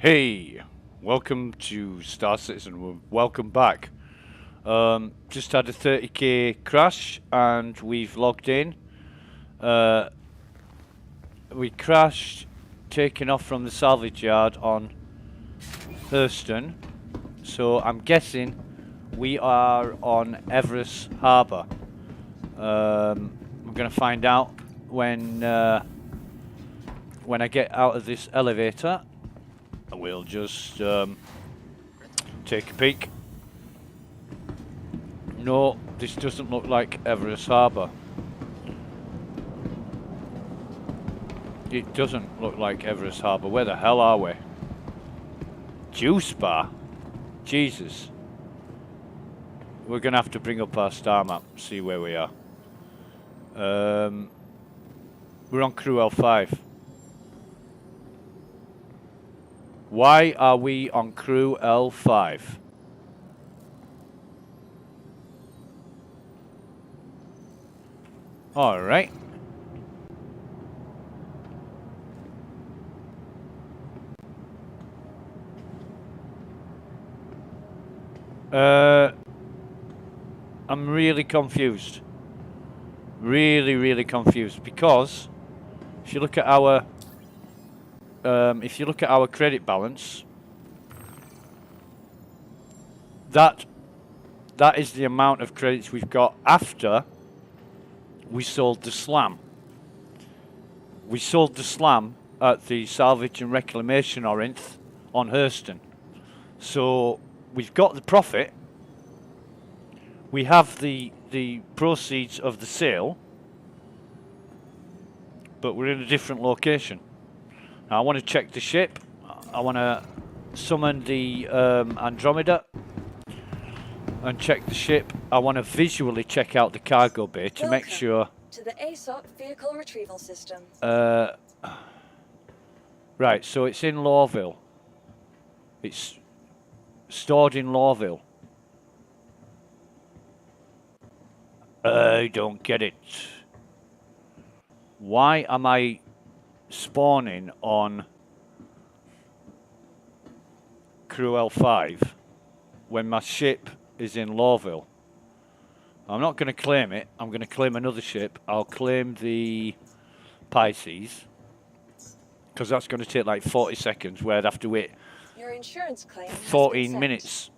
Hey, welcome to Star Citizen. Welcome back. Just had a 30k crash and we've logged in. We crashed, taken off from the salvage yard on Thurston. So I'm guessing we are on Everest Harbour. I'm gonna find out when I get out of this elevator. We'll just take a peek. No, this doesn't look like Everest Harbour. It doesn't look like Everest Harbour. Where the hell are we? Juice bar? Jesus. We're going to have to bring up our star map, see where we are. We're on Crew L5. Why are we on Crew L5? All right. I'm really confused. Really confused because if you look at our credit balance, that is the amount of credits we've got after we sold the slam. We sold the slam at the Salvage and Reclamation Orinth on Hurston. So we've got the profit. We have the proceeds of the sale, but we're in a different location. Now, I want to check the ship. I want to summon the Andromeda and check the ship. I want to visually check out the cargo bay to make sure. To the ASOP vehicle retrieval system. Right, so it's in Lawville. It's stored in Lawville. I don't get it. Why am I spawning on Crew L5 when my ship is in Lawville? I'm not going to claim it. I'm going to claim another ship. I'll claim the Pisces because that's going to take like 40 seconds where I'd have to wait Your insurance claim 14 minutes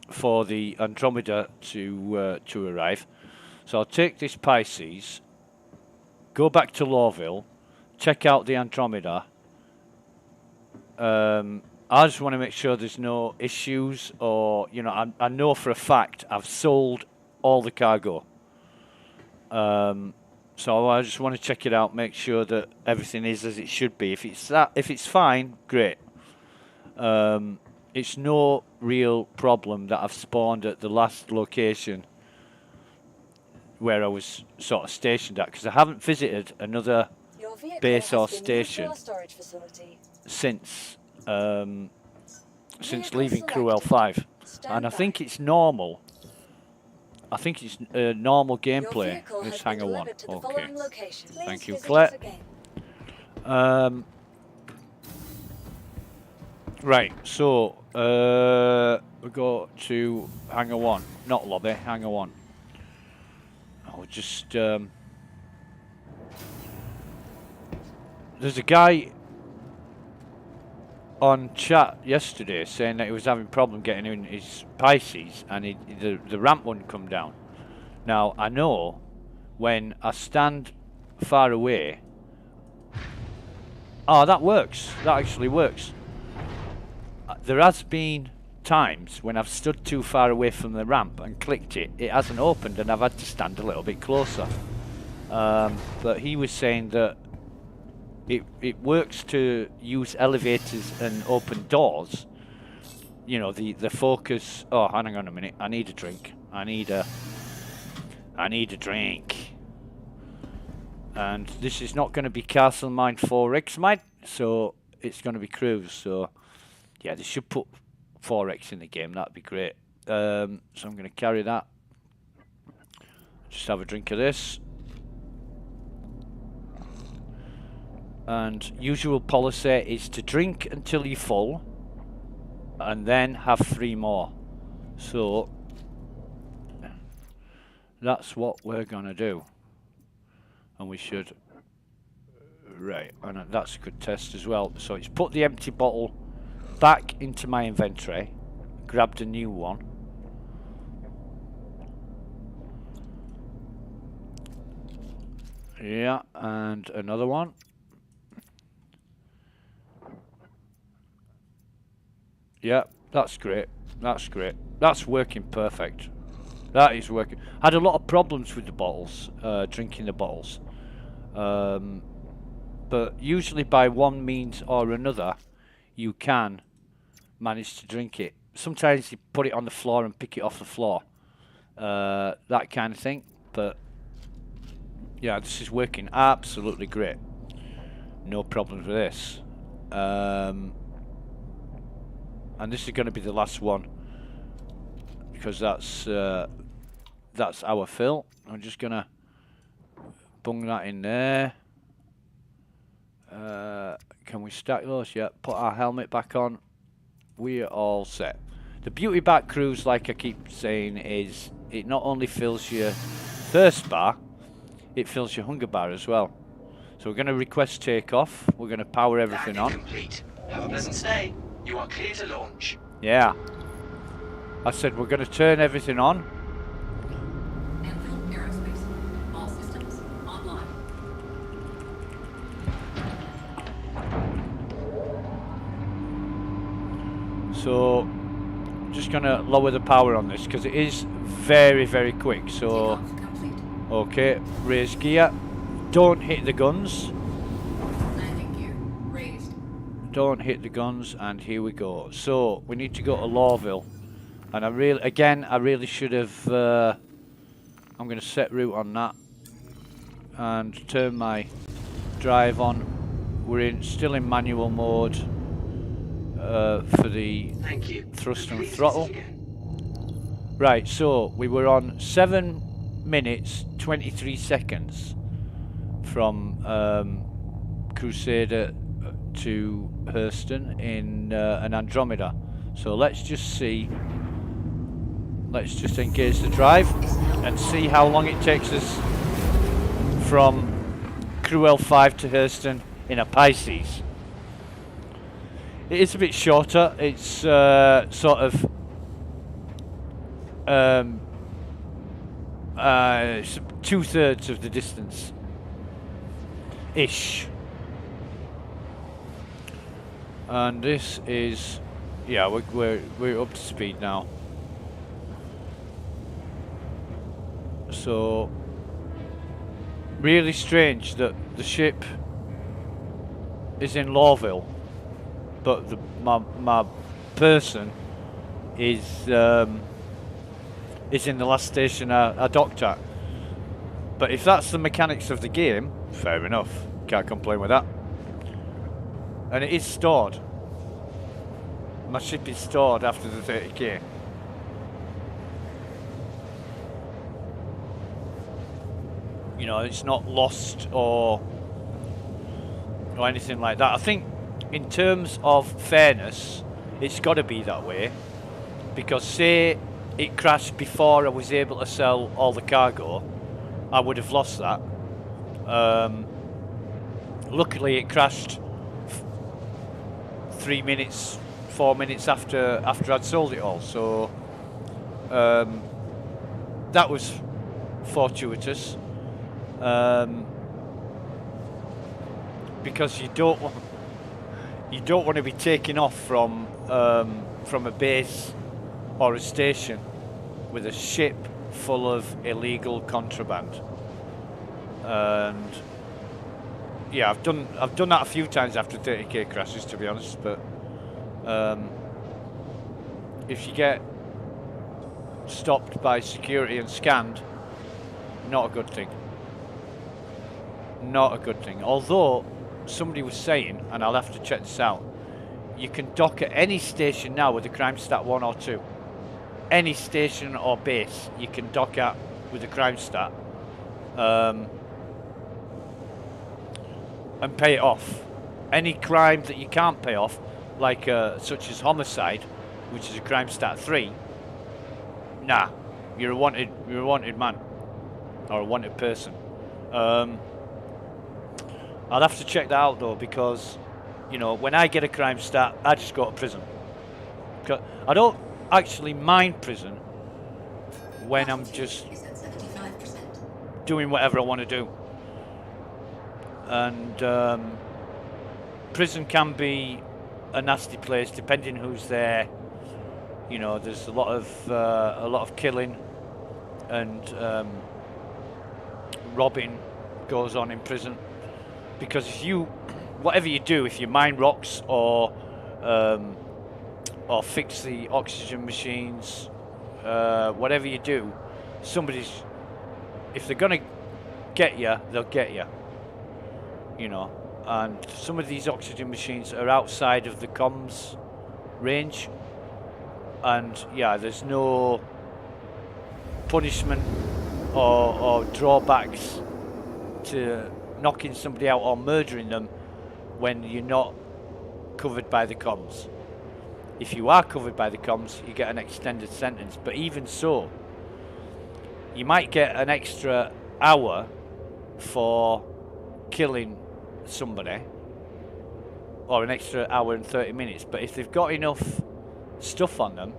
for the Andromeda to arrive. So I'll take this Pisces, go back to Lawville, check out the Andromeda. I just want to make sure there's no issues, or I know for a fact I've sold all the cargo. So I just want to check it out, make sure that everything is as it should be. If it's fine, great. It's no real problem that I've spawned at the last location where I was sort of stationed at, because I haven't visited another base or station since leaving Crew L5, and I think it's normal. I think it's normal gameplay. This hangar 1. Okay. Thank you, Claire. Right, so we go to hangar 1, not lobby, hangar 1. I'll just there's a guy on chat yesterday saying that he was having a problem getting in his Pisces and the ramp wouldn't come down. Now, I know when I stand far away... Oh, that works. That actually works. There has been times when I've stood too far away from the ramp and clicked it. It hasn't opened and I've had to stand a little bit closer. But he was saying that it works to use elevators and open doors. The focus. Oh, hang on a minute. I need a drink. I need a drink. And this is not going to be Castle Mine 4X, mate. So it's going to be Cruise. So yeah, they should put 4X in the game. That'd be great. So I'm going to carry that. Just have a drink of this. And usual policy is to drink until you're full and then have 3 more. So that's what we're gonna do, and we should. Right, and that's a good test as well. So it's put the empty bottle back into my inventory, grabbed a new one. Yeah, and another one. Yeah, that's great. That's great. That's working perfect. That is working. I had a lot of problems with the bottles, drinking the bottles. But usually by one means or another, you can manage to drink it. Sometimes you put it on the floor and pick it off the floor. That kind of thing. But yeah, this is working absolutely great. No problems with this. And this is going to be the last one, because that's our fill. I'm just going to bung that in there. Can we stack those? Yeah, put our helmet back on. We're all set. The beauty about cruise, like I keep saying, is it not only fills your thirst bar, it fills your hunger bar as well. So we're going to request takeoff. We're going to power everything on. Complete. Have a pleasant stay. You are clear to launch. Yeah. I said we're going to turn everything on. Enfield Aerospace. All systems online. So just going to lower the power on this because it is very, very quick. So, okay, raise gear. Don't hit the guns. Landing gear raised. Don't hit the guns, and here we go. So we need to go to Lawville, and I really should have. I'm going to set route on that and turn my drive on. We're still in manual mode for the thrust and throttle. Right, so we were on 7 minutes 23 seconds from Crusader to Hurston in an Andromeda. So let's just see. Let's just engage the drive and see how long it takes us from Crew L5 to Hurston in a Pisces. It is a bit shorter. It's sort of 2/3 of the distance ish. And this is, yeah, we're up to speed now. So really strange that the ship is in Lawville, but my person is in the last station I docked at. But if that's the mechanics of the game, fair enough. Can't complain with that. And it is stored. My ship is stored after the 30k. You know, it's not lost or anything like that. I think in terms of fairness, it's got to be that way. Because say it crashed before I was able to sell all the cargo, I would have lost that. Luckily it crashed 4 minutes after I'd sold it all, so that was fortuitous. Because you don't want to be taking off from a base or a station with a ship full of illegal contraband. And yeah, I've done that a few times after 30k crashes, to be honest. But if you get stopped by security and scanned, not a good thing. Not a good thing. Although somebody was saying, and I'll have to check this out, you can dock at any station now with a crime stat 1 or 2. Any station or base you can dock at with a crime stat and pay it off. Any crime that you can't pay off, like such as homicide, which is a crime stat 3, nah, you're a wanted man or a wanted person. I'd have to check that out though, because you know, when I get a crime stat, I just go to prison. I don't actually mind prison when I'm just Is at 75%. doing whatever I want to do. And prison can be a nasty place depending who's there. You know, there's a lot of killing and robbing goes on in prison, because whatever you do, if you mine rocks or fix the oxygen machines, whatever you do, if they're gonna get you, they'll get you. You know, and some of these oxygen machines are outside of the comms range, and yeah, there's no punishment or drawbacks to knocking somebody out or murdering them when you're not covered by the comms. If you are covered by the comms, you get an extended sentence, but even so, you might get an extra hour for killing somebody, or an extra hour and 30 minutes, but if they've got enough stuff on them,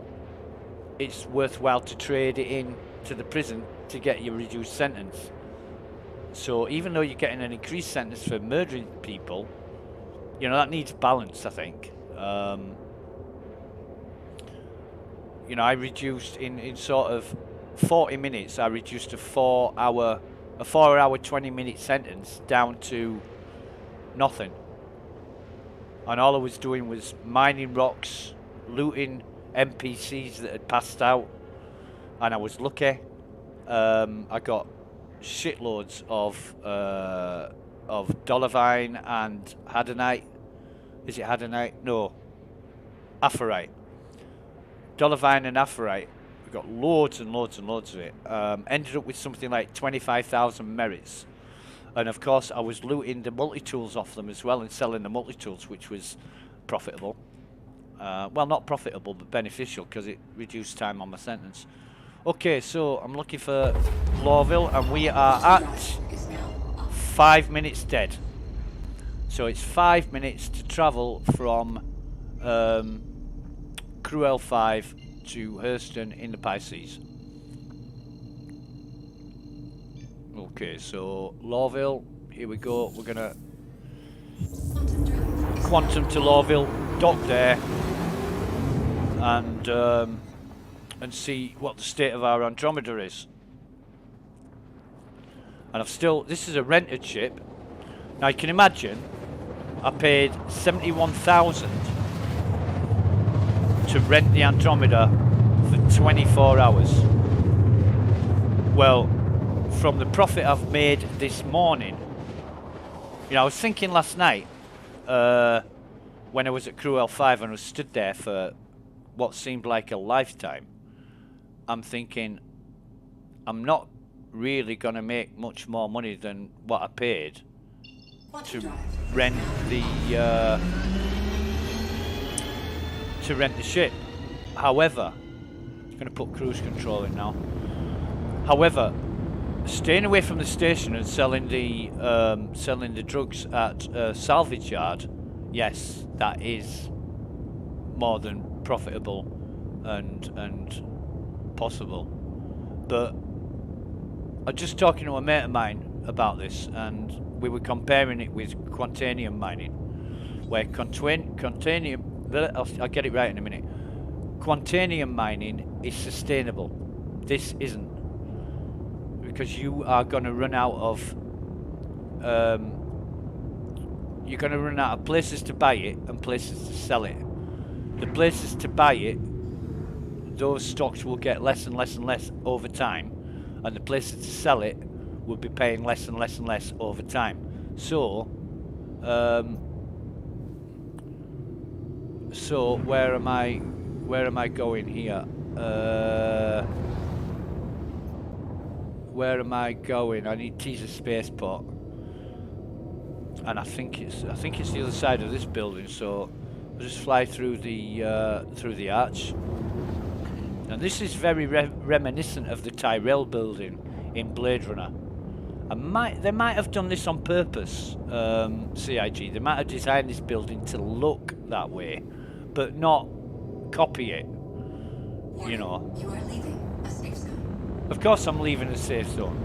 it's worthwhile to trade it in to the prison to get your reduced sentence. So even though you're getting an increased sentence for murdering people, you know, that needs balance, I think. You know, I reduced in sort of 40 minutes, I reduced a 4 hour 20-minute sentence down to nothing. And all I was doing was mining rocks, looting NPCs that had passed out, and I was lucky. I got shitloads of dollarvine and hadonite. Is it hadonite? No, aphrite. Dollarvine and aphrite. We got loads and loads and loads of it. Ended up with something like 25,000 merits. And of course, I was looting the multi-tools off them as well and selling the multi-tools, which was profitable. Well, not profitable, but beneficial, because it reduced time on my sentence. Okay, so I'm looking for Lawville, and we are at 5 minutes dead. So it's 5 minutes to travel from Cruel 5 to Hurston in the Pisces. Okay, so Lawville, here we go. We're gonna quantum to Lawville, dock there, and see what the state of our Andromeda is. And this is a rented ship. Now you can imagine, I paid 71,000 to rent the Andromeda for 24 hours. Well, from the profit I've made this morning, you know, I was thinking last night, when I was at Cruel 5 and I was stood there for what seemed like a lifetime, I'm thinking, I'm not really going to make much more money than what I paid to rent the ship. However, I'm going to put cruise control in now. However, staying away from the station and selling the drugs at a salvage yard, yes, that is more than profitable and possible. But I was just talking to a mate of mine about this, and we were comparing it with Quantanium mining, where Quantanium, I'll get it right in a minute. Quantanium mining is sustainable. This isn't, because you are going to run out of places to buy it and places to sell it. The places to buy it, those stocks will get less and less and less over time, and the places to sell it will be paying less and less and less over time. So where am I going here? Where am I going? I need teaser spaceport, and I think it's the other side of this building. So We'll just fly through the arch. And this is very reminiscent of the Tyrell building in Blade Runner. They might have done this on purpose, CIG. They might have designed this building to look that way, but not copy it. You know. You are leaving a safe zone. Of course I'm leaving a safe zone.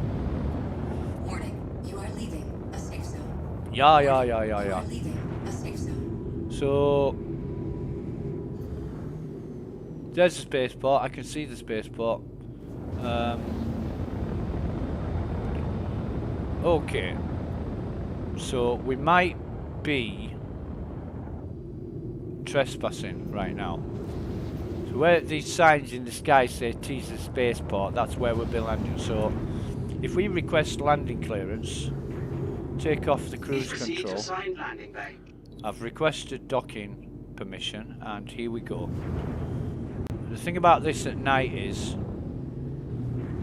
Warning, you are leaving a safe zone. Yeah. You are leaving a safe zone. So there's the spaceport. I can see the spaceport. Okay. So we might be trespassing right now. So where these signs in the sky say Teaser Spaceport, that's where we'll be landing. So if we request landing clearance, take off the cruise Proceed control. to assigned landing bay. I've requested docking permission, and here we go. The thing about this at night is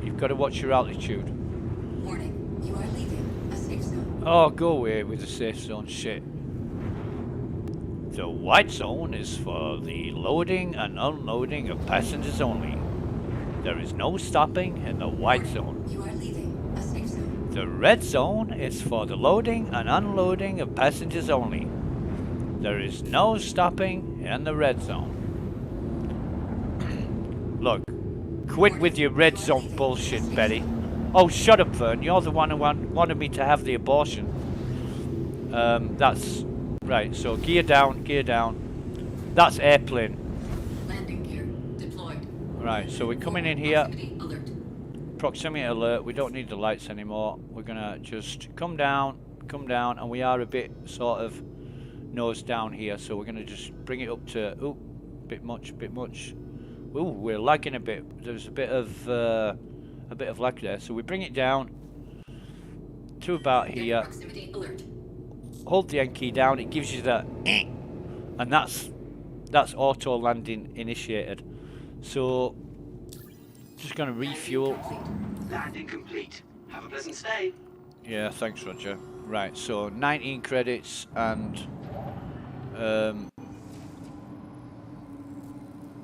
you've got to watch your altitude. Warning, you are leaving a safe zone. Oh, go away with the safe zone shit. The white zone is for the loading and unloading of passengers only. There is no stopping in the white zone. You are leaving a safe zone. The red zone is for the loading and unloading of passengers only. There is no stopping in the red zone. Look, quit with your red zone bullshit, Betty. Oh, shut up, Vern. You're the one who wanted me to have the abortion. That's... Right, so gear down, gear down. That's airplane. Landing gear deployed. Right, so we're coming in here. Proximity alert. Proximity alert. We don't need the lights anymore. We're gonna just come down, and we are a bit sort of nose down here, so we're gonna just bring it up to... Ooh, bit much. Ooh, we're lagging a bit. There's a bit of lag there, so we bring it down to about here. Proximity alert. Hold the N key down, it gives you that, and that's auto landing initiated. So just gonna refuel. Landing complete. Have a pleasant stay. Yeah, thanks, Roger. Right, so 19 credits and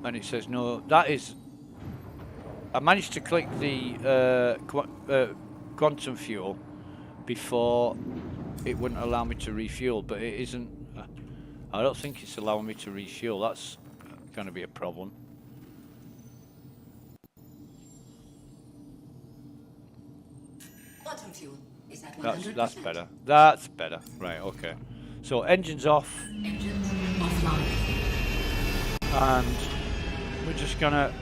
it says no. That is. I managed to click the quantum fuel before. It wouldn't allow me to refuel, but it isn't. I don't think it's allowing me to refuel. That's going to be a problem. Quantum fuel is at 100%. That's better. That's better. Right. Okay. So engines off. Engines offline. And we're just gonna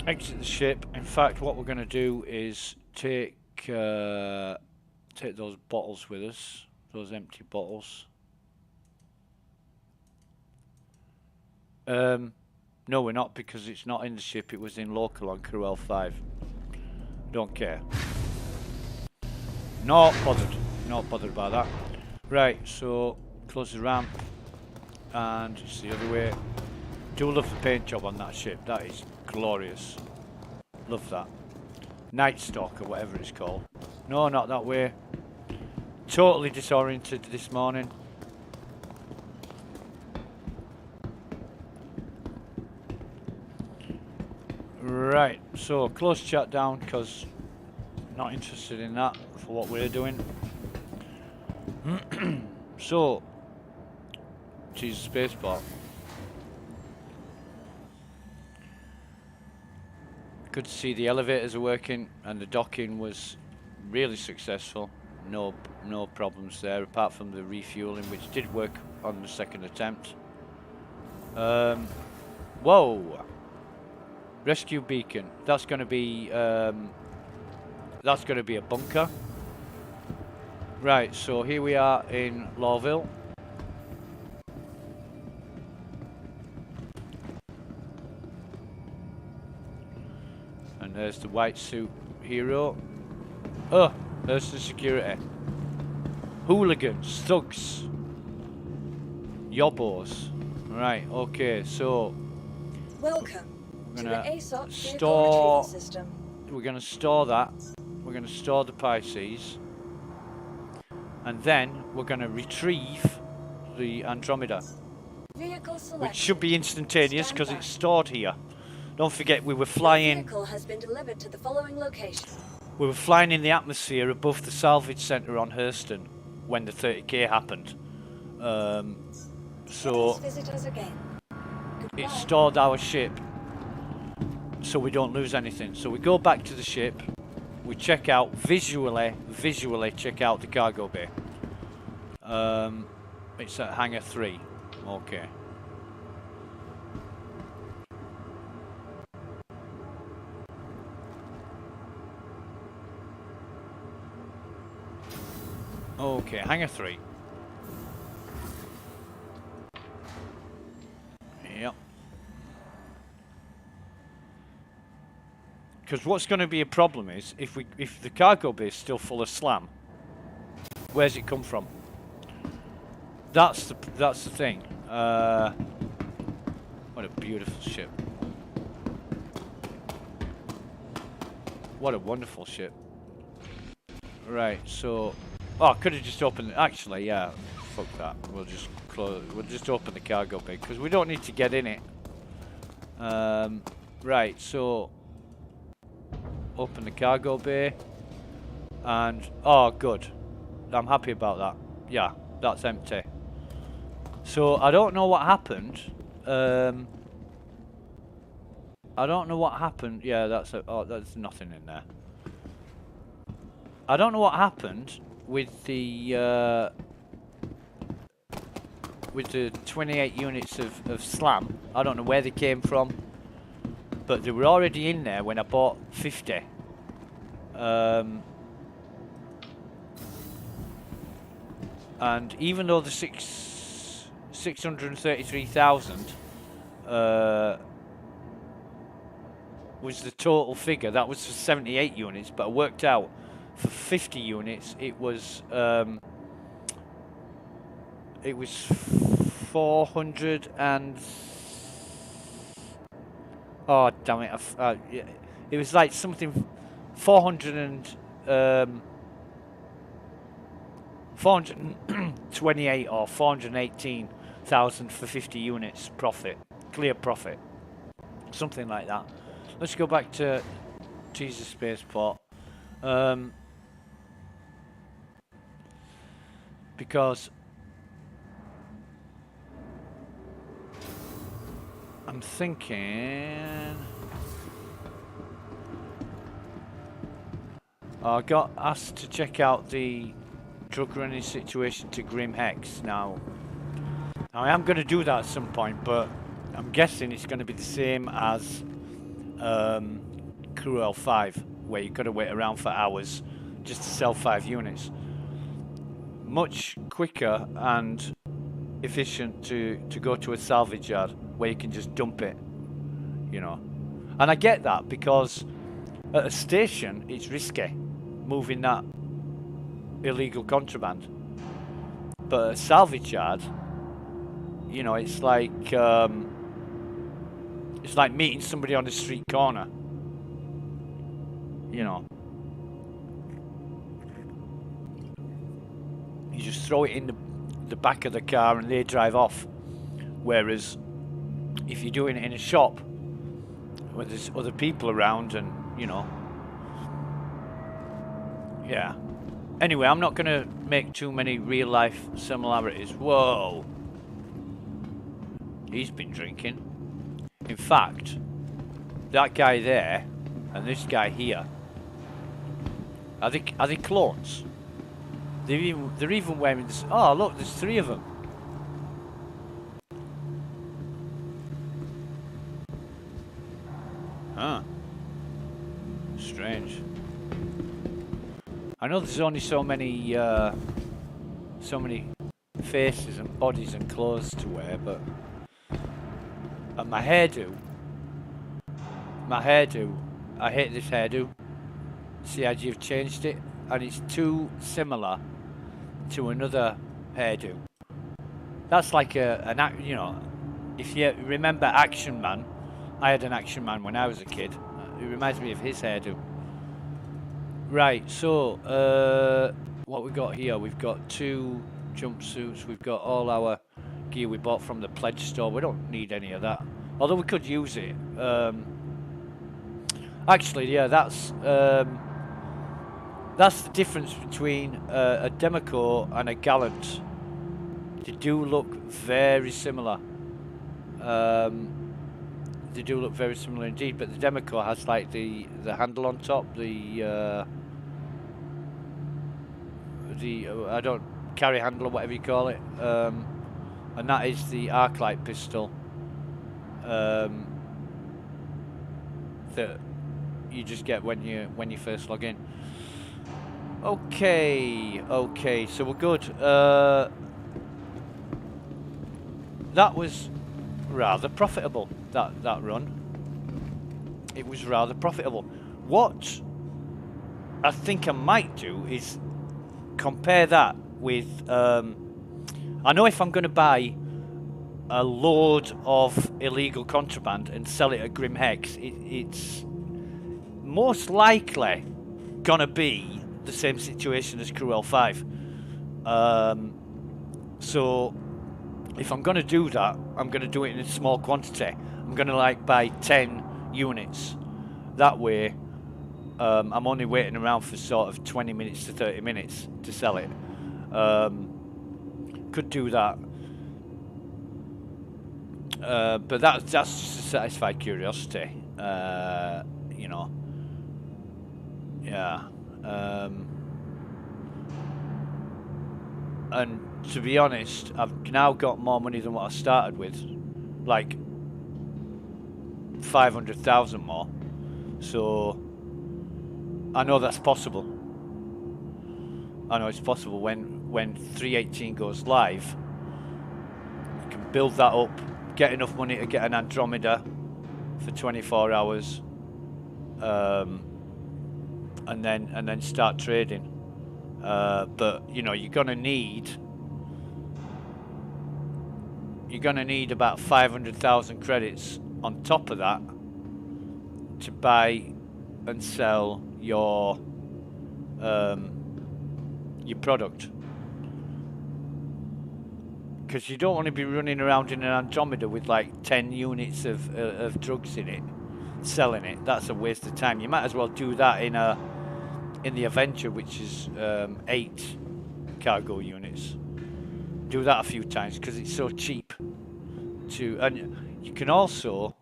exit the ship. In fact, what we're gonna do is take those bottles with us, those empty bottles. No, we're not, because it's not in the ship. It was in local on Crew L5. Don't care. Not bothered about that. Right, so close the ramp, and it's the other way. Do love the paint job on that ship. That is glorious. Love that. Night Stalker, whatever it's called. No, not that way. Totally disoriented this morning. Right, so close chat down, because not interested in that for what we're doing. So, Jesus, spaceport. Good to see the elevators are working, and the docking was really successful. No problems there, apart from the refueling, which did work on the second attempt. Whoa! Rescue beacon. That's going to be a bunker. Right. So here we are in Lawville. And there's the white suit hero. Oh, there's the security. Hooligans, thugs, yobbos. Right. Okay. So Welcome we're to gonna the ASOP vehicle store. retrieval system. We're going to store that. We're going to store the Pisces. And then we're going to retrieve the Andromeda. Vehicle selection. which should be instantaneous because Stand it's by. stored here. Don't forget we were Your flying. vehicle has been delivered to the following location. We were flying in the atmosphere above the salvage centre on Hurston when the 30k happened. So Please visit us again. Goodbye. it stored our ship so we don't lose anything. So we go back to the ship, we check out visually check out the cargo bay. It's at hangar 3. Okay. Okay, hangar 3. Yep. Because what's going to be a problem is if the cargo bay is still full of slam, where's it come from? That's the thing. What a beautiful ship. What a wonderful ship. Right, so I could have just opened. Actually, yeah, fuck that. We'll just close. We'll just open the cargo bay because we don't need to get in it. Right, so open the cargo bay, and oh, good. I'm happy about that. Yeah, that's empty. So I don't know what happened. I don't know what happened. Yeah, that's there's nothing in there. I don't know what happened with the 28 units of slam. I don't know where they came from, but they were already in there when I bought 50. And even though the 633,000 was the total figure, that was for 78 units, but I worked out for 50 units it was 400 and oh damn it, it was like something 428 or 418,000 for 50 units profit, clear profit, something like that. Let's go back to Teaser Spaceport, because I'm thinking I got asked to check out the drug running situation to Grim Hex. Now I am going to do that at some point, but I'm guessing it's going to be the same as Crew L5, where you've got to wait around for hours just to sell 5 units. Much quicker and efficient to go to a salvage yard where you can just dump it, you know. And I get that, because at a station it's risky moving that illegal contraband, but at a salvage yard, you know, it's like meeting somebody on the street corner, you know. You just throw it in the back of the car and they drive off. Whereas if you're doing it in a shop where there's other people around, and you know, yeah. Anyway, I'm not gonna make too many real life similarities. Whoa, he's been drinking. In fact, that guy there and this guy here, are they clones? They're even wearing this. Oh look, there's 3 of them. Huh. Strange. I know there's only so many faces and bodies and clothes to wear, but and my hairdo, I hate this hairdo. CIG have changed it, and it's too similar to another hairdo. That's like you know, if you remember Action Man, I had an Action Man when I was a kid. It reminds me of his hairdo. Right, so what we got here? We've got 2 jumpsuits. We've got all our gear we bought from the pledge store. We don't need any of that. Although we could use it. Actually, yeah, that's the difference between a Democo and a Gallant. They do look very similar. They do look very similar indeed, but the Democo has like the handle on top, the I don't carry handle or whatever you call it, and that is the Arclight pistol that you just get when you first log in. Okay, so we're good. That was rather profitable, that run. It was rather profitable. What I think I might do is compare that with I know if I'm going to buy a load of illegal contraband and sell it at Grim Hex, it's most likely gonna be the same situation as Cruel 5. So if I'm gonna do that, I'm gonna do it in a small quantity. I'm gonna like buy 10 units. That way I'm only waiting around for sort of 20 minutes to 30 minutes to sell it. Could do that. But that's just to satisfy curiosity. You know. Yeah. And to be honest, I've now got more money than what I started with. Like 500,000 more. So I know that's possible. I know it's possible when 3.18 goes live. You can build that up, get enough money to get an Andromeda for 24 hours, and then start trading. But you know, you're gonna need about 500,000 credits on top of that to buy and sell your product, because you don't want to be running around in an Andromeda with like 10 units of drugs in it, selling it. That's a waste of time. You might as well do that in the Avenger, which is 8 cargo units. Do that a few times because it's so cheap to, and you can also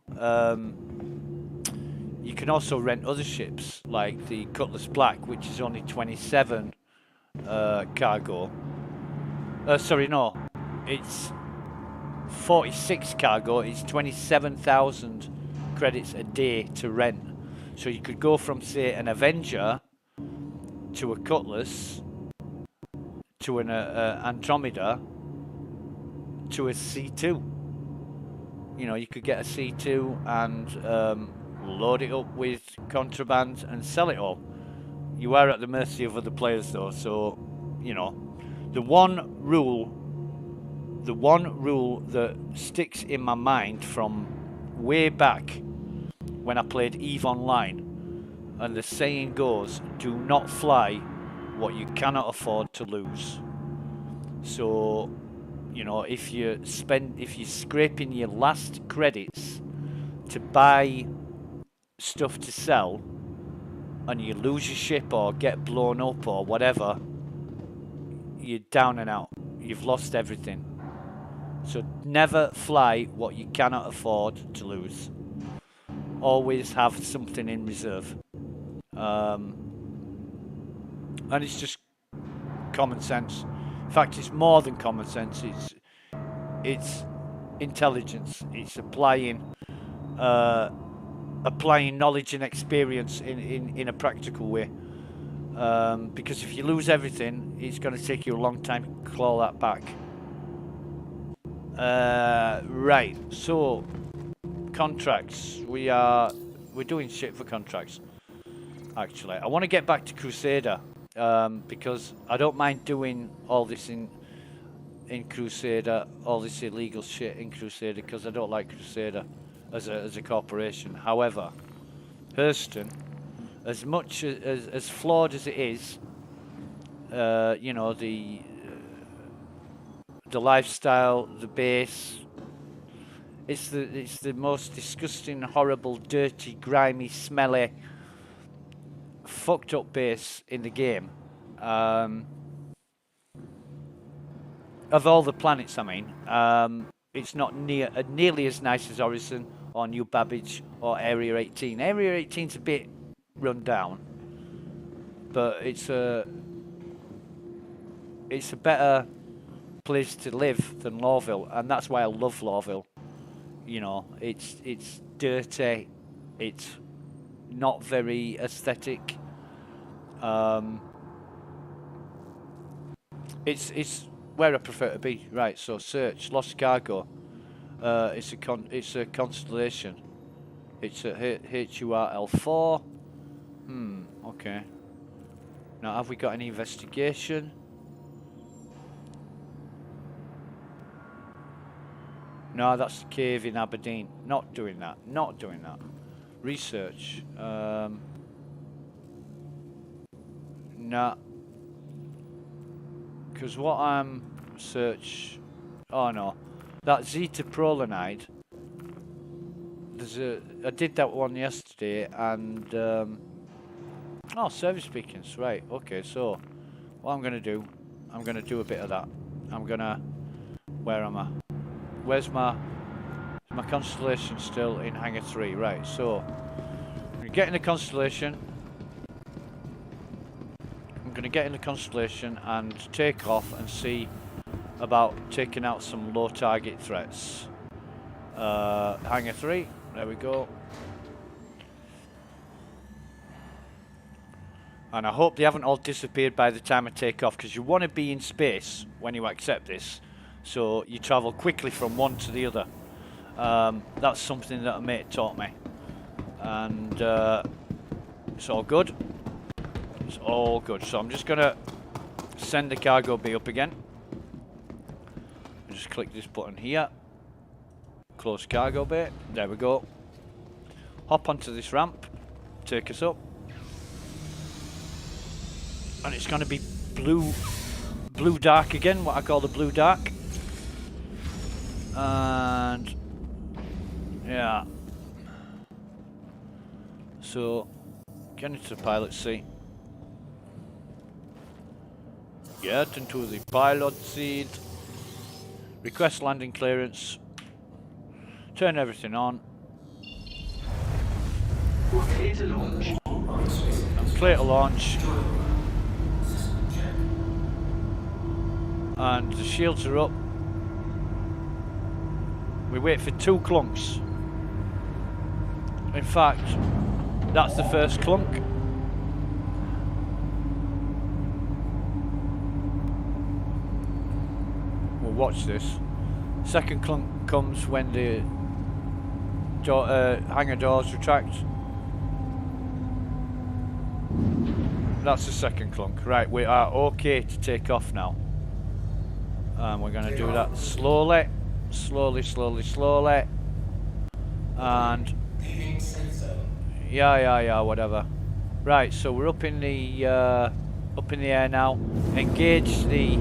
rent other ships like the Cutlass Black, which is only 27 cargo. Sorry, no, it's 46 cargo. It's 27,000 credits a day to rent. So you could go from, say, an Avenger to a Cutlass to an Andromeda to a C2. You know, you could get a C2 and load it up with contraband and sell it all. You are at the mercy of other players though, so you know, the one rule that sticks in my mind from way back when I played EVE Online, and the saying goes, do not fly what you cannot afford to lose. So, you know, if you're scraping your last credits to buy stuff to sell, and you lose your ship or get blown up or whatever, you're down and out. You've lost everything. So never fly what you cannot afford to lose. Always have something in reserve. And it's just common sense. In fact, it's more than common sense. It's intelligence. It's applying knowledge and experience in a practical way. Because if you lose everything, it's going to take you a long time to claw that back. Right, so contracts. We're doing shit for contracts. Actually, I want to get back to Crusader because I don't mind doing all this in Crusader, all this illegal shit in Crusader, because I don't like Crusader as a corporation. However, Hurston, as much as flawed as it is, you know, the the lifestyle, the base. It's the most disgusting, horrible, dirty, grimy, smelly, fucked up base in the game. Of all the planets, I mean, it's not nearly as nice as Horizon or New Babbage or Area 18. Area 18's a bit run down, but it's a better place to live than Lawville, and that's why I love Lawville. You know, it's dirty, it's not very aesthetic. It's where I prefer to be. Right, so search lost cargo. It's a constellation. It's a HURL4. Okay. Now, have we got any investigation? No, that's the cave in Aberdeen. Not doing that. Not doing that. Research. Nah. Because what I'm search... Oh no. That Zeta Prolanide. I did that one yesterday and... oh, service beacons. Right, okay, so... What I'm going to do... I'm going to do a bit of that. I'm going to... Where am I? Where's my constellation still in Hangar 3? Right, so... I'm going to get in the constellation. I'm going to get in the constellation and take off and see about taking out some low target threats. Hangar 3, there we go. And I hope they haven't all disappeared by the time I take off, because you want to be in space when you accept this, so you travel quickly from one to the other. That's something that a mate taught me, and it's all good. It's all good. So I'm just gonna send the cargo bay up again. Just click this button here. Close cargo bay. There we go. Hop onto this ramp. Take us up. And it's gonna be blue dark again, what I call the blue dark. And yeah. So get into the pilot seat. Get into the pilot seat. Request landing clearance. Turn everything on. Clear to launch. I'm clear to launch. And the shields are up. We wait for 2 clunks. In fact, that's the first clunk. We'll watch this. Second clunk comes when the hangar doors retract. That's the second clunk. Right, we are okay to take off now. And we're going to do that slowly. Slowly. And yeah, whatever. Right, so we're up in the air now. Engage the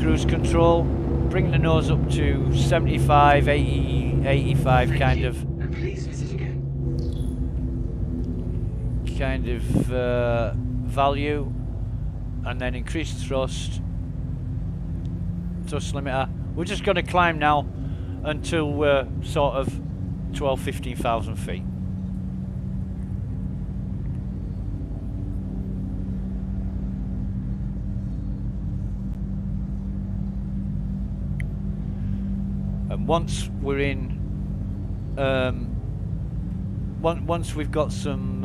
cruise control. Bring the nose up to 75, 80, 85 kind of. And please visit again. Kind of value, and then increase the thrust limiter. We're just going to climb now until we're sort of 12,000-15,000 feet. And once we're in, once we've got some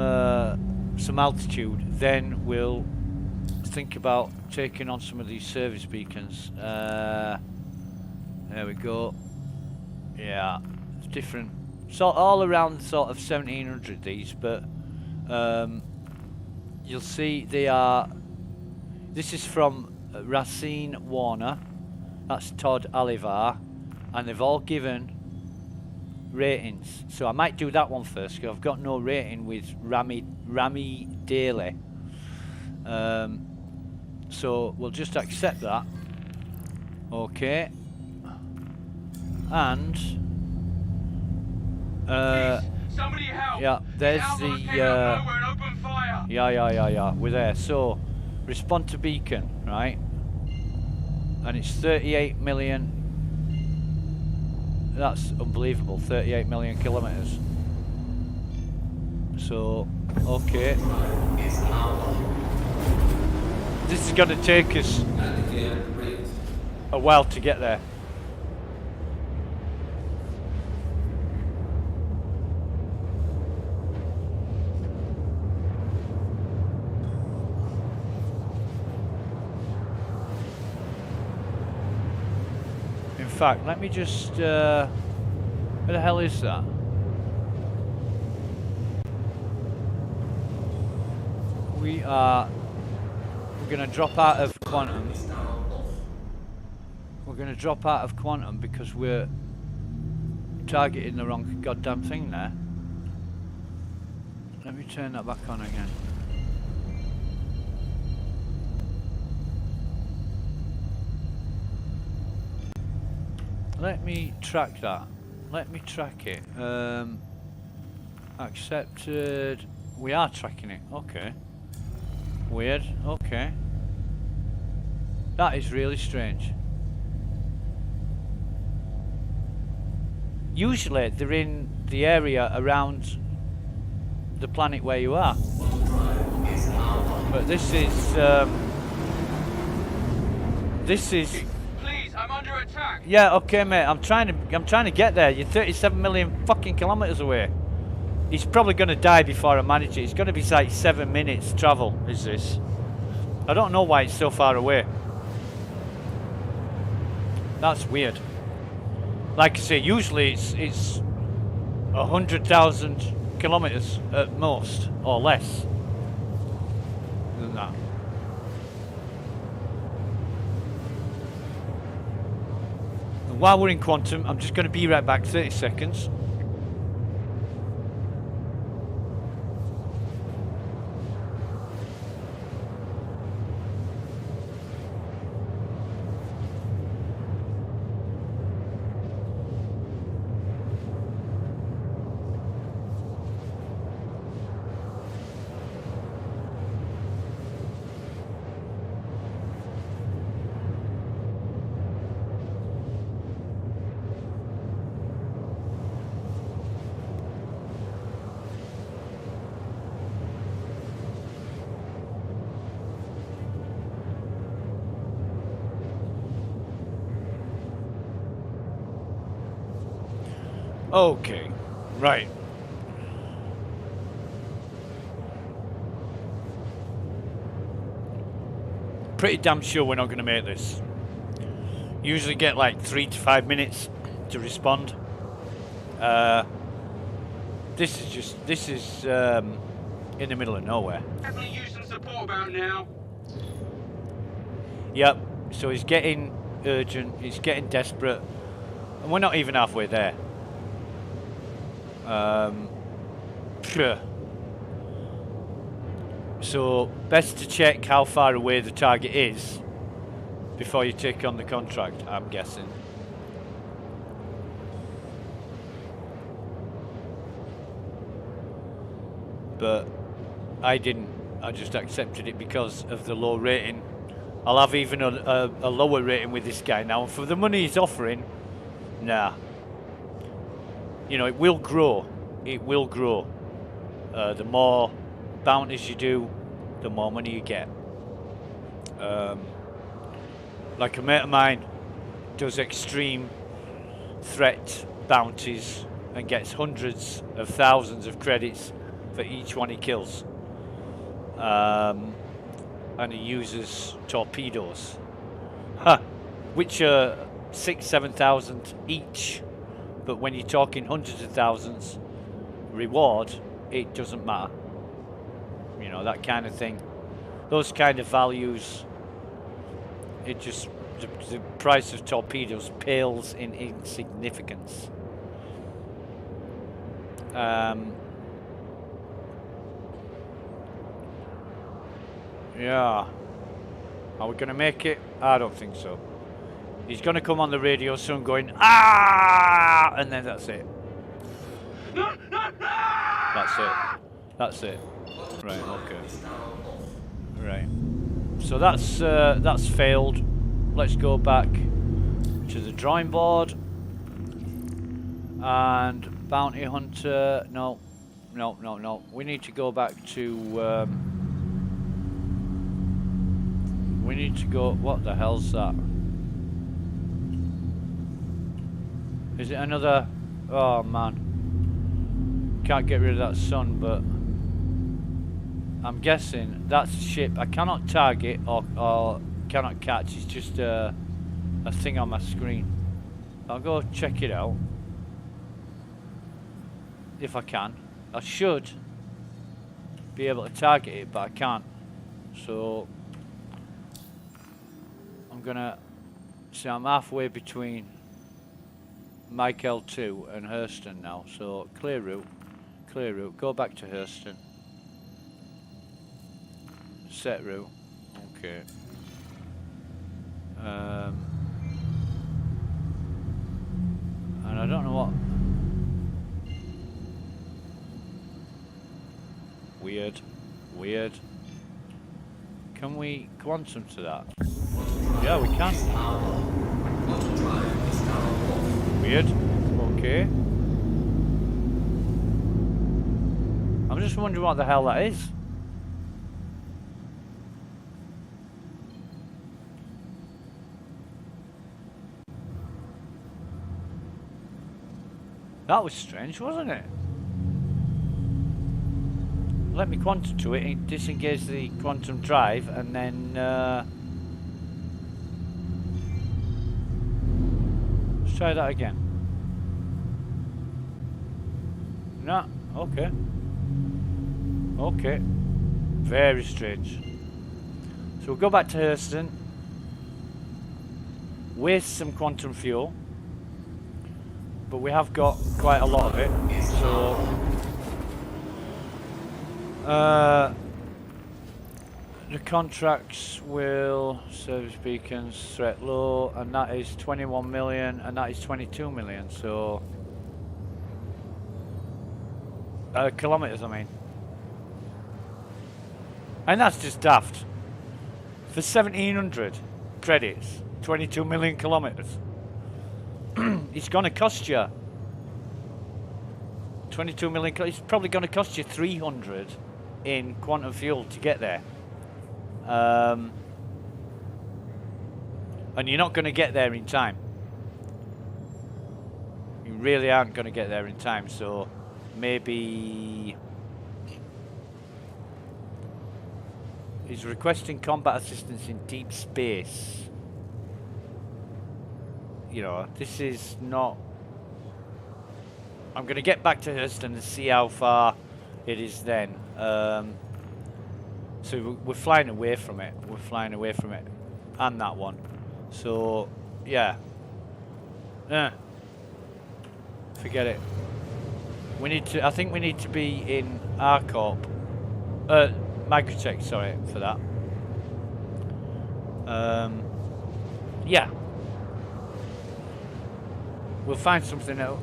altitude, then we'll think about taking on some of these service beacons. There we go. Yeah, it's different. So all around sort of 1700 these, but you'll see they are. This is from Racine Warner. That's Todd Alivar, and they've all given ratings. So I might do that one first because I've got no rating with Rami Daly. So we'll just accept that. Okay. And Somebody help! yeah, there's These the outlaws came out of nowhere and opened fire! yeah. We're there. So respond to beacon, right? And it's 38 million. That's unbelievable. 38 million kilometers. So okay. This is gonna take us a while to get there. In fact, let me just where the hell is that? We're gonna drop out of quantum. We're gonna drop out of quantum because we're targeting the wrong goddamn thing there. Let me turn that back on again. Let me track that. Let me track it. Accepted. We are tracking it. Okay. Weird. Okay. That is really strange. Usually they're in the area around the planet where you are. But this is Please, I'm under attack! yeah, okay mate, I'm trying to get there. You're 37 million fucking kilometers away. He's probably gonna die before I manage it. It's gonna be like 7 minutes travel, is this? I don't know why it's so far away. That's weird. Like I say, usually it's 100,000 kilometers at most, or less than that. And while we're in quantum, I'm just going to be right back. 30 seconds. Okay, right. Pretty damn sure we're not going to make this. Usually get like 3 to 5 minutes to respond. This is in the middle of nowhere. Definitely use some support about now. Yep. So he's getting urgent. He's getting desperate, and we're not even halfway there. So best to check how far away the target is before you take on the contract, I'm guessing. But I didn't. I just accepted it because of the low rating. I'll have even a lower rating with this guy now. And for the money he's offering, nah. You know, it will grow. It will grow. The more bounties you do, the more money you get. Like a mate of mine does extreme threat bounties and gets hundreds of thousands of credits for each one he kills. And he uses torpedoes, which are 6,000-7,000 each. But when you're talking hundreds of thousands reward, it doesn't matter. You know, that kind of thing. Those kind of values, it just, the price of torpedoes pales in insignificance. Yeah. Are we going to make it? I don't think so. He's going to come on the radio soon going, ah! And then that's it. That's it. That's it. Right, okay. Right. So that's failed. Let's go back to the drawing board. And bounty hunter, no. We need to go back to, we need to go, what the hell's that? Is it another, oh man. Can't get rid of that sun, but I'm guessing that's a ship I cannot target or cannot catch. It's just a thing on my screen. I'll go check it out. If I can. I should be able to target it, but I can't. So I'm gonna see, I'm halfway between Michael 2 and Hurston now. So clear route, go back to Hurston. Set route, okay. And I don't know what. Weird. Can we quantum to that? Yeah, we can. Weird. Okay. I'm just wondering what the hell that is. That was strange, wasn't it? Let me quantum to it and disengage the quantum drive, and then let's try that again. No, okay. Okay. Very strange. So we'll go back to Hurston, waste some quantum fuel, but we have got quite a lot of it, so the contracts will service beacons, threat low, and that is 21 million, and that is 22 million, so kilometers, I mean. And that's just daft. For 1,700 credits, 22 million kilometers. It's going to cost you 22 million. It's probably going to cost you 300 in quantum fuel to get there. And you're not going to get there in time. You really aren't going to get there in time, so maybe he's requesting combat assistance in deep space. You know, this is not. I'm going to get back to Hurston and see how far it is then. So we're flying away from it. We're flying away from it. And that one. So, yeah. Forget it. We need to, I think we need to be in RCorp. Microtech, sorry for that. Yeah. We'll find something else.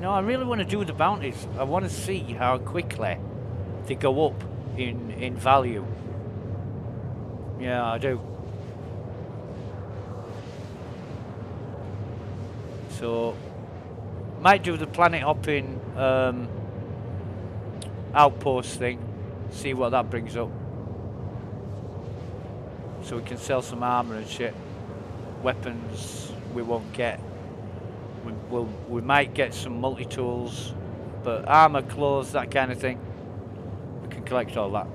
No, I really want to do the bounties. I want to see how quickly they go up in value. Yeah, I do. So, might do the planet hopping outpost thing. See what that brings up. So we can sell some armor and shit. Weapons we won't get. We might get some multi-tools, but armor, clothes, that kind of thing, we can collect all that.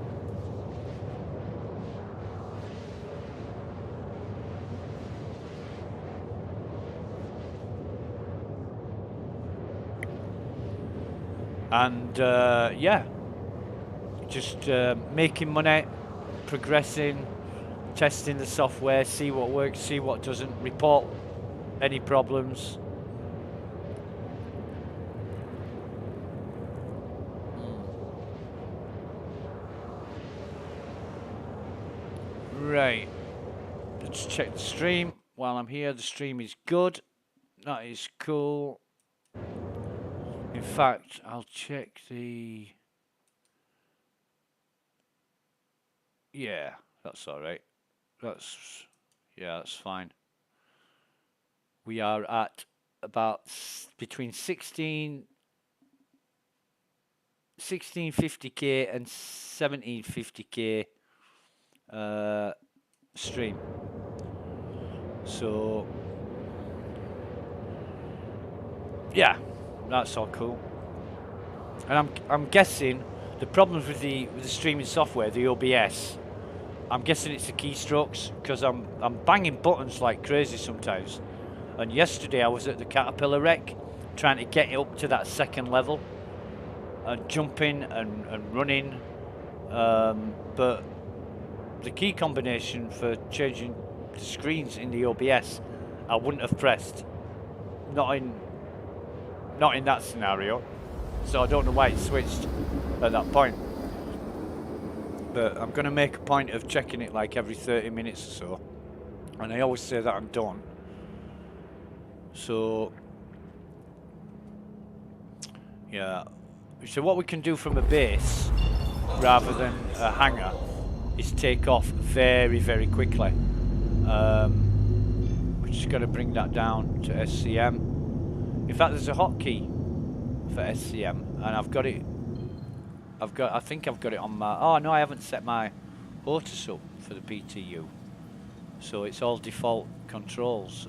And yeah, just making money, progressing, testing the software, see what works, see what doesn't, report any problems. Right, let's check the stream. while I'm here. The stream is good. That is cool. In fact, I'll check the... Yeah, that's alright. Yeah, that's fine. We are at about between 1650k and 1750k stream. So yeah, that's all cool. And I'm guessing the problems with the streaming software, the OBS, I'm guessing it's the keystrokes, because I'm banging buttons like crazy sometimes. And yesterday I was at the Caterpillar wreck trying to get it up to that second level and jumping and running, but the key combination for changing the screens in the OBS I wouldn't have pressed, not in that scenario, so I don't know why it switched at that point. But I'm going to make a point of checking it like every 30 minutes or so, and I always say that I'm done. So yeah, so what we can do from a base rather than a hangar is take off very, very quickly. We're just going to bring that down to SCM. In fact, there's a hotkey for SCM, and I think I've got it on my... Oh no, I haven't set my HOTUS up for the PTU, so it's all default controls.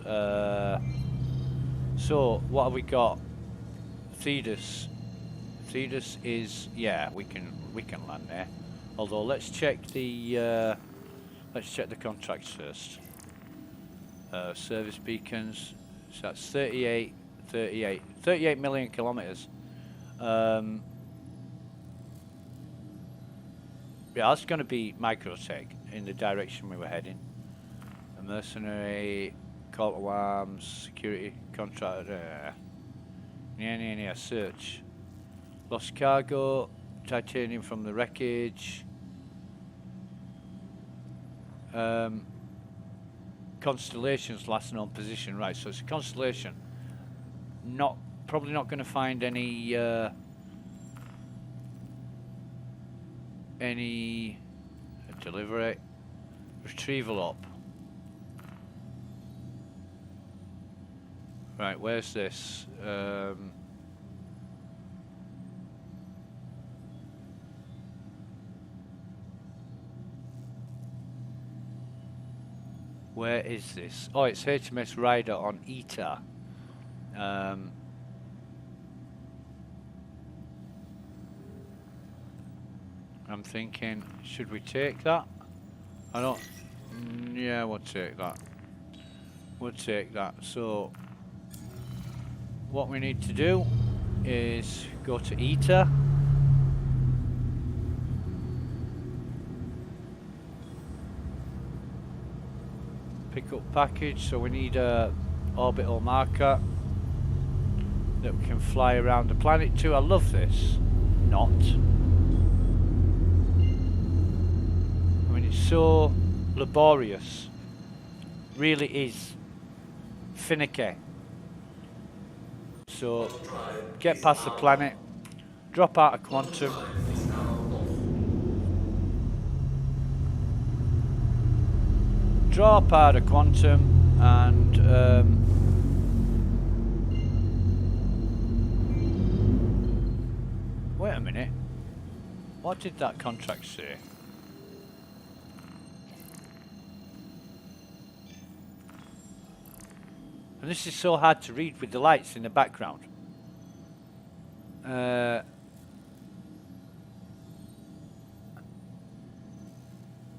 So what have we got? Thetis is, yeah, we can land there. Although let's check the contracts first. Service beacons. So that's 38 million kilometers. Yeah, that's going to be microtech in the direction we were heading. A mercenary, call to arms, security contractor. Yeah, search. Lost cargo, titanium from the wreckage. Constellation's last known position, right? So it's a constellation. Probably not going to find any delivery, retrieval up. Right, where's this? Where is this? Oh, it's HMS Rider on ETA. I'm thinking, should we take that? I don't... Yeah, we'll take that. We'll take that. So, what we need to do is go to ETA. Pick up package, so we need a orbital marker that we can fly around the planet to. I love this. Not. I mean, it's so laborious. Really is finicky. So, get past the planet, drop out of quantum. Drop out of quantum and wait a minute. What did that contract say? And this is so hard to read with the lights in the background.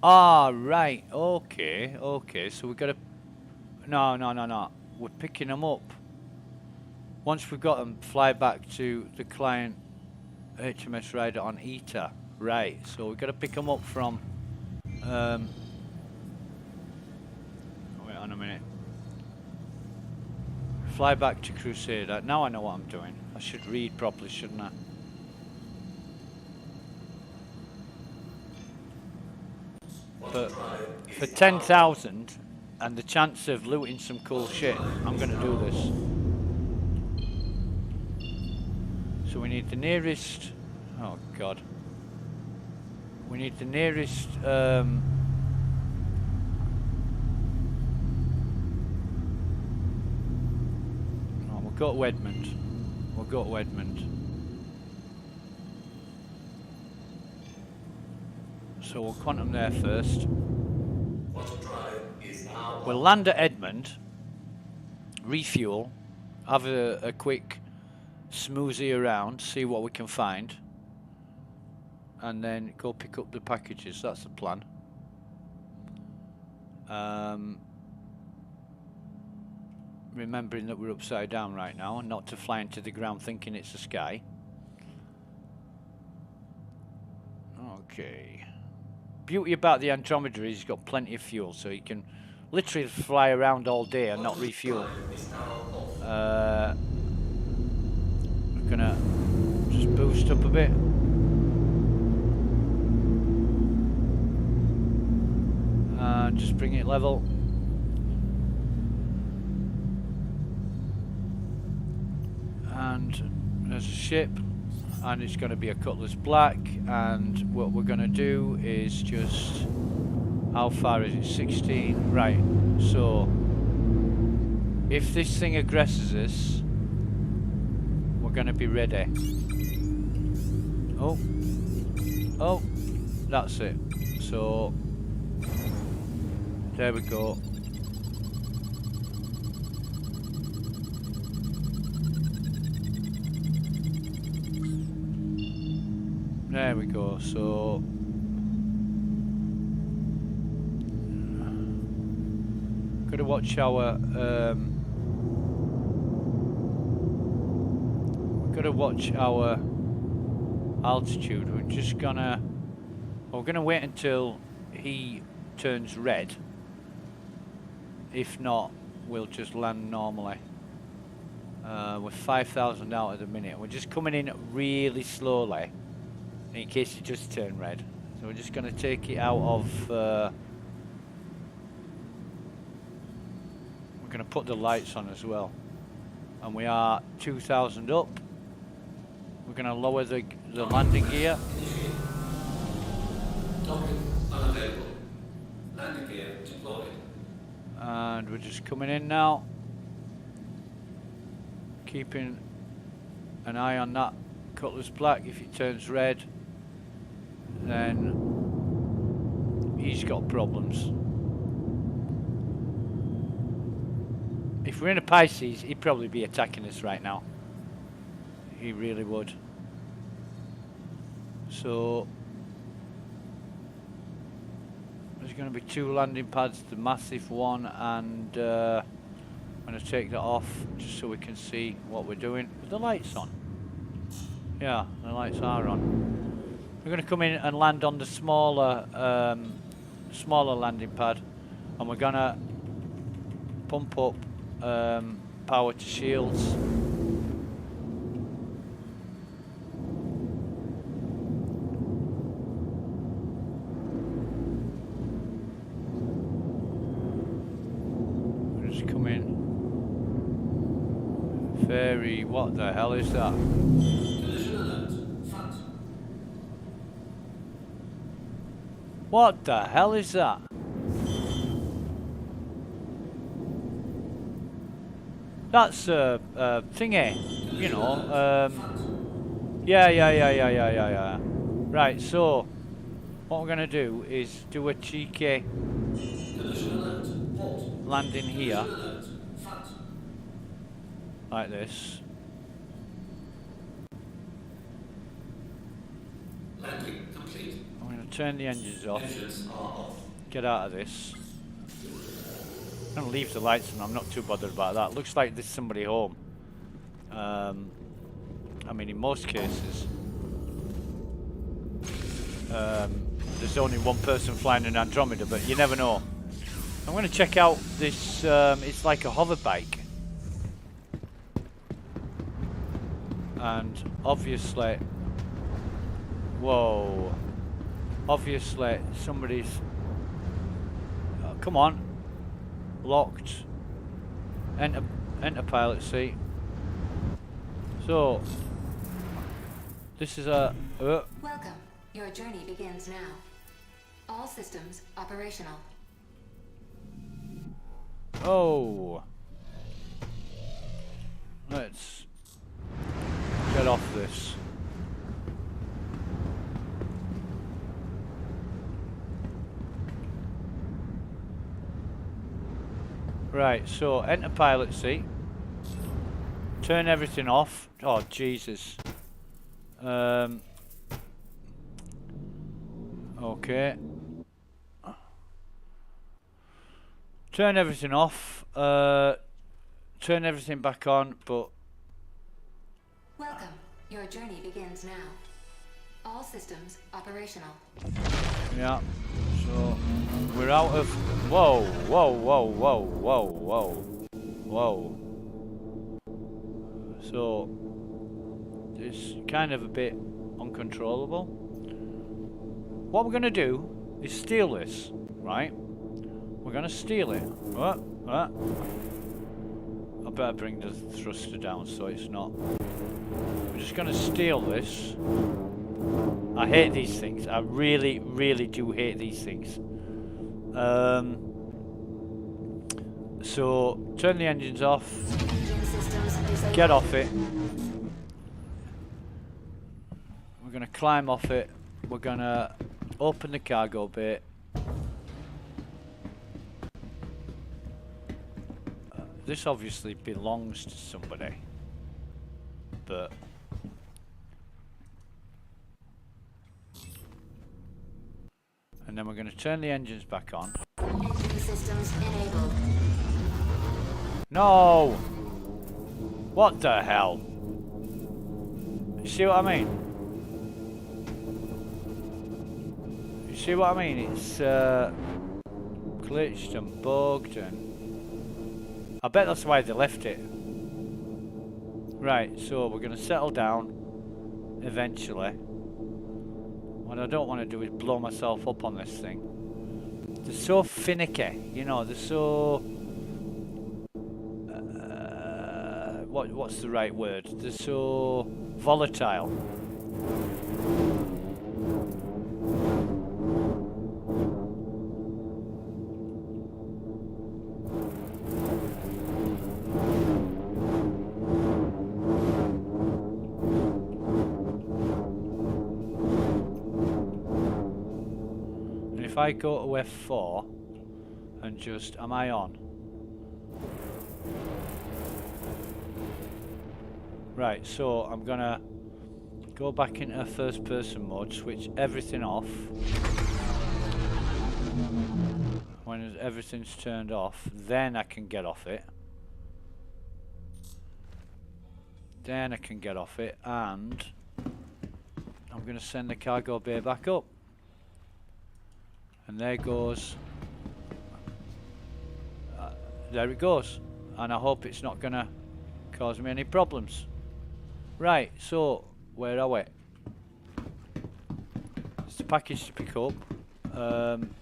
Right, okay, so we've got to... No. We're picking them up. Once we've got them, fly back to the client HMS Rider on ETA. Right, so we've got to pick them up from... wait on a minute. Fly back to Crusader. Now I know what I'm doing. I should read properly, shouldn't I? But for 10,000, and the chance of looting some cool shit, I'm gonna do this. So we need the nearest, oh god. We need the nearest, oh, we'll go to Edmund. We'll go to Edmund. So we'll quantum there first. We'll land at Edmund, refuel, have a quick smoothie around, see what we can find, and then go pick up the packages. That's the plan. Remembering that we're upside down right now and not to fly into the ground thinking it's the sky. Okay. Beauty about the Andromeda is he's got plenty of fuel, so he can literally fly around all day and not refuel. We're gonna just boost up a bit. And just bring it level. And there's a ship, and it's going to be a Cutlass Black, and what we're going to do is just, how far is it? 16, right. So if this thing aggresses us, we're going to be ready. Oh, that's it. So there we go. There we go. So gotta watch our altitude. We're just gonna we're gonna wait until he turns red. If not, we'll just land normally. We're 5,000 out at the minute. We're just coming in really slowly in case it just turn red. So we're just going to take it out of... we're going to put the lights on as well. And we are 2,000 up. We're going to lower the landing gear. Unavailable. Landing gear deployed. And we're just coming in now. Keeping an eye on that Cutlass Black. If it turns red, then he's got problems. If we're in a Pisces, he'd probably be attacking us right now. He really would. So there's going to be 2 landing pads, the massive one, and I'm going to take that off just so we can see what we're doing. Are the lights on? Yeah, the lights are on. We're going to come in and land on the smaller landing pad, and we're going to pump up power to shields. We're just coming very. What the hell is that? What the hell is that? That's a thingy, you know. Yeah. Right, so what we're gonna do is do a cheeky landing here, like this. Landing complete. I'm gonna turn the engines off. Get out of this. I'm gonna leave the lights on. I'm not too bothered about that. Looks like there's somebody home. I mean, in most cases, there's only one person flying an Andromeda, but you never know. I'm gonna check out this. It's like a hover bike, and obviously, whoa. Obviously, somebody's... Oh, come on. locked. Enter pilot seat. So this is a Welcome. Your journey begins now. All systems operational. oh. Let's get off this. Right, so enter pilot seat. Turn everything off. Oh Jesus. Okay. Turn everything off. Turn everything back on, but Welcome. Your journey begins now. All systems operational. yeah. So we're out of. Whoa, whoa, whoa, whoa, whoa, whoa, whoa. So it's kind of a bit uncontrollable. What we're gonna do is steal this, right? We're gonna steal it. What? What? I better bring the thruster down so it's not. We're just gonna steal this. I hate these things. I really, really do hate these things. So turn the engines off. Engine systems disabled. Get off it. We're gonna climb off it. We're gonna open the cargo bay. This obviously belongs to somebody, but and then we're going to turn the engines back on. Engine systems enabled. No! What the hell? You see what I mean? You see what I mean? It's glitched and bugged and I bet that's why they left it. Right, so we're going to settle down eventually. What I don't want to do is blow myself up on this thing. They're so finicky, you know, they're so... what's the right word? They're so volatile. If I go to F4 and just, am I on? Right, so I'm gonna go back into first person mode, switch everything off. When everything's turned off, then I can get off it. Then I can get off it, and I'm gonna send the cargo bay back up. And there goes, there it goes, and I hope it's not gonna cause me any problems. Right, so where are we? It's the package to pick up,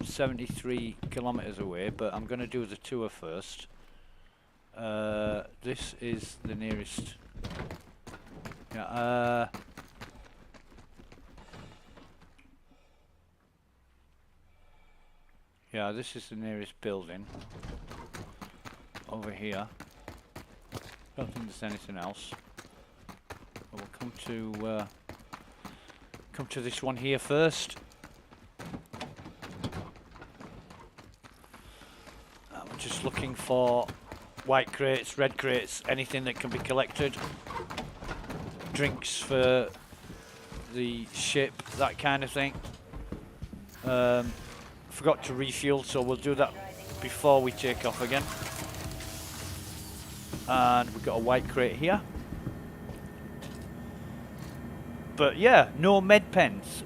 73 kilometers away, but I'm gonna do the tour first. This is the nearest. Yeah, yeah, this is the nearest building over here. Don't think there's anything else. But we'll come to this one here first. We're just looking for white crates, red crates, anything that can be collected. Drinks for the ship, that kind of thing. Forgot to refuel, so we'll do that before we take off again. And we've got a white crate here. But yeah, no med pens.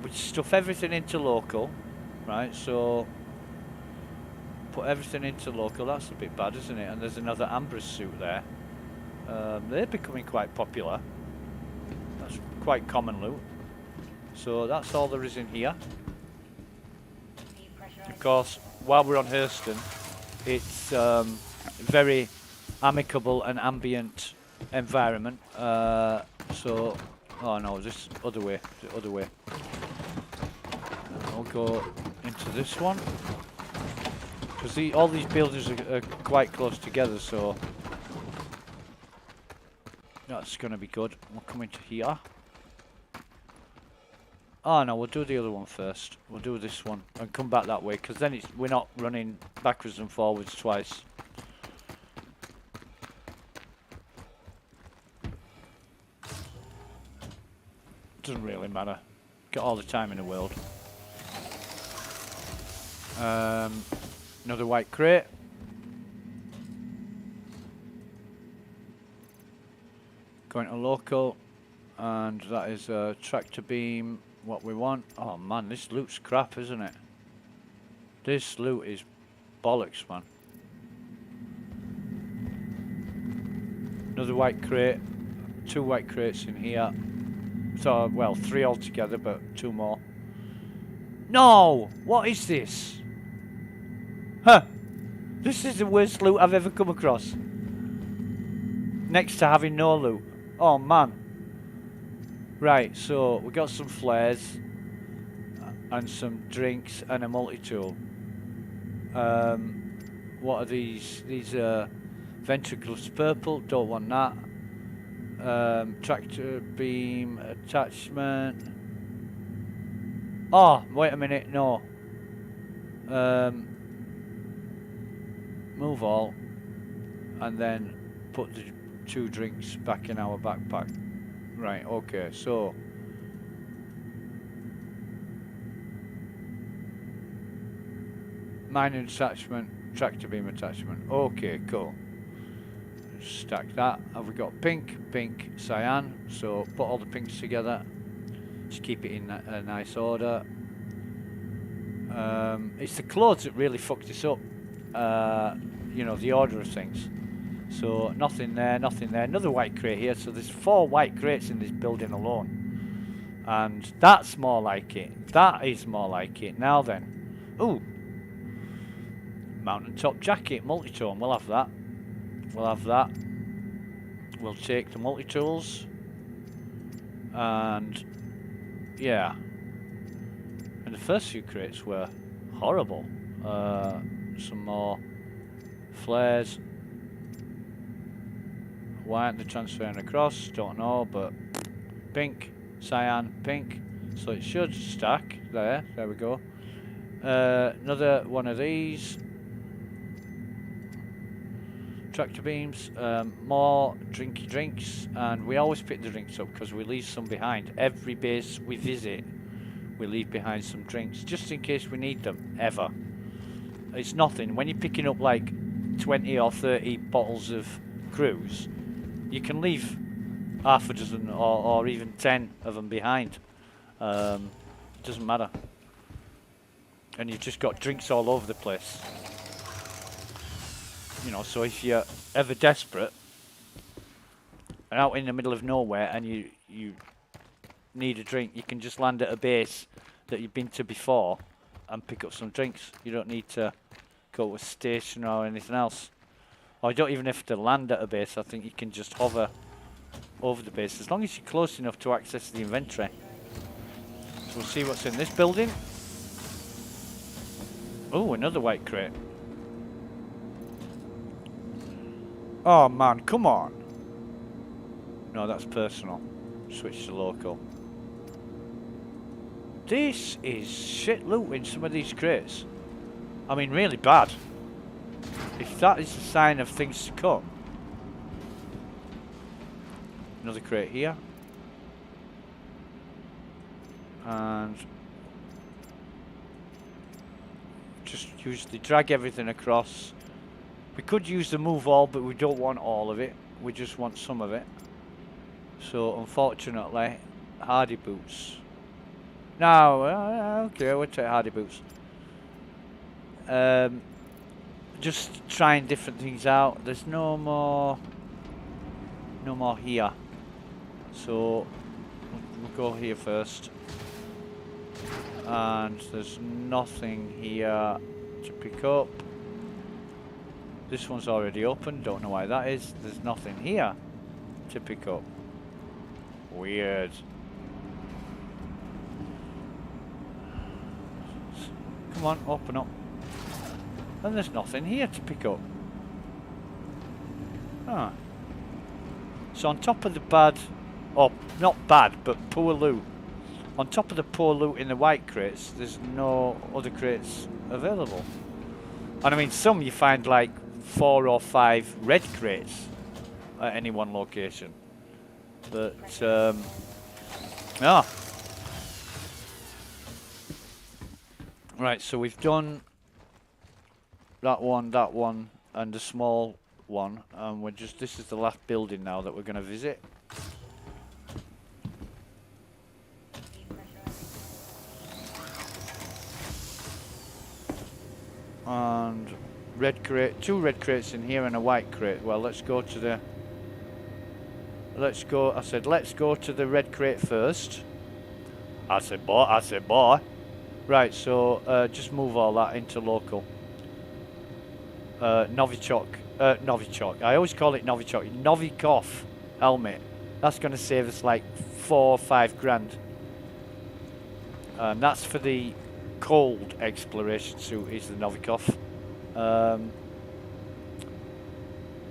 We stuff everything into local, right? So put everything into local. That's a bit bad, isn't it? And there's another Ambrose suit there. They're becoming quite popular. That's quite common loot. So that's all there is in here. Of course, while we're on Hurston, It's very amicable and ambient environment. So, oh no, this other way, the other way. I'll go into this one because all these buildings are quite close together, so that's going to be good. We'll come into here. Oh no, we'll do the other one first. We'll do this one and come back that way, because then we're not running backwards and forwards twice. Doesn't really matter. Got all the time in the world. Another white crate. Going to local, and that is a tractor beam. What we want. Oh man, this loot's crap, isn't it? This loot is bollocks, man. Another white crate. 2 white crates in here. So, well, 3 altogether, but 2 more. No! What is this? Huh. This is the worst loot I've ever come across. Next to having no loot. Oh man. Right, so we got some flares and some drinks and a multi-tool. What are these? These are ventricles purple, don't want that. Tractor beam attachment. Oh, wait a minute, no. Move all, and then put the 2 drinks back in our backpack. Right, okay, so mining attachment, tractor beam attachment. Okay, cool. Stack that. Have we got pink, pink, cyan? So put all the pinks together. Just keep it in a nice order. It's the clothes that really fucked this up. You know, the order of things. So nothing there, nothing there. Another white crate here. So there's 4 white crates in this building alone. And that's more like it. That is more like it. Now then. Ooh. Mountaintop jacket, multi-tone. We'll have that. We'll have that. We'll take the multi-tools. And yeah. And the first few crates were horrible. Some more flares. Why aren't they transferring across? Don't know, but pink, cyan, pink. So it should stack there. There we go. Another one of these. Tractor beams. More drinky drinks. And we always pick the drinks up because we leave some behind. Every base we visit, we leave behind some drinks. Just in case we need them. Ever. It's nothing. When you're picking up like 20 or 30 bottles of cruise, you can leave half a dozen or even 10 of them behind. It doesn't matter. And you've just got drinks all over the place. You know, so if you're ever desperate and out in the middle of nowhere and you need a drink, you can just land at a base that you've been to before and pick up some drinks. You don't need to go to a station or anything else. Or you don't even have to land at a base. I think you can just hover over the base as long as you're close enough to access the inventory. So we'll see what's in this building. Oh, another white crate. Oh man, come on. No, that's personal. Switch to local. This is shit loot in some of these crates. I mean, really bad. If that is a sign of things to come. Another crate here. And just usually drag everything across. We could use the move all, but we don't want all of it. We just want some of it. So, unfortunately, hardy boots. No, okay, we'll take hardy boots. Just trying different things out. There's no more here. So, we'll go here first. And there's nothing here to pick up. This one's already open. Don't know why that is. There's nothing here to pick up. Weird. Come on, open up. And there's nothing here to pick up. Ah. So on top of the bad, or not bad, but poor loot. On top of the poor loot in the white crates, there's no other crates available. And I mean, some you find like 4 or 5 red crates at any one location. But, ah. Right, so we've done that one, and the small one. And we're just, this is the last building now that we're going to visit. And red crate, 2 red crates in here and a white crate. Well, let's go to the, let's go to the red crate first. I said boy. Right, so just move all that into local. Novichok. I always call it Novichok. Novikov helmet. That's going to save us like 4 or 5 grand. And that's for the cold exploration suit, is the Novikov.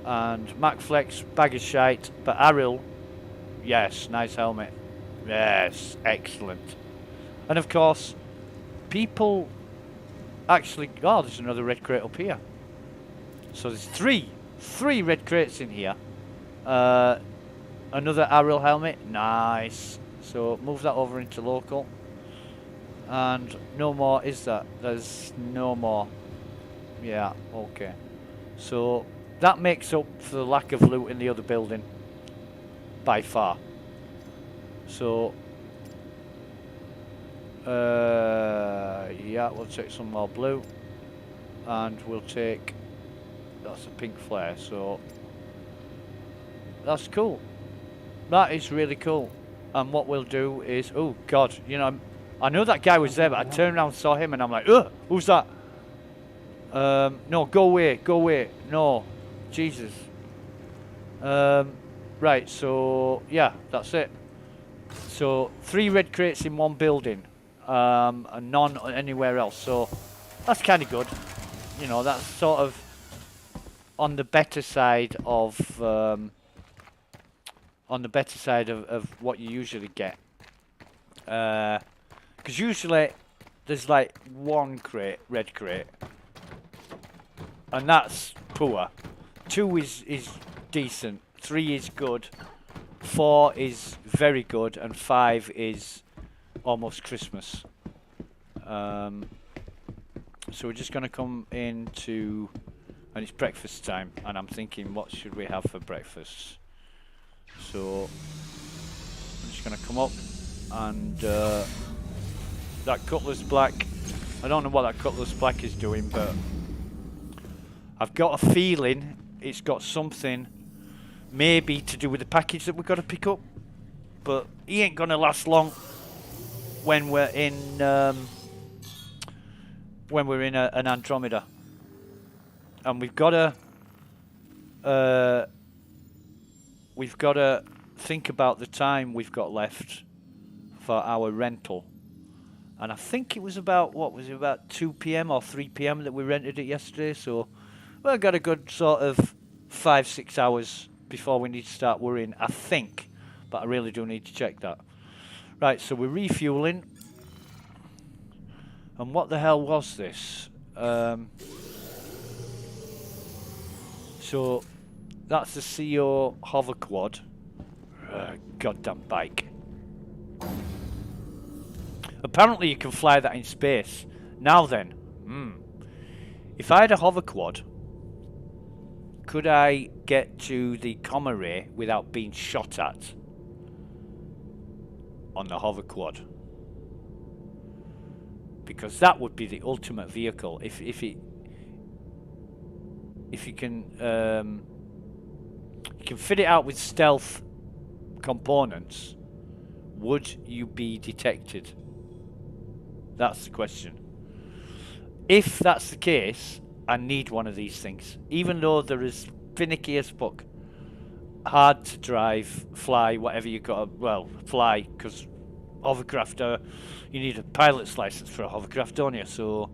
And MacFlex, bag of shite. But Aril, yes, nice helmet. Yes, excellent. And of course, people actually... Oh, there's another red crate up here. So there's three red crates in here. Another Aril helmet. Nice. So move that over into local. And no more, is that? There's no more. Yeah, okay. So that makes up for the lack of loot in the other building. By far. So... yeah, we'll take some more blue. And we'll take... That's a pink flare, so... That's cool. That is really cool. And what we'll do is... Oh, God, you know... I know that guy was there, but I turned around and saw him and I'm like, ugh, who's that? No, go away, no, Jesus. Right, so, yeah, that's it. So, 3 red crates in one building, and none anywhere else, so that's kind of good. You know, that's sort of on the better side of, what you usually get. Because usually there's like 1 crate, red crate, and that's poor. 2 is decent, 3 is good, 4 is very good, and 5 is almost Christmas. So we're just going to come into, and it's breakfast time, and I'm thinking, what should we have for breakfast? So I'm just going to come up and... that Cutlass Black, I don't know what that Cutlass Black is doing, but I've got a feeling it's got something maybe to do with the package that we've got to pick up. But he ain't going to last long when we're in an Andromeda. And we've got to think about the time we've got left for our rental. And I think it was about, what was it, about 2 PM or 3 PM that we rented it yesterday. So we've got a good sort of 5-6 hours before we need to start worrying, I think. But I really do need to check that. Right, so we're refueling. And what the hell was this? So that's the CO hover quad. Goddamn bike. Apparently you can fly that in space. Now then, if I had a hover quad, could I get to the comma ray without being shot at on the hover quad? Because that would be the ultimate vehicle. If you can fit it out with stealth components, would you be detected? That's the question. If that's the case, I need one of these things. Even though they're as finicky as fuck. Hard to drive, fly, whatever you got. Well, fly, because hovercraft, you need a pilot's license for a hovercraft, don't you? So,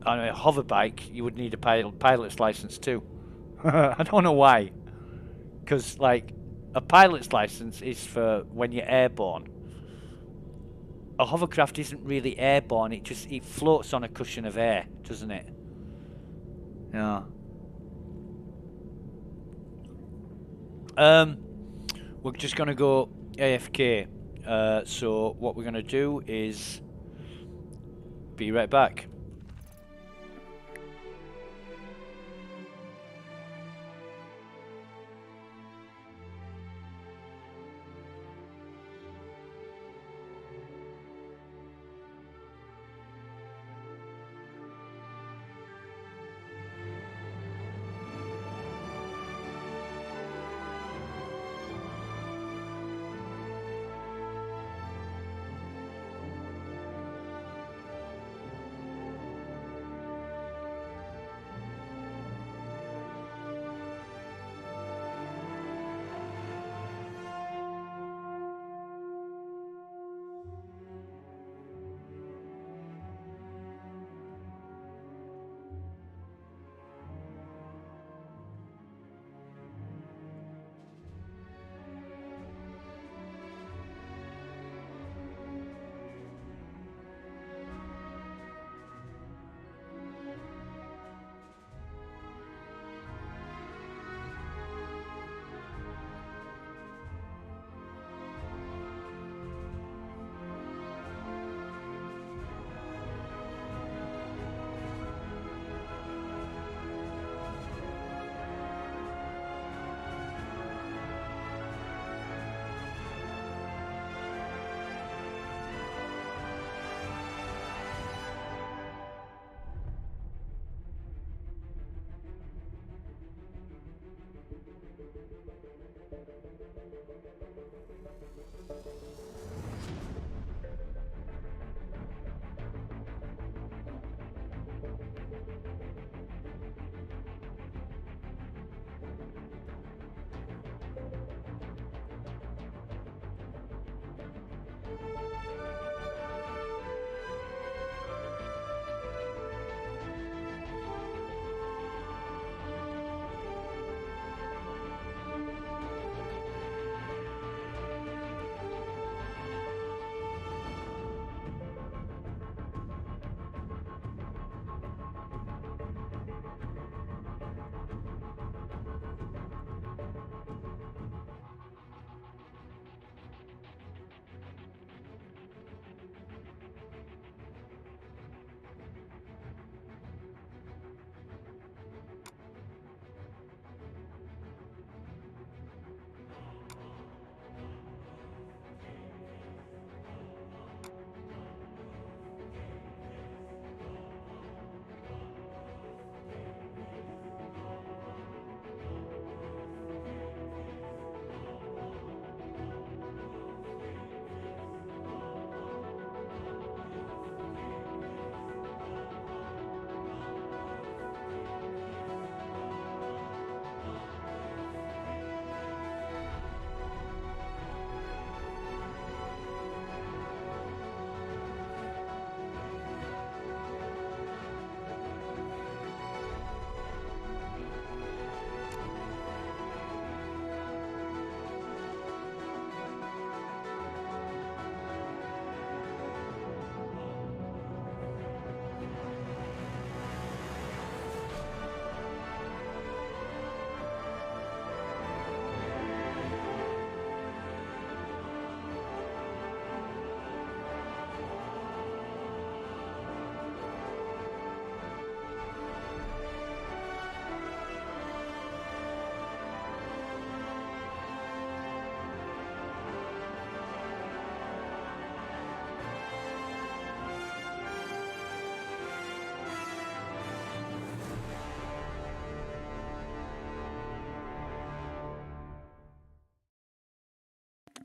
on a hover bike, you would need a pilot's license too. I don't know why. Because, like, a pilot's license is for when you're airborne. A hovercraft isn't really airborne, it floats on a cushion of air, doesn't it? Yeah. We're just gonna go AFK. So what we're gonna do is be right back.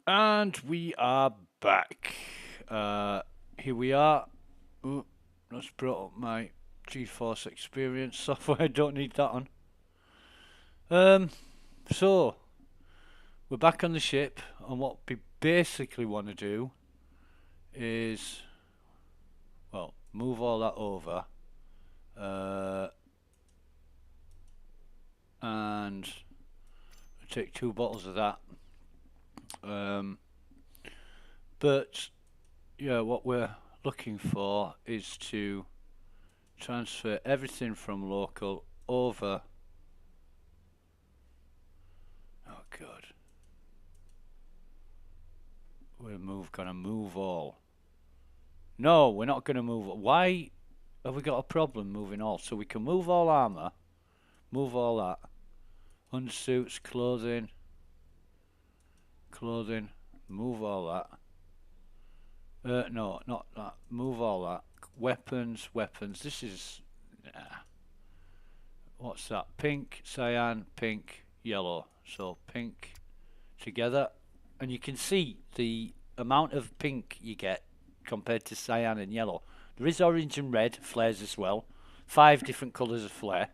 And we are back. Here we are. Oh, that's brought up my GeForce Experience software. Don't need that on. So we're back on the ship, and what we basically want to do is, well, move all that over, and take 2 bottles of that. But yeah, what we're looking for is to transfer everything from local over. Oh god, we're gonna move all. No, we're not gonna move. Why have we got a problem moving all? So we can move all armor, move all that, undersuits, clothing, move all that. No, not that. Move all that. Weapons. This is... what's that? Pink, cyan, pink, yellow. So pink together. And you can see the amount of pink you get compared to cyan and yellow. There is orange and red flares as well. 5 different colours of flare.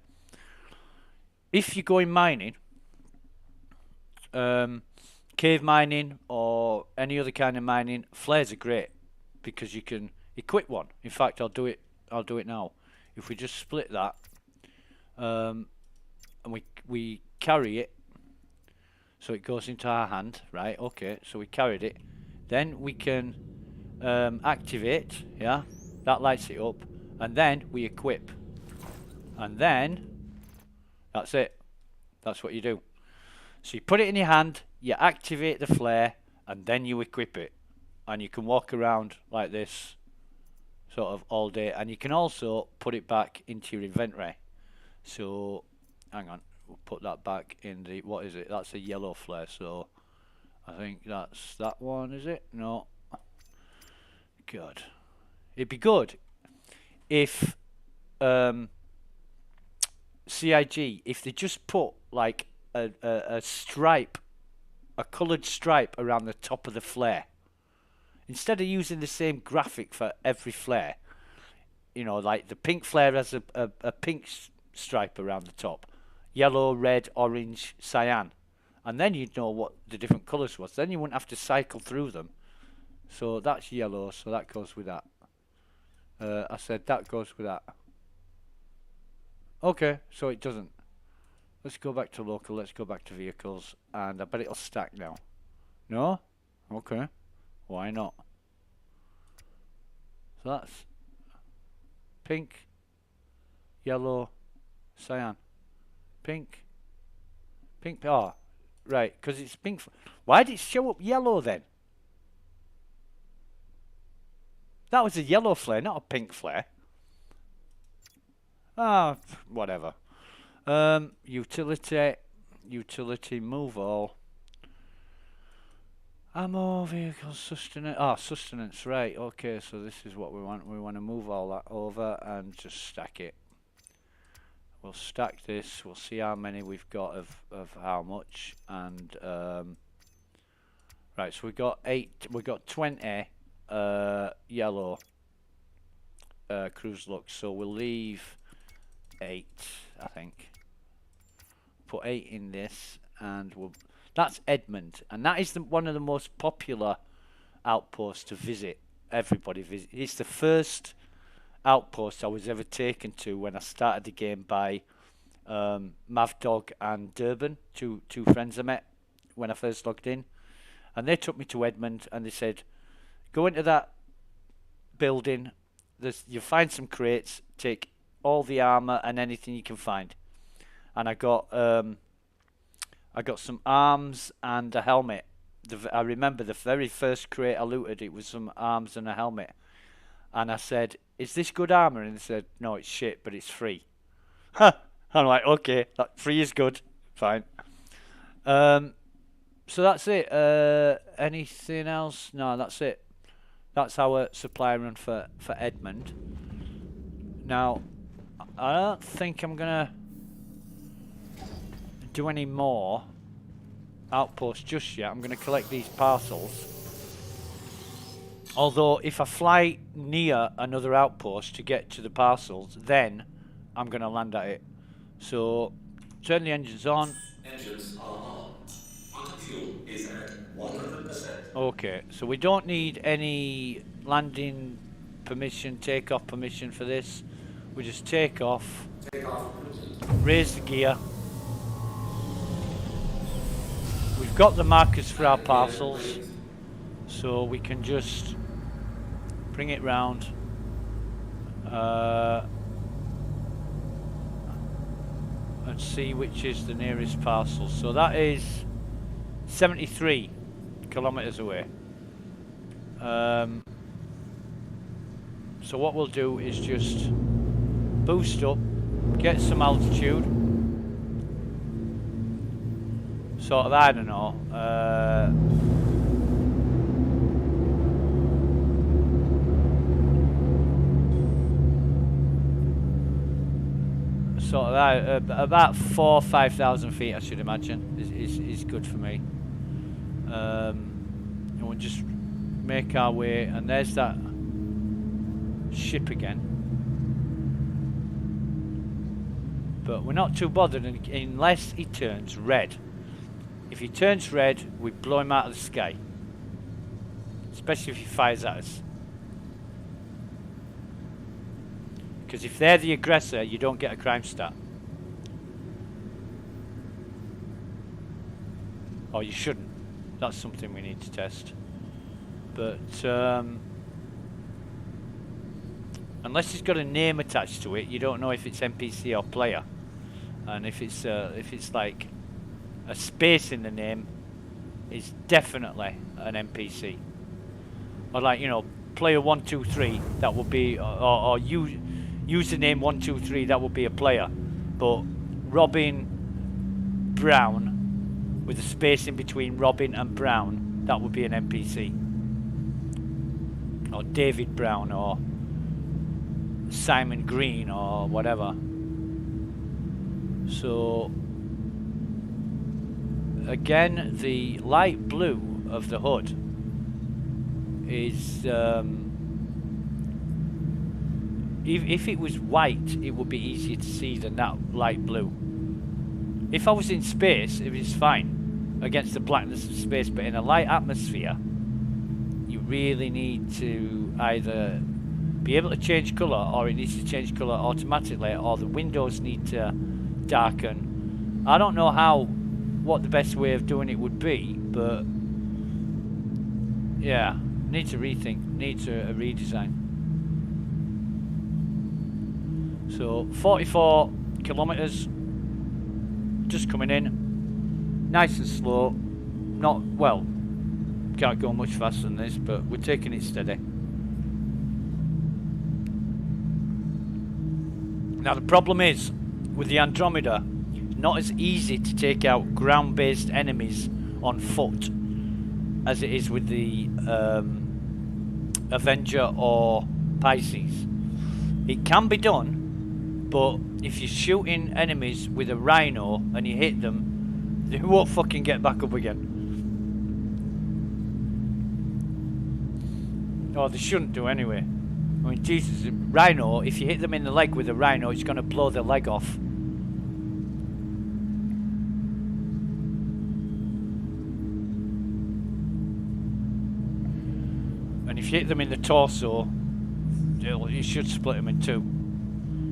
If you're going mining, cave mining or any other kind of mining, flares are great because you can equip one. In fact, I'll do it now. If we just split that, and we carry it, so it goes into our hand, right? Okay, so we carried it. Then we can activate, yeah, that lights it up, and then we equip, and then that's it. That's what you do. So you put it in your hand, you activate the flare, and then you equip it. And you can walk around like this sort of all day. And you can also put it back into your inventory. So, hang on, we'll put that back in the, what is it? That's a yellow flare, so I think that's that one, is it? No. Good. It'd be good if CIG, if they just put like a stripe, a coloured stripe around the top of the flare. Instead of using the same graphic for every flare, you know, like the pink flare has a pink stripe around the top, yellow, red, orange, cyan, and then you'd know what the different colours was. Then you wouldn't have to cycle through them. So that's yellow, so that goes with that. I said that goes with that. Okay, so it doesn't. Let's go back to local, let's go back to vehicles, and I bet it'll stack now. No? Okay. Why not? So that's pink, yellow, cyan. Pink. Oh, right, because it's pink. Why did it show up yellow then? That was a yellow flare, not a pink flare. Ah, whatever. Utility, move all. Ammo, vehicles, sustenance. Ah, sustenance, right. Okay, so this is what we want. We want to move all that over and just stack it. We'll stack this. We'll see how many we've got of how much. And, right, so we got 8. We got 20 yellow cruise looks. So we'll leave 8, I think. Put 8 in this, and we'll... That's Edmund, and that is one of the most popular outposts to visit. Everybody visit. It's the first outpost I was ever taken to when I started the game by Mavdog and Durban, two friends I met when I first logged in, and they took me to Edmund and they said, go into that building. You find some crates, take all the armor and anything you can find, and I got some arms and a helmet. I remember the very first crate I looted, it was some arms and a helmet. And I said, is this good armor? And they said, no, it's shit, but it's free. I'm like, okay, that free is good. Fine. So that's it. Anything else? No, that's it. That's our supply run for Edmund. Now, I don't think I'm going to do any more outposts just yet. I'm going to collect these parcels Although, if I fly near another outpost to get to the parcels, then I'm going to land at it. So, turn the engines on. Engines are on. Quantum fuel is at 100%. Okay, so we don't need any landing permission, takeoff permission for this. We just take off, Takeoff complete. raise the gear. We've got the markers for our Landing gear parcels, raised. so we can just bring it round. And see which is the nearest parcel. So that is 73 kilometers away. So what we'll do is just boost up, get some altitude. Sort of, I don't know. Sort of about 4,000 or 5,000 feet, I should imagine, is good for me. And we'll just make our way, and there's that ship again. But we're not too bothered unless he turns red. If he turns red, we blow him out of the sky. Especially if he fires at us. Because if they're the aggressor, you don't get a crime stat. Or you shouldn't. That's something we need to test. But unless it's got a name attached to it, you don't know if it's NPC or player. And if it's like a space in the name, it's definitely an NPC. Or like, you know, player 123, that would be, or username 123, that would be a player. But Robin Brown, with a space in between Robin and Brown, that would be an NPC. Or David Brown, or Simon Green, or whatever. So again, the light blue of the hood is if it was white, it would be easier to see than that light blue. If I was in space, it was fine against the blackness of space, but in a light atmosphere, you really need to either be able to change colour, or it needs to change colour automatically, or the windows need to darken. I don't know what the best way of doing it would be, but yeah, needs a rethink, needs a redesign. So 44 kilometers, just coming in, nice and slow. Not well, can't go much faster than this, but we're taking it steady. Now the problem is with the Andromeda, not as easy to take out ground-based enemies on foot as it is with the Avenger or Pisces. It can be done, but if you're shooting enemies with a Rhino and you hit them, they won't fucking get back up again. Or they shouldn't do anyway. I mean, Jesus, Rhino, if you hit them in the leg with a Rhino, it's going to blow their leg off. And if you hit them in the torso, you should split them in two.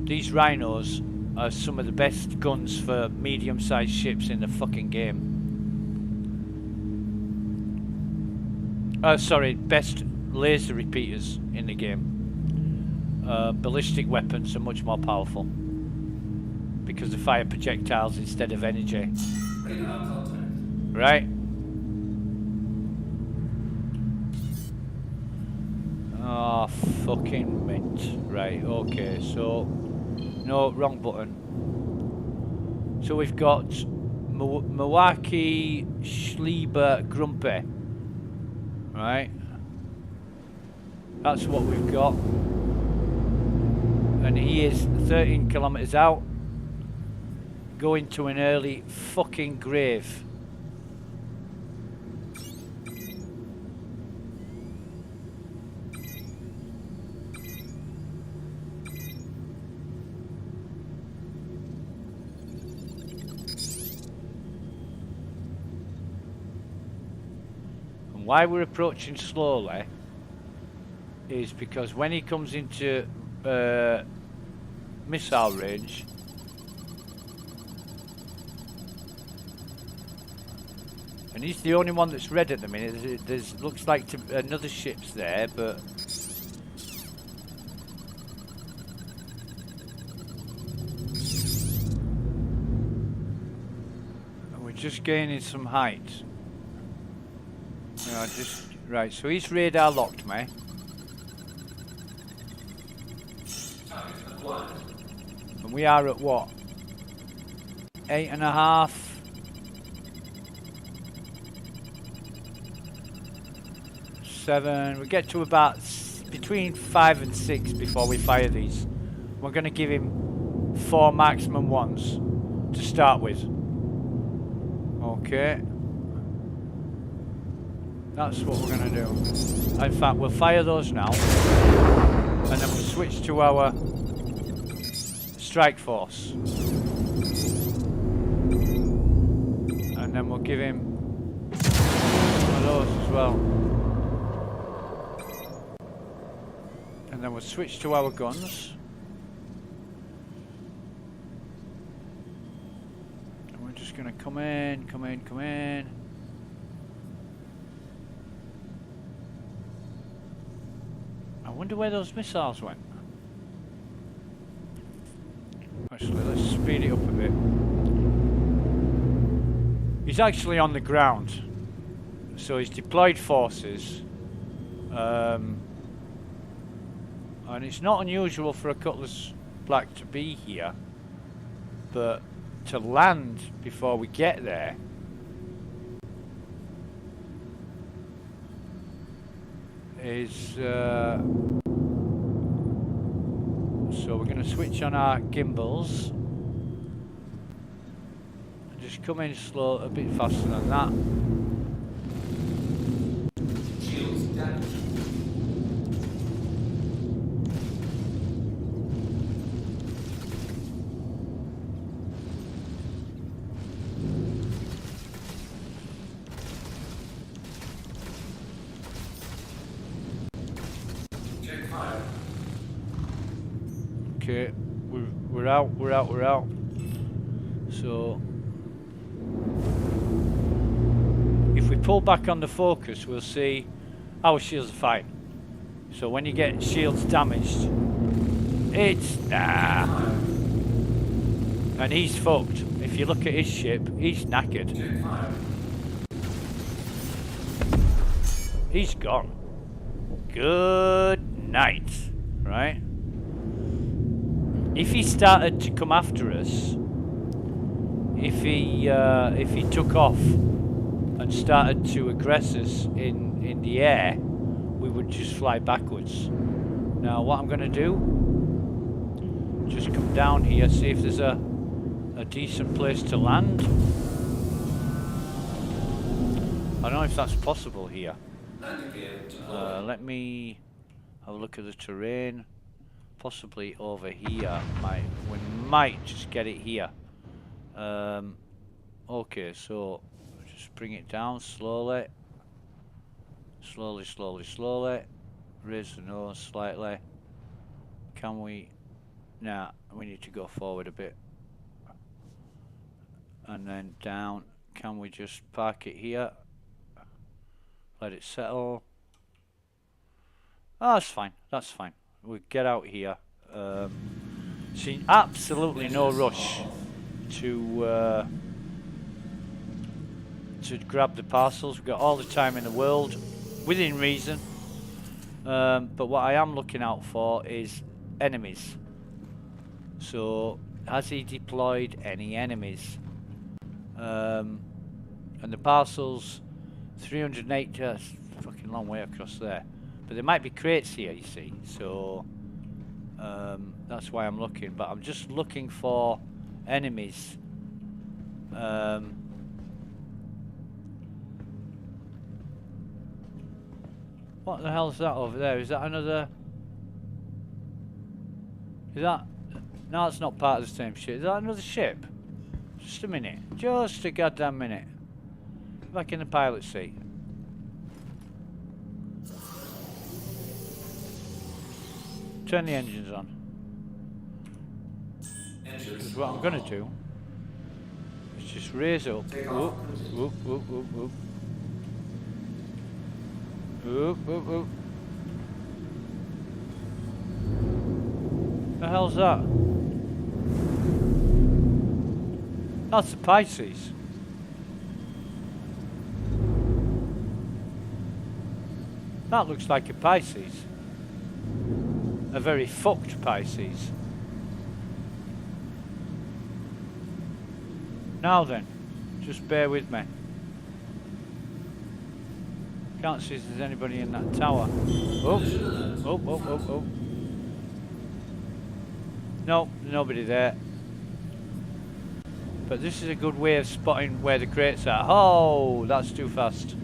These Rhinos are some of the best guns for medium-sized ships in the fucking game. Sorry, best laser repeaters in the game. Ballistic weapons are much more powerful because they fire projectiles instead of energy. Radar contact. Right? Oh, fucking mint. Right, okay, so... No, wrong button. So we've got Milwaukee Schlieber Grumpy. Right? That's what we've got. And he is 13 kilometers out, going to an early fucking grave. why we're approaching slowly is because when he comes into missile range, and he's the only one that's red at the minute. There's looks like another ship's there, but we're just gaining some height. Just right. So he's radar locked me. And we are at what? 8.5. 7. We get to about between 5 and 6 before we fire these. We're going to give him 4 maximum ones to start with. Okay. That's what we're going to do. In fact, we'll fire those now. And then we'll switch to our strike force. And then we'll give him one of those as well. And then we'll switch to our guns. And we're just going to come in, come in, come in. I wonder where those missiles went. Actually, let's speed it up a bit. He's actually on the ground. So he's deployed forces. And it's not unusual for a Cutlass Black to be here. But to land before we get there is so we're going to switch on our gimbals and just come in slow, a bit faster than that. Shields damaged. Okay, we're out. So if we pull back on the focus, we'll see our shields are fine. So when you get shields damaged, it's nah. And he's fucked. If you look at his ship, he's knackered. He's gone. Good night. Right? If he started to come after us, if he took off and started to aggress us in the air, we would just fly backwards. Now what I'm going to do, just come down here, see if there's a decent place to land. I don't know if that's possible here. Let me have a look at the terrain. Possibly over here. We might just get it here. Okay, so just bring it down slowly. Slowly. Raise the nose slightly. Can we... Nah, we need to go forward a bit. And then down. Can we just park it here? Let it settle. Oh, that's fine. We get out here. See, absolutely no rush to grab the parcels. We've got all the time in the world, within reason. But what I am looking out for is enemies. So, has he deployed any enemies? And the parcels, 308, that's a fucking long way across there. But there might be crates here, you see, so that's why I'm looking. But I'm just looking for enemies. What the hell is that over there? Is that another... Is that... No, it's not part of the same ship. Is that another ship? Just a minute. Just a goddamn minute. Back in the pilot seat. Turn the engines on. Engines Because what I'm going to do is just raise up. Take Whoop, off cruising. whoop, whoop, whoop, whoop. Whoop, whoop, whoop. The hell's that? That's the Pisces. That looks like a Pisces. A very fucked Pisces. Now then, just bear with me. Can't see if there's anybody in that tower. Oh, oh, oh, oh, oh. No, nobody there. But this is a good way of spotting where the crates are. Oh, that's too fast.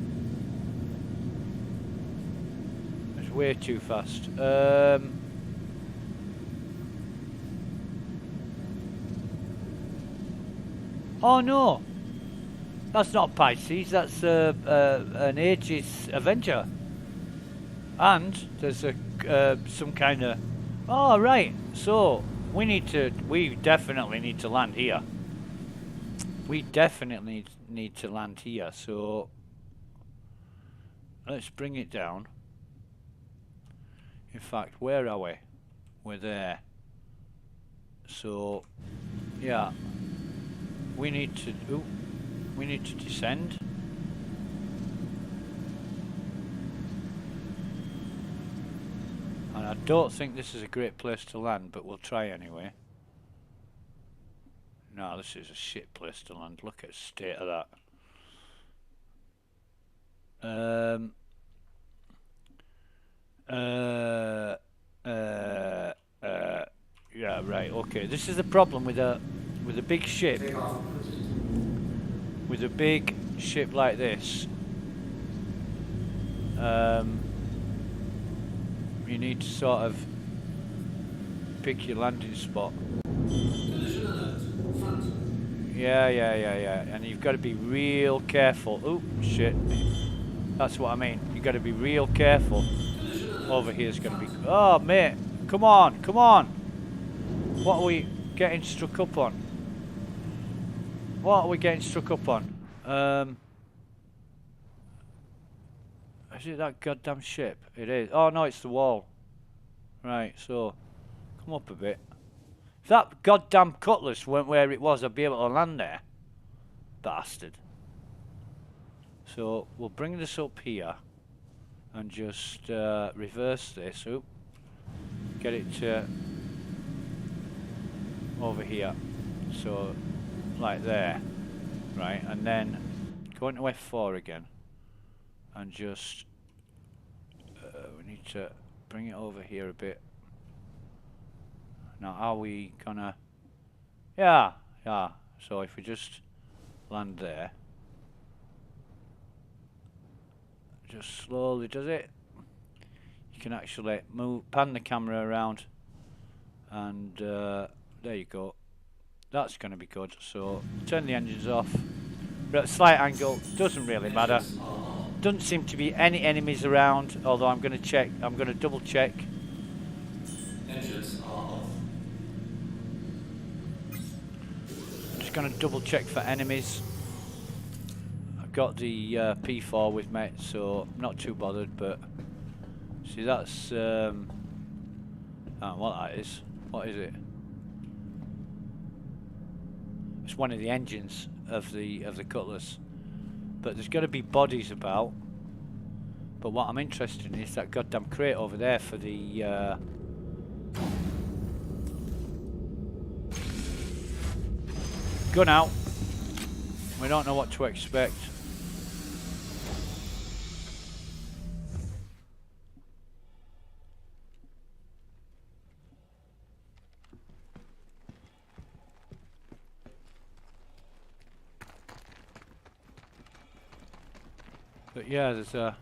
That's way too fast. Oh no, that's not Pisces. That's an Aegis Avenger. And there's a some kind of. Oh right, so we definitely need to land here. We definitely need to land here. So let's bring it down. In fact, where are we? We're there. So yeah. We need to descend. And I don't think this is a great place to land, but we'll try anyway. No, this is a shit place to land. Look at the state of that. Yeah, right, okay. This is the problem with a big ship. Take off cruising. With a big ship like this, you need to sort of pick your landing spot. Collision alert. Front. Yeah, and you've got to be real careful. Oh shit, that's what I mean. You've got to be real careful. Over here's going to be. Oh mate, come on. What are we getting struck up on? What are we getting struck up on? Is it that goddamn ship? It is. Oh no, it's the wall. Right, so come up a bit. If that goddamn cutlass weren't where it was, I'd be able to land there. Bastard. So we'll bring this up here and just reverse this. Oop. Get it to over here. So like there. Right, and then go into F4 again and just we need to bring it over here a bit. Now are we gonna yeah, so if we just land there, just slowly does it, you can actually pan the camera around and there you go. That's going to be good. So turn the engines off. We're at a slight angle, doesn't really matter. Doesn't seem to be any enemies around, although I'm going to check, I'm going to double check. Engines are off. Just going to double check for enemies. I've got the P4 with me, so I'm not too bothered, but see that's I don't know what that is. What is it? It's one of the engines of the Cutlass, but there's got to be bodies about. But what I'm interested in is that goddamn crate over there for the gun out. We don't know what to expect. But yeah, there's a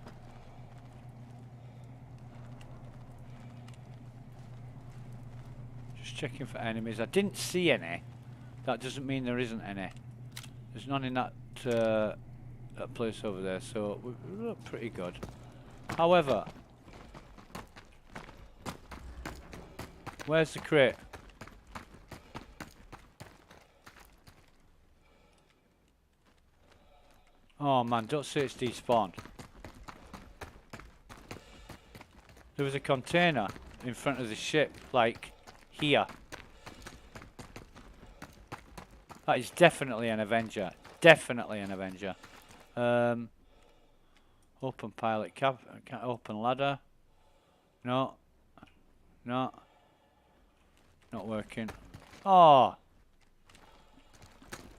just checking for enemies. I didn't see any. That doesn't mean there isn't any. There's none in that that place over there, so we look pretty good. However, Where's the crate? Oh man, don't say it's despawned. There was a container in front of the ship, like here. That is definitely an Avenger. Definitely an Avenger. Open pilot cab. Open ladder. No. No. Not working. Oh!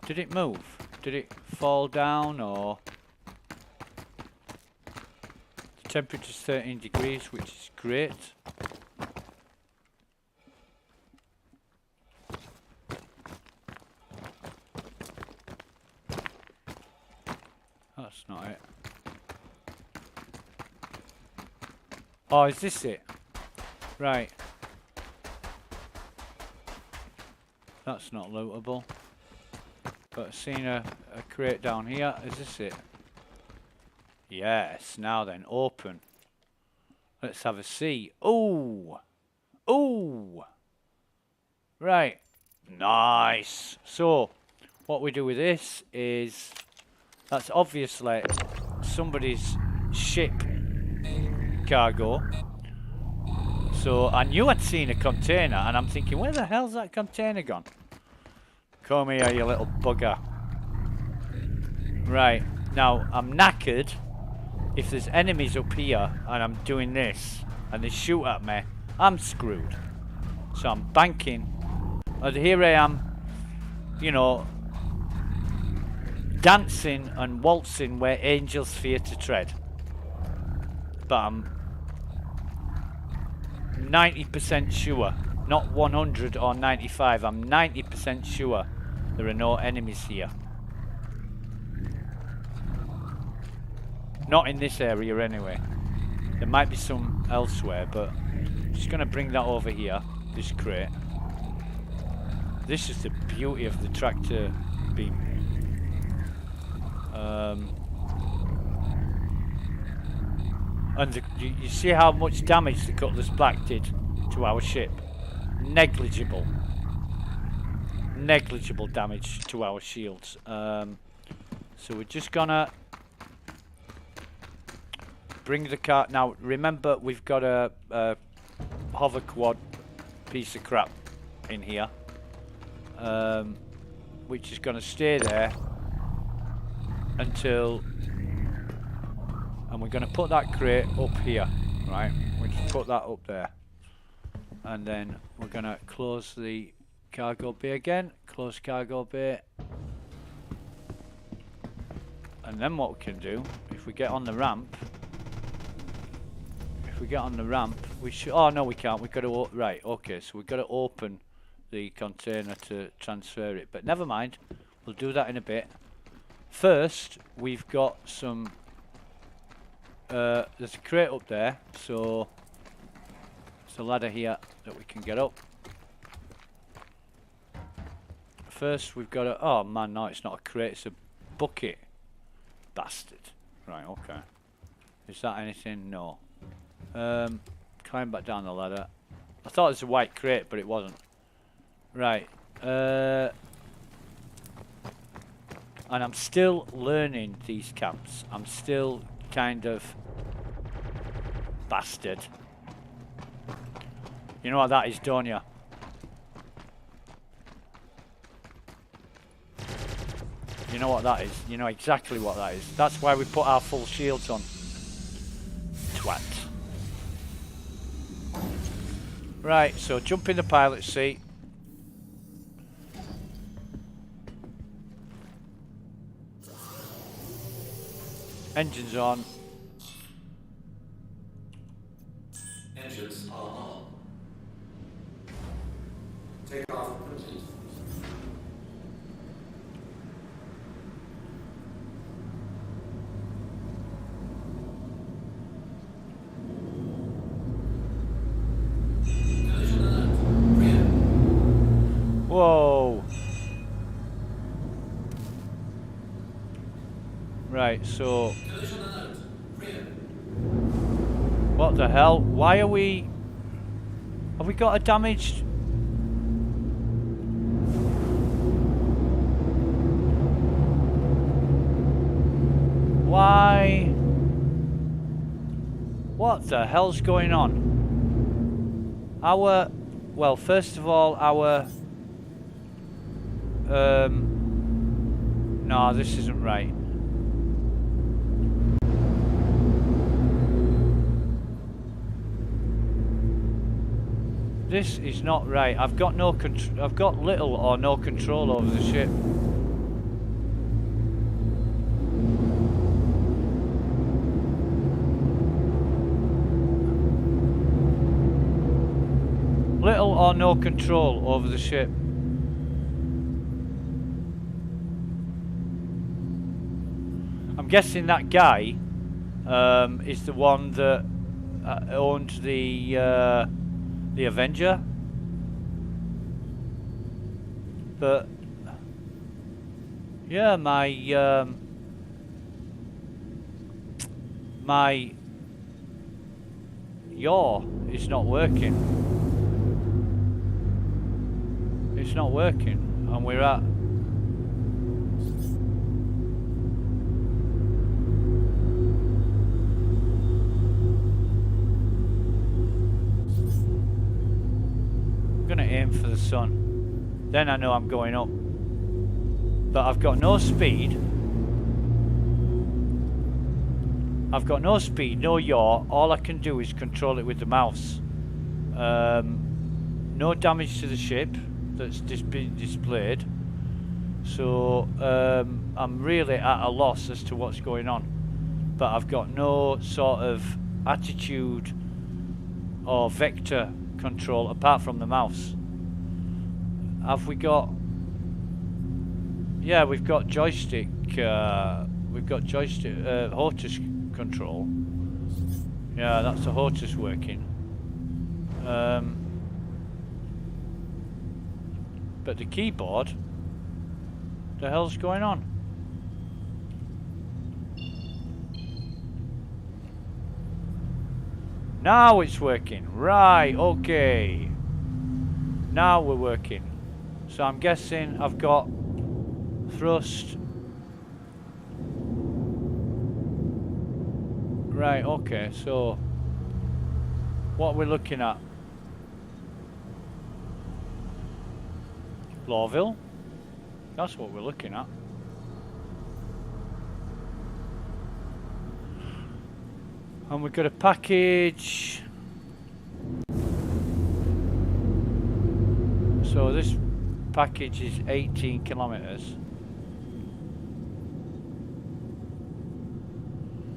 Did it move? Did it fall down or? The temperature's 13 degrees, which is great. That's not it. Oh, is this it? Right. That's not lootable. But I've seen a crate down here. Is this it? Yes. Now then, open. Let's have a see. Ooh! Ooh! Right. Nice. So, what we do with this is... That's obviously somebody's ship cargo. So, I knew I'd seen a container, and I'm thinking, where the hell's that container gone? Come here, you little bugger. Right, now, I'm knackered. If there's enemies up here, and I'm doing this, and they shoot at me, I'm screwed. So I'm banking. And here I am, you know, dancing and waltzing where angels fear to tread. But I'm 90% sure, not 100 or 95, I'm 90% sure there are no enemies here. Not in this area anyway. There might be some elsewhere, but I'm just going to bring that over here, this crate. This is the beauty of the tractor beam. And you see how much damage the Cutlass Black did to our ship? Negligible. Negligible damage to our shields. So we're just gonna bring the car. Now remember, we've got a hover quad piece of crap in here, which is gonna stay there until. And we're going to put that crate up here, right? We just put that up there. And then we're going to close the cargo bay again. Close cargo bay. And then what we can do, if we get on the ramp, we should... Oh, no, we can't. We've got to... Right, okay. So we've got to open the container to transfer it. But never mind. We'll do that in a bit. First, we've got some... there's a crate up there, so there's a ladder here that we can get up. First we've got a... Oh man, no, it's not a crate, it's a bucket. Bastard. Right, okay. Is that anything? No. Climb back down the ladder. I thought it was a white crate, but it wasn't. Right. And I'm still learning these camps. I'm still kind of... Bastard. You know what that is, don't you? You know what that is. You know exactly what that is. That's why we put our full shields on. Twat. Right, so jump in the pilot seat. Engines on. Engines are on. Take off complete. Collision alert. Rear. Whoa. Right, so... Collision alert. Rear. What the hell? Why are we... Have we got a damaged? Why? What the hell's going on? Well, first of all, no, this isn't right. This is not right. I've got little or no control over the ship. Little or no control over the ship. I'm guessing that guy is the one that owned the Avenger. But yeah, my yaw is not working. It's not working, and we're at I'm gonna aim for the sun. Then I know I'm going up. But I've got no speed. I've got no speed, no yaw. All I can do is control it with the mouse. No damage to the ship that's been displayed. So I'm really at a loss as to what's going on. But I've got no sort of attitude or vector control apart from the mouse. Have we got? Yeah, we've got joystick. HOTAS control. Yeah, that's the HOTAS working. But the keyboard, the hell's going on? Now it's working. Right, okay. Now we're working. So I'm guessing I've got thrust. Right, okay, so what we're looking at? Lawville? That's what we're looking at. And we've got a package. So this package is 18 kilometers.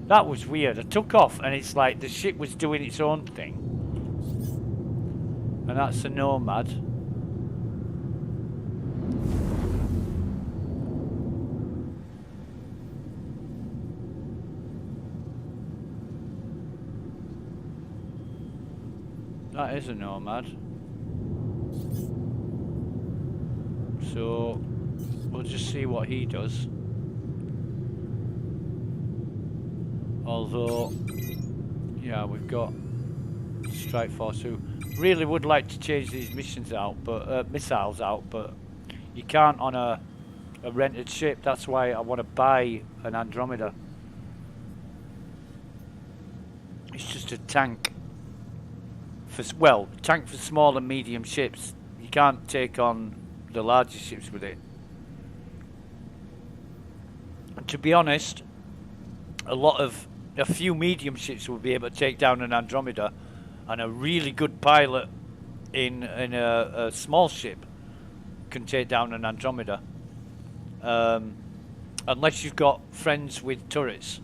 That was weird. I took off and it's like the ship was doing its own thing. And that's a Nomad. That is a Nomad. So we'll just see what he does. Although, yeah, we've got Strike Force who really would like to change these missions out, but missiles out, but you can't on a rented ship. That's why I want to buy an Andromeda. It's just a tank. Tank for small and medium ships. You can't take on the larger ships with it. And to be honest, a few medium ships will be able to take down an Andromeda, and a really good pilot in a small ship can take down an Andromeda. Unless you've got friends with turrets.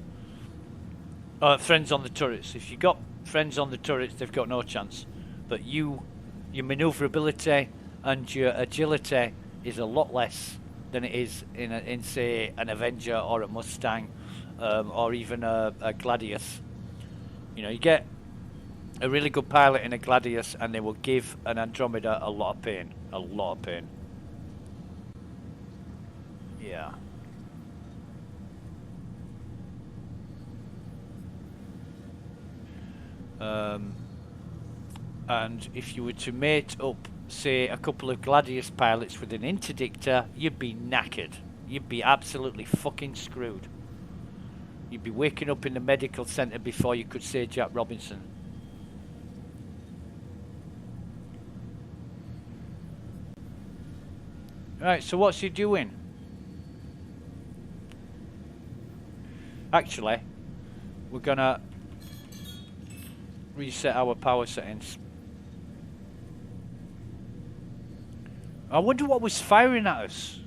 Friends on the turrets. If you've got friends on the turrets, they've got no chance. But your maneuverability and your agility is a lot less than it is in say an Avenger or a Mustang, or even a Gladius. You know, you get a really good pilot in a Gladius and they will give an Andromeda a lot of pain. A lot of pain. Yeah. And if you were to mate up, say, a couple of Gladius pilots with an interdictor, you'd be knackered. You'd be absolutely fucking screwed. You'd be waking up in the medical centre before you could say Jack Robinson. Right, so what's he doing? Actually, we're gonna reset our power settings. I wonder what was firing at us.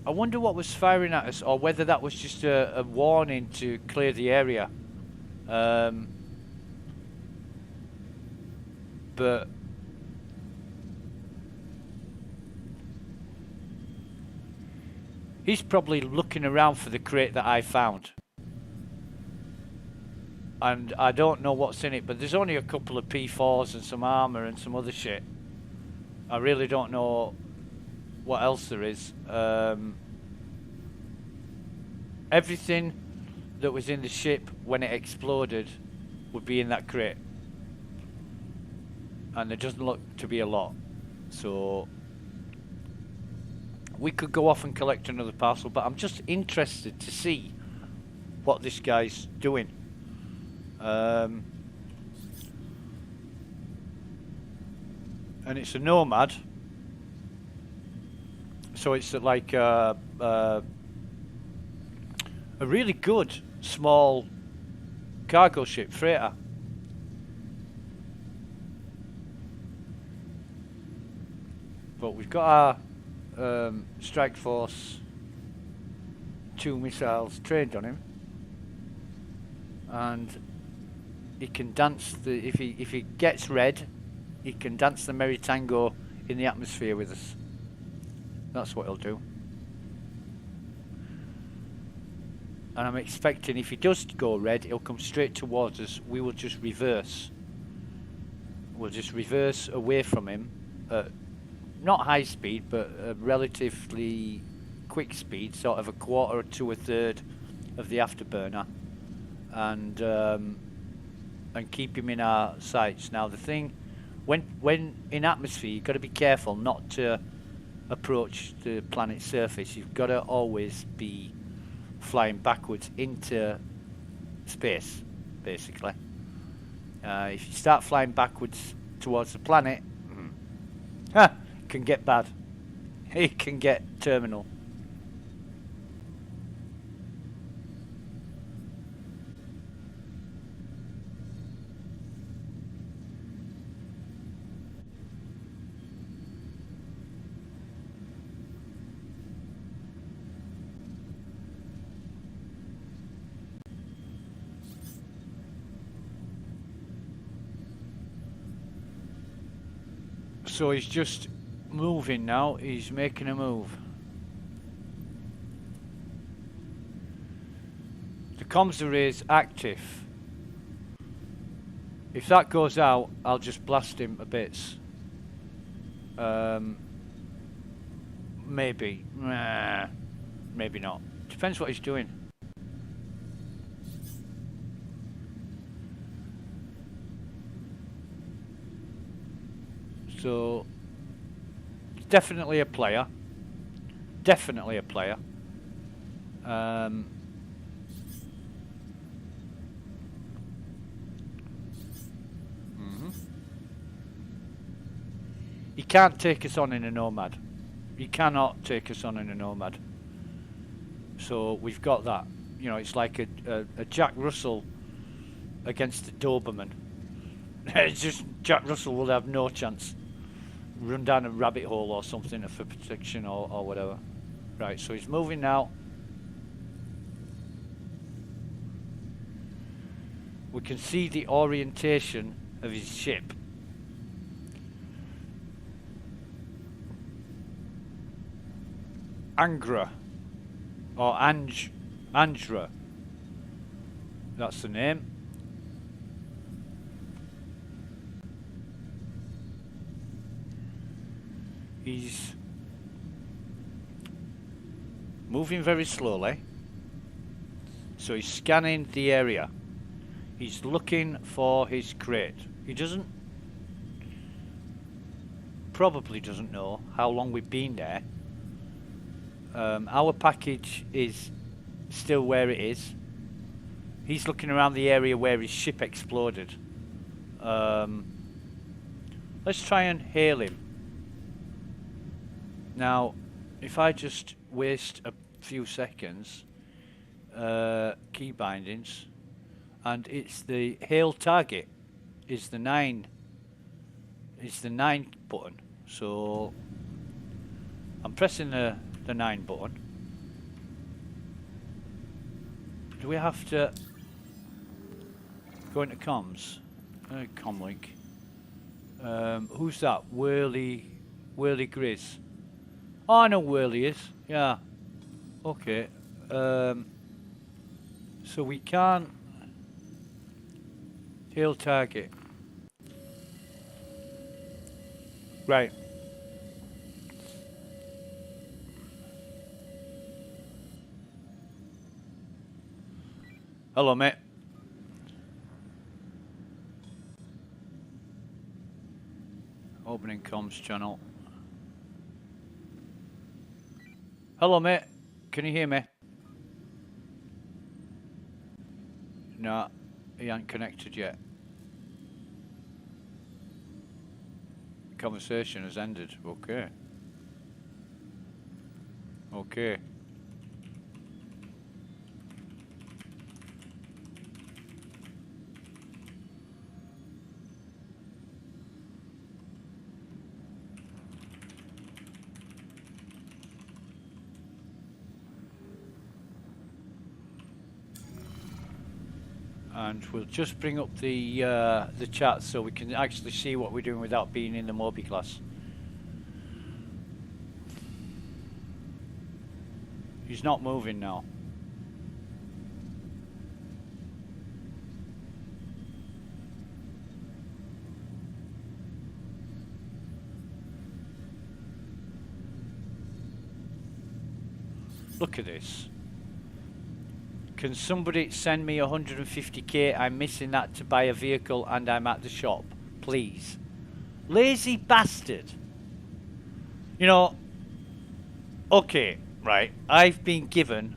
I wonder what was firing at us, or whether that was just a warning to clear the area. But he's probably looking around for the crate that I found. And I don't know what's in it, but there's only a couple of P4s and some armor and some other shit. I really don't know what else there is. Everything that was in the ship when it exploded would be in that crate. And there doesn't look to be a lot. So we could go off and collect another parcel, but I'm just interested to see what this guy's doing. And it's a Nomad, so it's like a really good small cargo ship, freighter. But we've got our strike force 2 missiles trained on him, and he can dance the if he gets red, he can dance the merry tango in the atmosphere with us. That's what he'll do. And I'm expecting if he does go red, he'll come straight towards us. We will just reverse. We'll just reverse away from him at not high speed, but a relatively quick speed, sort of a quarter to a third of the afterburner, and keep him in our sights. Now the thing, when in atmosphere, you've got to be careful not to approach the planet's surface. You've got to always be flying backwards into space, basically. If you start flying backwards towards the planet, it can get bad. It can get terminal. So he's just moving now. He's making a move. The comms array is active. If that goes out, I'll just blast him to bits. Maybe. Maybe not. Depends what he's doing. So, definitely a player. Definitely a player. He can't take us on in a Nomad. He cannot take us on in a Nomad. So we've got that. You know, it's like a Jack Russell against a Doberman. It's just Jack Russell will have no chance. Run down a rabbit hole or something for protection or whatever. Right, so he's moving now. We can see the orientation of his ship. Angra, or Angra. That's the name. He's moving very slowly, so he's scanning the area. He's looking for his crate. He doesn't, probably doesn't know how long we've been there. Our package is still where it is. He's looking around the area where his ship exploded. Let's try and hail him. Now, if I just waste a few seconds, key bindings, and it's the hail target is the 9. It's the 9 button. So I'm pressing the 9 button. Do we have to go into comms? Comlink. Who's that? Whirly Grizz. Oh, I know Whirly is. Yeah. Okay. So we can't hail target. Right. Hello, mate. Opening comms channel. Hello, mate. Can you hear me? No, he ain't connected yet. Conversation has ended. Okay. Okay. And we'll just bring up the chat so we can actually see what we're doing without being in the Moby class. He's not moving now. Look at this. Can somebody send me 150k? I'm missing that to buy a vehicle and I'm at the shop. Please. Lazy bastard. You know, okay, right. I've been given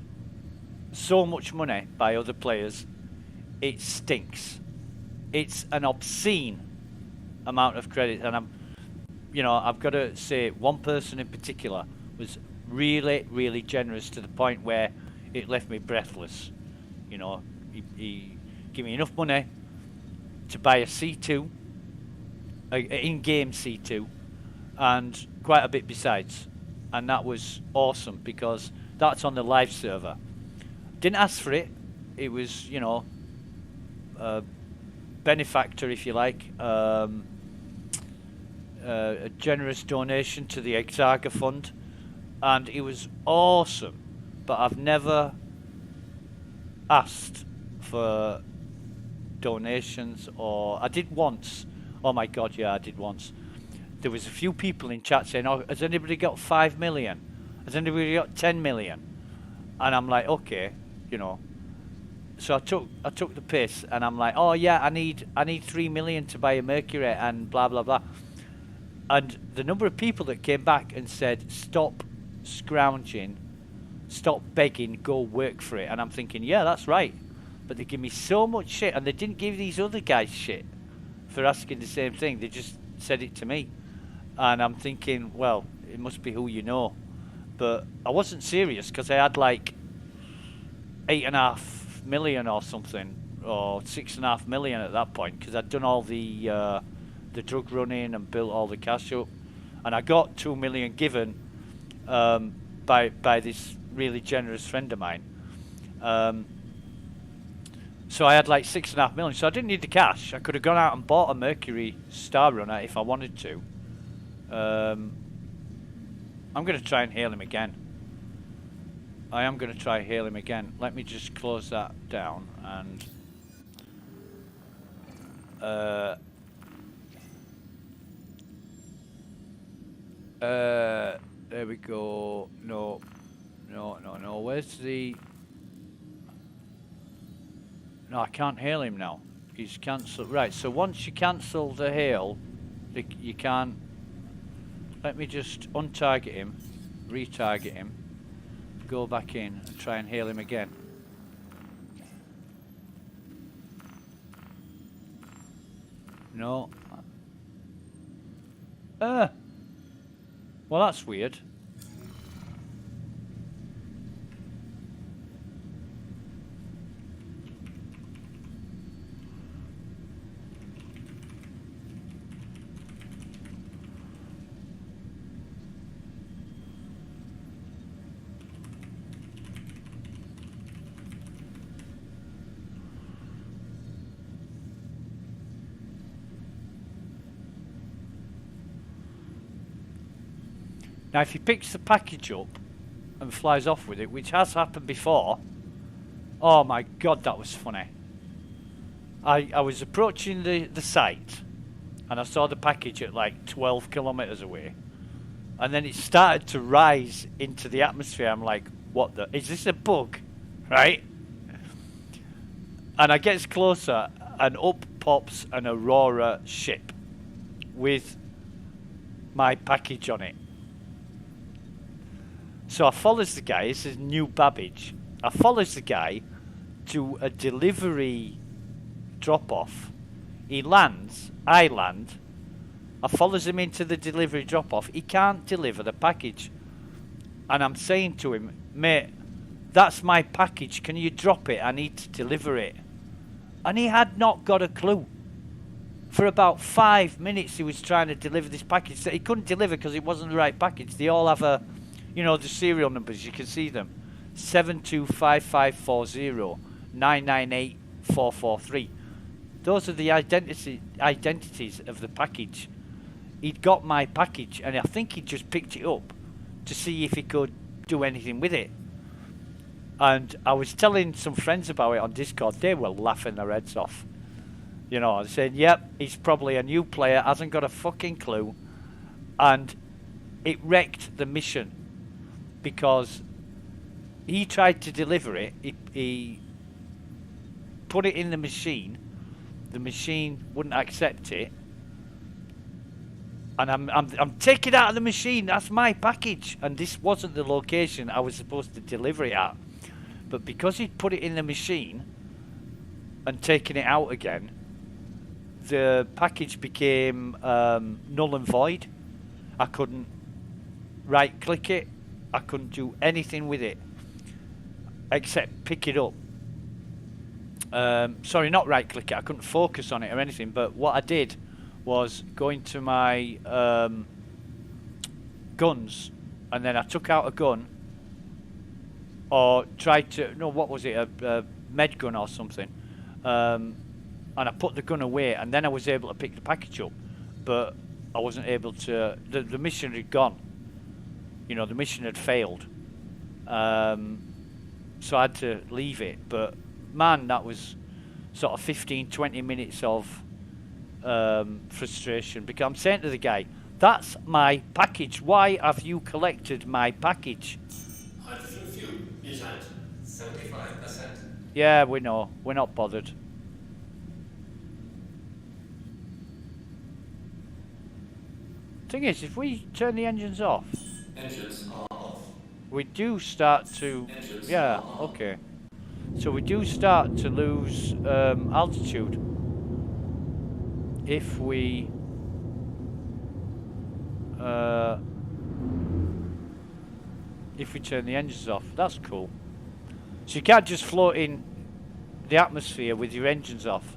so much money by other players. It stinks. It's an obscene amount of credit. And I've got to say, one person in particular was really, really generous to the point where it left me breathless. You know, he gave me enough money to buy a C2, an in-game C2, and quite a bit besides. And that was awesome because that's on the live server. Didn't ask for it. It was, you know, a benefactor, if you like, a generous donation to the Exarga Fund, and it was awesome. But I've never asked for donations, or I did once. Oh my God, yeah, I did once. There was a few people in chat saying, "Oh, has anybody got 5 million? Has anybody got 10 million?" And I'm like, okay, you know. So I took the piss, and I'm like, "Oh yeah, I need 3 million to buy a Mercury and blah blah blah." And the number of people that came back and said, "Stop scrounging. Stop begging, go work for it." And I'm thinking, yeah, that's right. But they give me so much shit, and they didn't give these other guys shit for asking the same thing. They just said it to me. And I'm thinking, well, it must be who you know. But I wasn't serious because I had like 8.5 million or something, or 6.5 million at that point, because I'd done all the drug running and built all the cash up. And I got 2 million given by this really generous friend of mine. So I had like 6.5 million, so I didn't need the cash. I could have gone out and bought a Mercury Star Runner if I wanted to. I'm going to try and hail him again. I am going to try hail him again. Let me just close that down and there we go. No. Where's the... No, I can't hail him now. He's cancelled. Right, so once you cancel the hail, you can't... Let me just untarget him, retarget him, go back in and try and hail him again. No. Well, that's weird. Now, if he picks the package up and flies off with it, which has happened before, oh my god, that was funny. I was approaching the site, and I saw the package at like 12 kilometers away, and then it started to rise into the atmosphere. I'm like, what the... Is this a bug? Right? And I gets closer, and up pops an Aurora ship with my package on it. So I follows the guy. This is New Babbage. I follows the guy to a delivery drop-off. He lands. I land. I follows him into the delivery drop-off. He can't deliver the package. And I'm saying to him, mate, that's my package. Can you drop it? I need to deliver it. And he had not got a clue. For about 5 minutes he was trying to deliver this package that he couldn't deliver because it wasn't the right package. They all have a... You know, the serial numbers, you can see them. 725540 998443. Those are the identities of the package. He'd got my package, and I think he just picked it up to see if he could do anything with it. And I was telling some friends about it on Discord. They were laughing their heads off. You know, saying, yep, he's probably a new player, hasn't got a fucking clue. And it wrecked the mission. Because he tried to deliver it, he put it in the machine wouldn't accept it, and I'm taking it out of the machine. That's my package, and this wasn't the location I was supposed to deliver it at. But because he'd put it in the machine and taken it out again, the package became null and void. I couldn't right click it. I couldn't do anything with it except pick it up. Sorry, not right click it. I couldn't focus on it or anything. But what I did was go into my guns, and then I took out a gun, or tried to... No, what was it? A med gun or something. And I put the gun away, and then I was able to pick the package up. But I wasn't able to... The mission had gone. You know, the mission had failed. So I had to leave it. But, man, that was sort of 15, 20 minutes of frustration. Because I'm saying to the guy, that's my package. Why have you collected my package? Hydrogen fuel is at 75%. Yeah, we know. We're not bothered. Thing is, if we turn the engines off... Engines are off. We do start to... Engines Yeah, are off. okay. So we do start to lose altitude if we turn the engines off. That's cool. So you can't just float in the atmosphere with your engines off.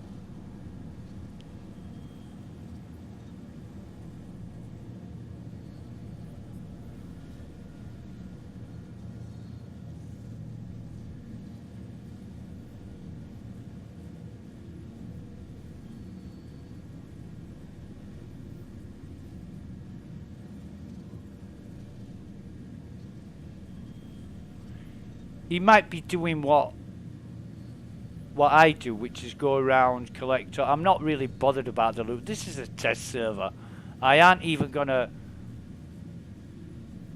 He might be doing what I do, which is go around, collect... I'm not really bothered about the loot. This is a test server. I aren't even going to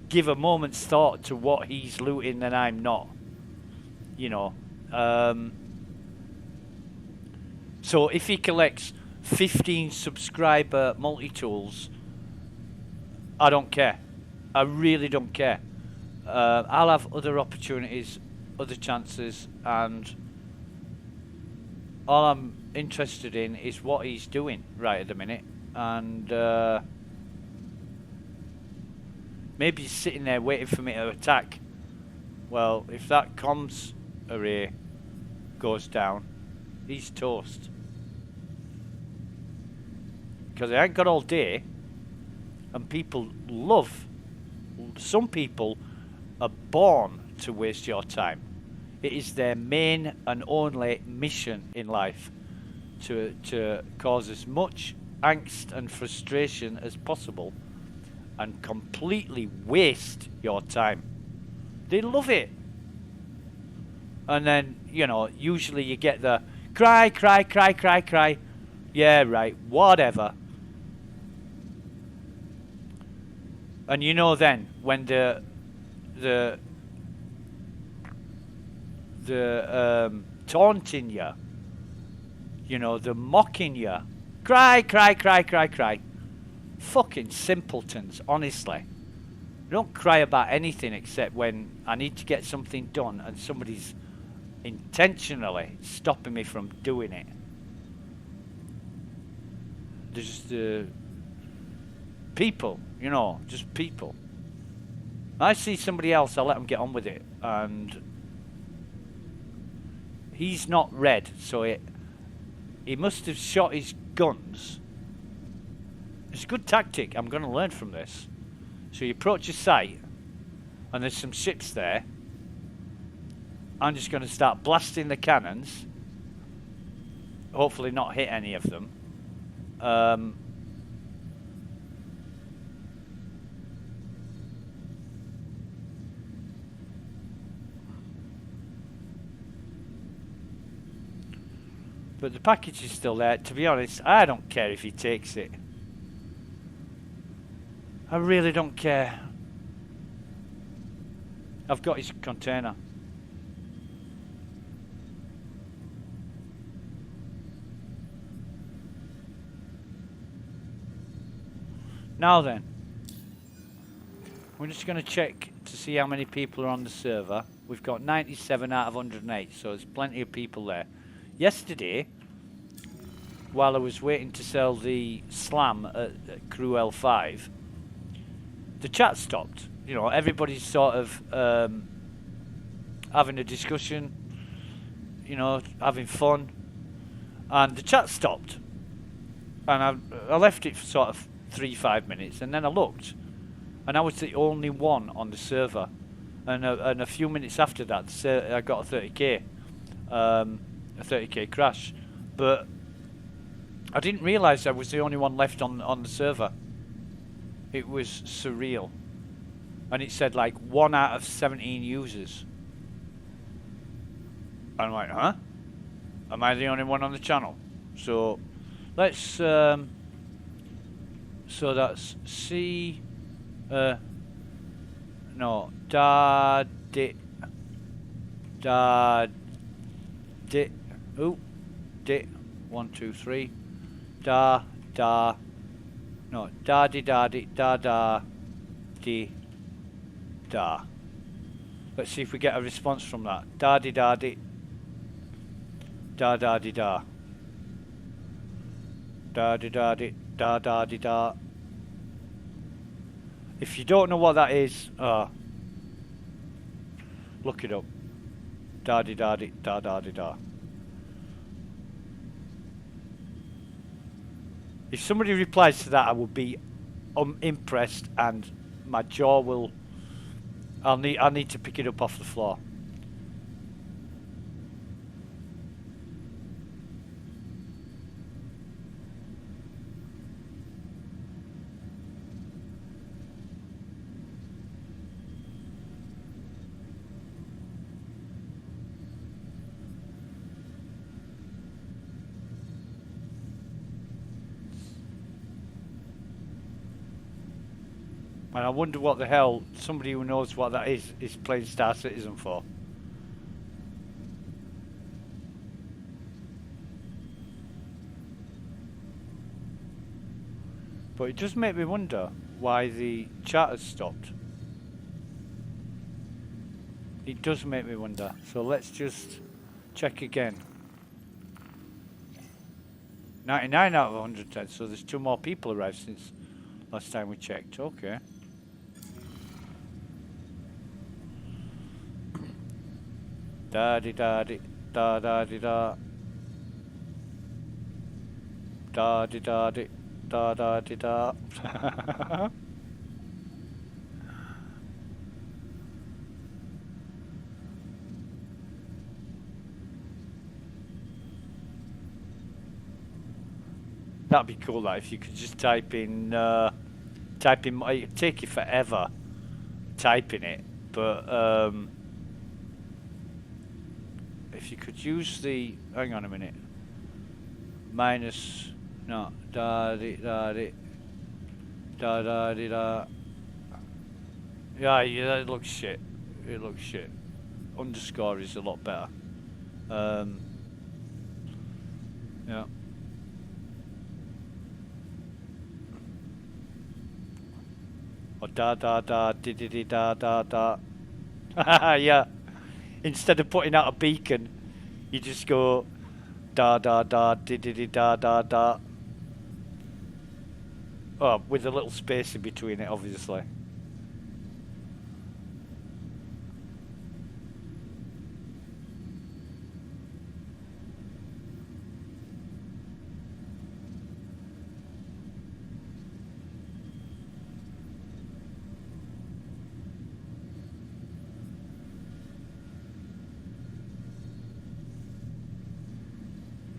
give a moment's thought to what he's looting and I'm not. You know. So if he collects 15 subscriber multi-tools, I don't care. I really don't care. I'll have other opportunities, other chances, and all I'm interested in is what he's doing right at the minute. And maybe he's sitting there waiting for me to attack. Well, if that comms array goes down, he's toast. Because I ain't got all day, and people love. Some people are born to waste your time. It is their main and only mission in life to cause as much angst and frustration as possible and completely waste your time. They love it. And then, you know, usually you get the cry, cry, cry, cry, cry. Yeah, right, whatever. And you know then, when the taunting you, you know, the mocking you, cry, cry, cry, cry, cry. Fucking simpletons, honestly. I don't cry about anything except when I need to get something done and somebody's intentionally stopping me from doing it. There's the people, you know, just people. I see somebody else, I'll let them get on with it. And he's not red, so he must have shot his guns. It's a good tactic. I'm going to learn from this. So you approach a site, and there's some ships there. I'm just going to start blasting the cannons. Hopefully not hit any of them. But the package is still there. To be honest, I don't care if he takes it. I really don't care. I've got his container. Now then, we're just going to check to see how many people are on the server. We've got 97 out of 108, so there's plenty of people there. Yesterday, while I was waiting to sell the slam at Crew L5, the chat stopped. You know, everybody's sort of having a discussion, you know, having fun, and the chat stopped. And I left it for sort of 3-5 minutes, and then I looked, and I was the only one on the server. And a few minutes after that, I got a 30k. A 30k crash, but I didn't realise I was the only one left on the server. It was surreal, and it said like 1 out of 17 users. I'm like, huh? Am I the only one on the channel? So let's so that's C no da di da di. Ooh, di, 1, 2, 3, da, da, no, da, di, da, di, da, da, di, da. Let's see if we get a response from that. Da, di, da, di, da, da, di, da. Da, di, da, di, da, da, di, da. If you don't know what that is, look it up. Da, di, da, di, da, da, di, da. If somebody replies to that, I will be impressed, and my jaw will. I'll need to pick it up off the floor. And I wonder what the hell somebody who knows what that is playing Star Citizen for. But it does make me wonder why the chat has stopped. It does make me wonder. So let's just check again. 99 out of 110, so there's 2 more people arrived since last time we checked. Okay. Da di da di da da di da. Da di da di da da di da. That'd be cool, that if you could just type in, it'd take you forever typing it, but if you could use the, hang on a minute, minus, no, da di da di, da da di da. Yeah, it looks shit. It looks shit. Underscore is a lot better. Yeah. Or da da da di di di da da da. Yeah. Instead of putting out a beacon, you just go da da da di di di da da da. Oh, with a little space in between it, obviously.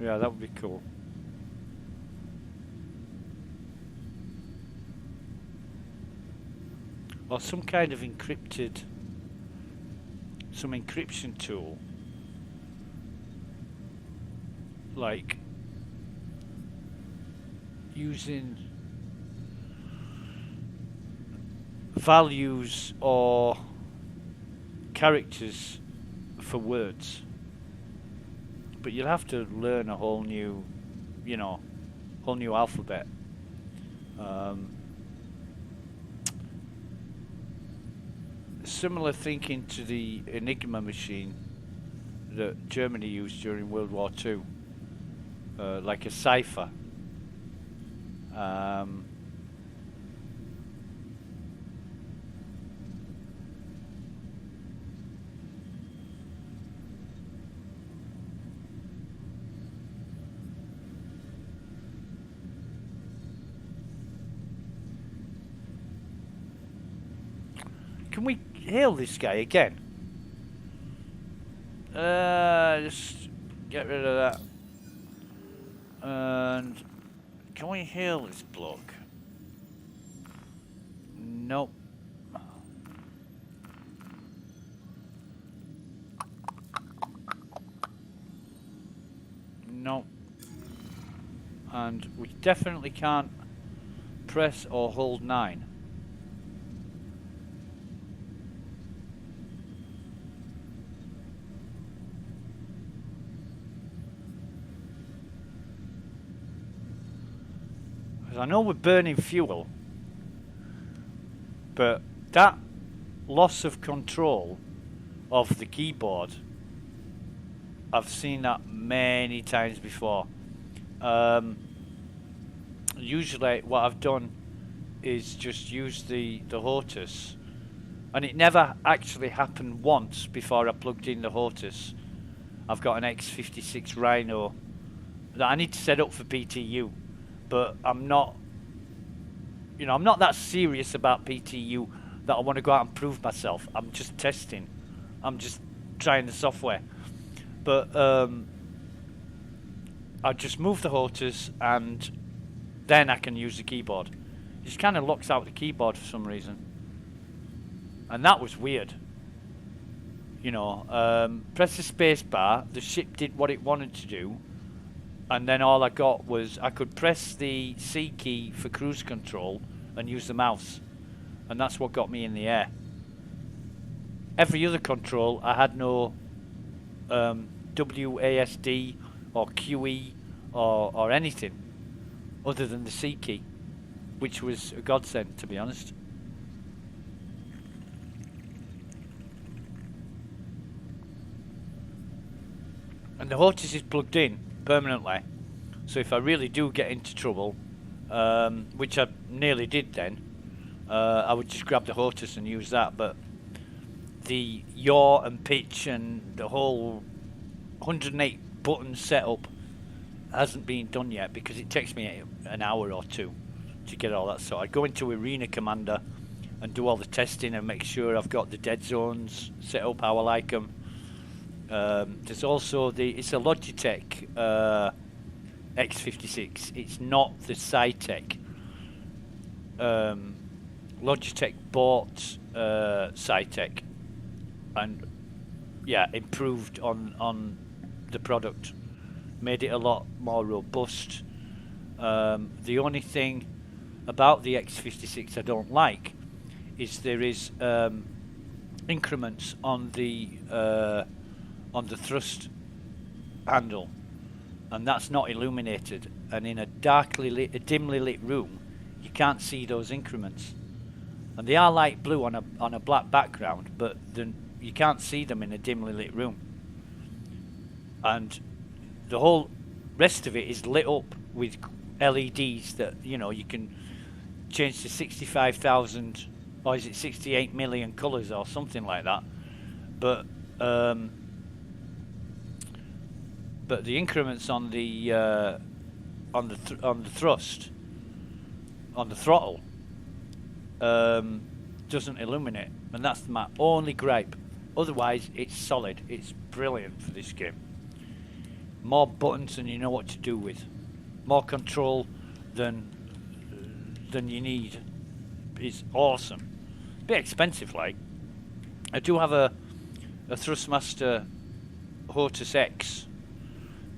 Yeah, that would be cool. Or some kind of encrypted, some encryption tool, like using values or characters for words. But you'll have to learn a whole new, you know, whole new alphabet. Similar thinking to the Enigma machine that Germany used during World War II, like a cipher. Can we hail this guy again? Just get rid of that. And can we hail this bloke? Nope. Nope. And we definitely can't press or hold 9. I know we're burning fuel, but that loss of control of the keyboard, I've seen that many times before. Usually what I've done is just use the HOTUS, and it never actually happened once before I plugged in the HOTUS. I've got an X56 Rhino that I need to set up for PTU. But I'm not, you know, I'm not that serious about PTU that I want to go out and prove myself. I'm just testing. I'm just trying the software. But I just move the HOTUS and then I can use the keyboard. It just kind of locks out the keyboard for some reason. And that was weird. You know, press the space bar, the ship did what it wanted to do. And then all I got was I could press the C key for cruise control and use the mouse. And that's what got me in the air. Every other control, I had no WASD or QE or anything other than the C key. which was a godsend, to be honest. And the Hortus is plugged in permanently, so if I really do get into trouble, which I nearly did then, I would just grab the Hortus and use that. But the yaw and pitch and the whole 108 button setup hasn't been done yet, because it takes me an hour or two to get all that sorted. I go into Arena Commander and do all the testing and make sure I've got the dead zones set up how I like them. There's also it's a Logitech X56. It's not the Cytec. Logitech bought Cytec and improved on the product, made it a lot more robust. The only thing about the X56 I don't like is there is increments on the thrust handle, and that's not illuminated, and in a dimly lit room you can't see those increments, and they are light blue on a black background, but then you can't see them in a dimly lit room, and the whole rest of it is lit up with LEDs that you can change to 65,000, or is it 68 million colours or something like that, but the increments on the thrust, on the throttle, doesn't illuminate, and that's my only gripe. Otherwise, it's solid. It's brilliant for this game. More buttons than you know what to do with, more control than you need. It's awesome. Bit expensive, like. I do have a Thrustmaster Hortus X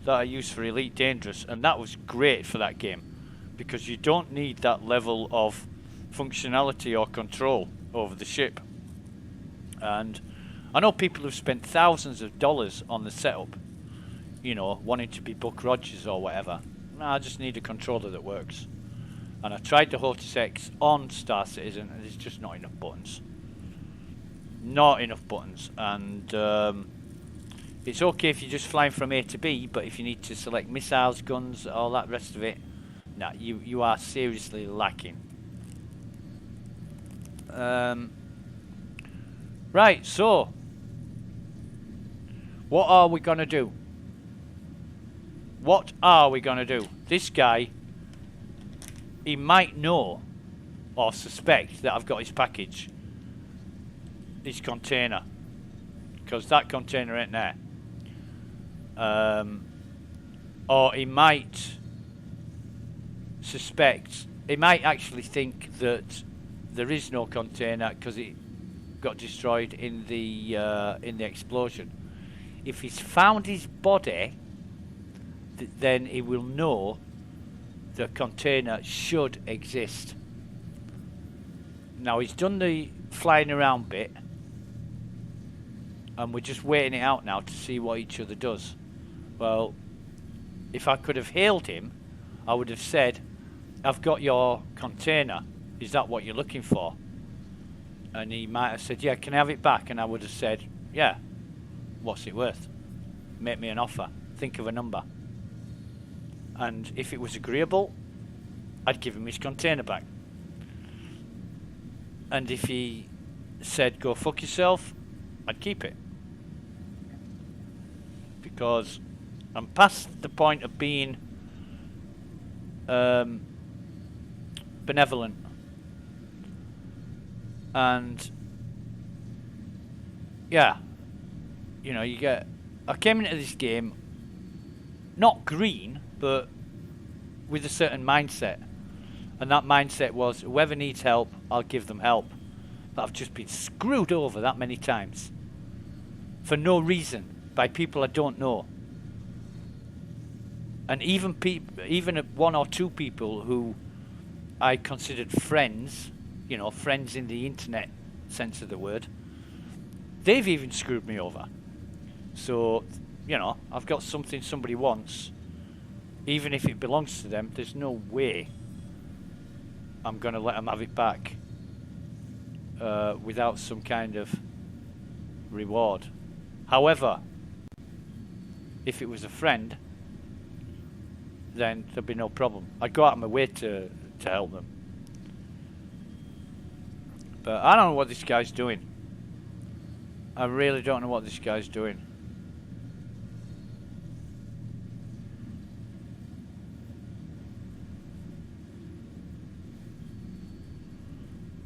that I use for Elite Dangerous, and that was great for that game, because you don't need that level of functionality or control over the ship. And I know people who've spent thousands of dollars on the setup, wanting to be Buck Rogers or whatever. No, I just need a controller that works. And I tried the Hortus X on Star Citizen, and there's just not enough buttons. Not enough buttons. And it's okay if you're just flying from A to B, but if you need to select missiles, guns, all that rest of it, nah, you are seriously lacking. Right, so what are we gonna do? What are we gonna do? This guy, he might know or suspect that I've got his package, his container, because that container ain't there. Or he might suspect, he might actually think that there is no container because it got destroyed in the explosion. If he's found his body, then he will know the container should exist. Now he's done the flying around bit, and we're just waiting it out now to see what each other does. Well, if I could have hailed him, I would have said, I've got your container, is that what you're looking for? And he might have said, yeah, can I have it back? And I would have said, yeah, what's it worth? Make me an offer, think of a number. And if it was agreeable, I'd give him his container back. And if he said, go fuck yourself, I'd keep it. Because I'm past the point of being benevolent. And yeah, you get, I came into this game not green, but with a certain mindset. And that mindset was, whoever needs help, I'll give them help. But I've just been screwed over that many times. For no reason. By people I don't know. And even one or two people who I considered friends, friends in the internet sense of the word, they've even screwed me over. So, I've got something somebody wants, even if it belongs to them, there's no way I'm going to let them have it back without some kind of reward. However, if it was a friend, then there'd be no problem. I'd go out of my way to help them. But I don't know what this guy's doing. I really don't know what this guy's doing.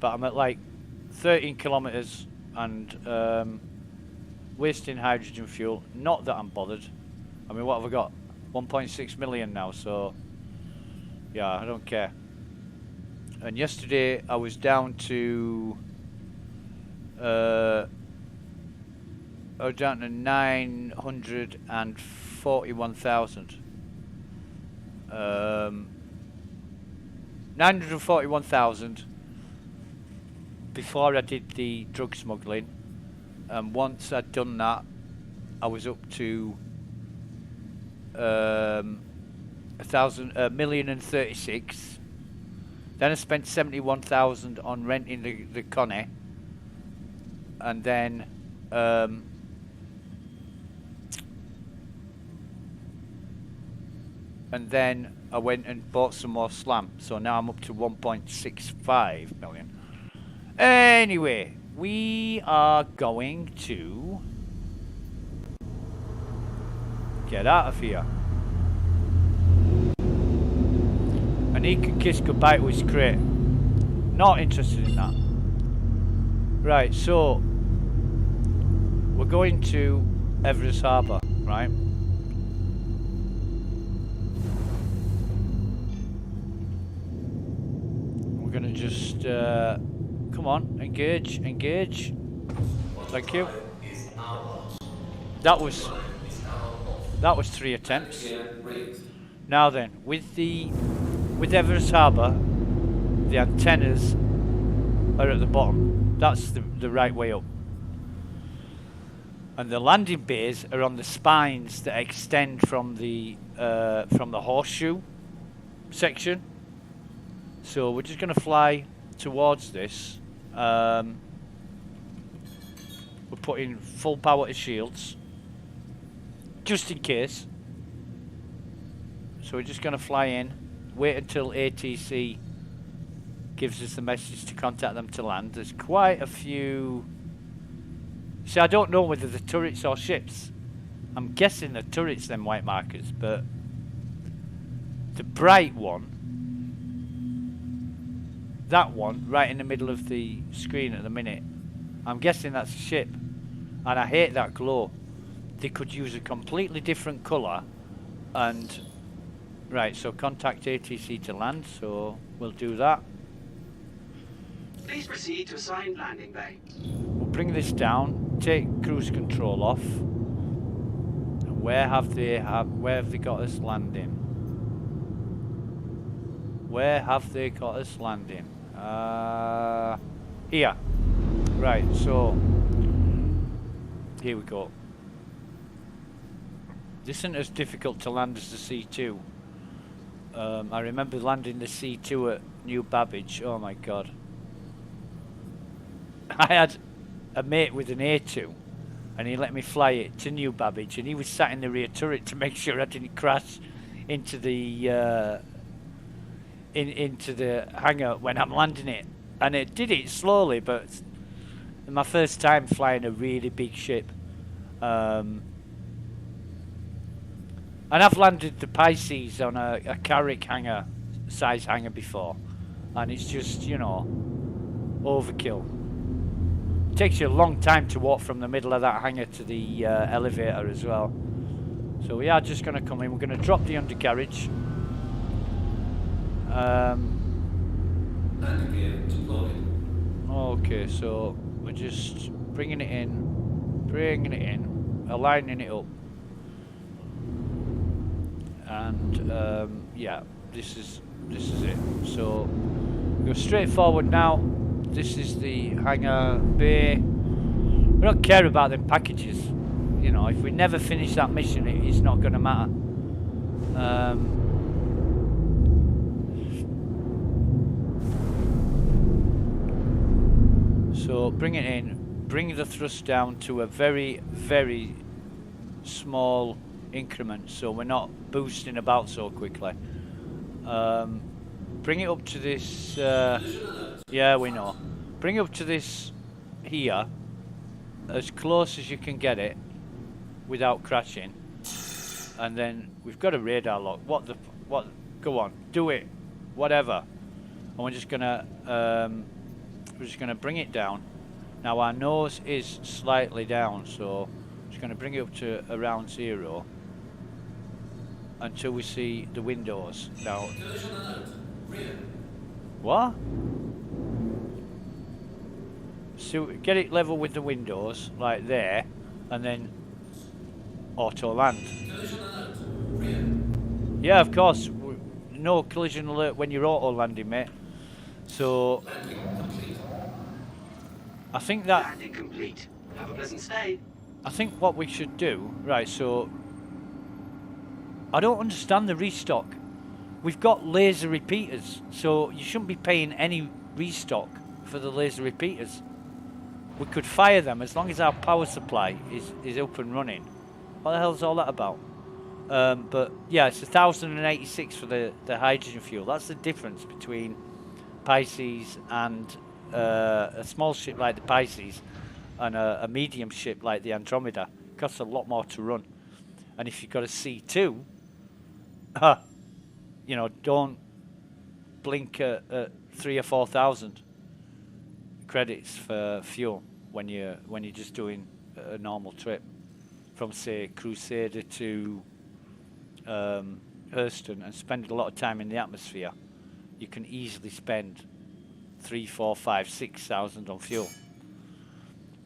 But I'm at like 13 kilometers and wasting hydrogen fuel. Not that I'm bothered. I mean, what have I got? 1.6 million now, so yeah, I don't care. And yesterday I was down to 941,000. 941,000 before I did the drug smuggling, and once I'd done that, I was up to 1,036,000. Then I spent 71,000 on renting the Connie, and then I went and bought some more slam. So now I'm up to 1.65 million. Anyway, we are going to get out of here. And he can kiss goodbye to his crate. Not interested in that. Right, so we're going to Everest Harbour, right? We're gonna just come on, engage. Thank you. That was 3 attempts. Now then, with Everest Harbour, the antennas are at the bottom. That's the right way up. And the landing bays are on the spines that extend from the horseshoe section. So we're just going to fly towards this. We're putting full power to shields, just in case. So we're just going to fly in, wait until ATC gives us the message to contact them to land. There's quite a few. See, I don't know whether the turrets or ships. I'm guessing the turrets, them white markers, but the bright one, that one right in the middle of the screen at the minute, I'm guessing that's a ship. And I hate that glow. They could use a completely different colour. And right, so contact ATC to land, so we'll do that. Please proceed to assigned landing bay. We'll bring this down, take cruise control off. And where have they got us landing? Where have they got us landing? Here. Right, so here we go. This isn't as difficult to land as the C2. I remember landing the C2 at New Babbage. Oh my god. I had a mate with an A2 and he let me fly it to New Babbage, and he was sat in the rear turret to make sure I didn't crash into the into the hangar when I'm landing it. And it did it slowly, but it's my first time flying a really big ship. And I've landed the Pisces on a Carrick hangar, size hangar before, and it's just, you know, overkill. It takes you a long time to walk from the middle of that hangar to the elevator as well. So we are just going to come in. We're going to drop the undercarriage. Okay, so we're just bringing it in, aligning it up. And yeah, this is it. So go straight forward now. This is the hangar bay. We don't care about them packages. You know, if we never finish that mission, it's not going to matter. So bring it in, bring the thrust down to a very, very small increment so we're not boosting about so quickly. Bring it up to this, yeah, we know. Bring it up to this here, as close as you can get it without crashing. And then we've got a radar lock. What, go on, do it, whatever. And we're just gonna bring it down. Now our nose is slightly down, so I'm just gonna bring it up to around 0 until we see the windows. Now, what? So get it level with the windows, like there, and then auto land. Yeah, of course. No collision alert when you're auto landing, mate. So I think that Landing complete. Have a pleasant stay. I think what we should do, right, so I don't understand the restock. We've got laser repeaters, so you shouldn't be paying any restock for the laser repeaters. We could fire them as long as our power supply is up and running. What the hell's all that about? But yeah, it's 1,086 for the hydrogen fuel. That's the difference between Pisces and a small ship like the Pisces and a medium ship like the Andromeda. It costs a lot more to run. And if you've got a C2, you know, don't blink at 3,000 or 4,000 credits for fuel when you're just doing a normal trip from, say, Crusader to Hurston and spending a lot of time in the atmosphere. You can easily spend 3, 4, 5, 6,000 on fuel.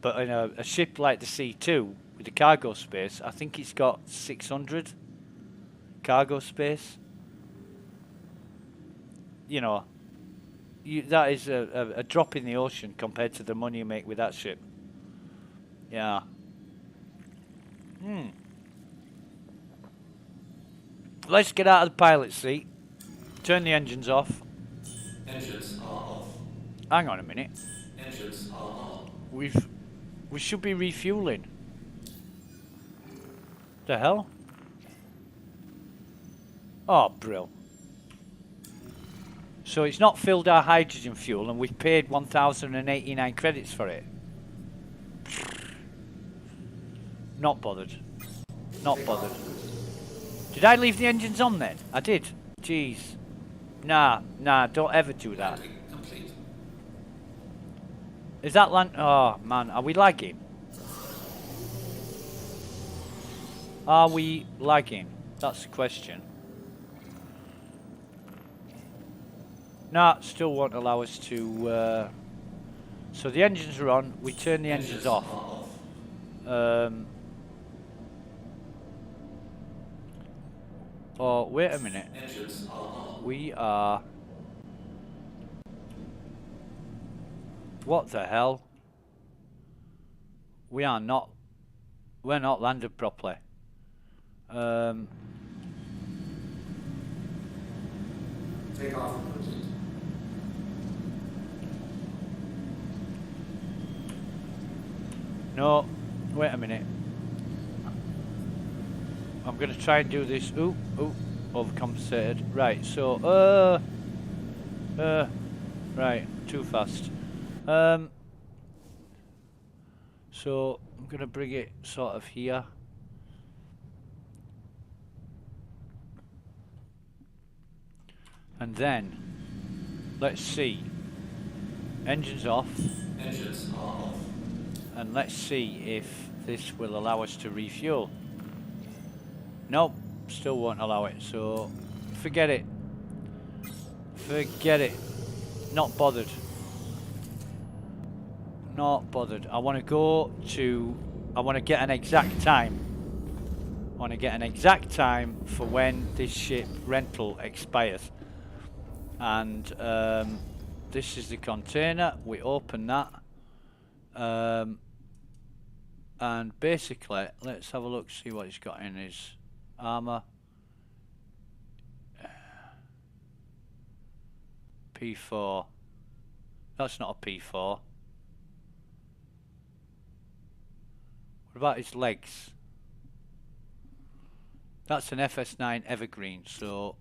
But in a ship like the C2 with the cargo space, I think it's got 600 cargo space. You know, that is a drop in the ocean compared to the money you make with that ship. Yeah. Let's get out of the pilot seat. Turn the engines off. Engines are off. Hang on a minute. Engines are on. We should be refueling. The hell? Oh, brill. So it's not filled our hydrogen fuel and we've paid 1,089 credits for it. Not bothered. Not bothered. Did I leave the engines on then? I did. Jeez. Nah, don't ever do that. Complete. Is that land? Oh man, are we lagging? Are we lagging? That's the question. Nah, still won't allow us to. So the engines are on. We turn the engines off. Oh, wait a minute. Engines are on. We are. What the hell? We are not. We're not landed properly. Take off complete. No, wait a minute. I'm gonna try and do this. Ooh, overcompensated. Right, so right, too fast. So I'm gonna bring it sort of here. And then let's see. Engines off. Engines are off. And let's see if this will allow us to refuel. Nope, still won't allow it, so forget it. Forget it. Not bothered. Not bothered. I want to go to... I want to get an exact time. I want to get an exact time for when this ship rental expires. And this is the container. We open that. And basically, let's have a look, see what he's got in his armor. P4. That's not a P4. about his legs? That's an FS9 Evergreen, so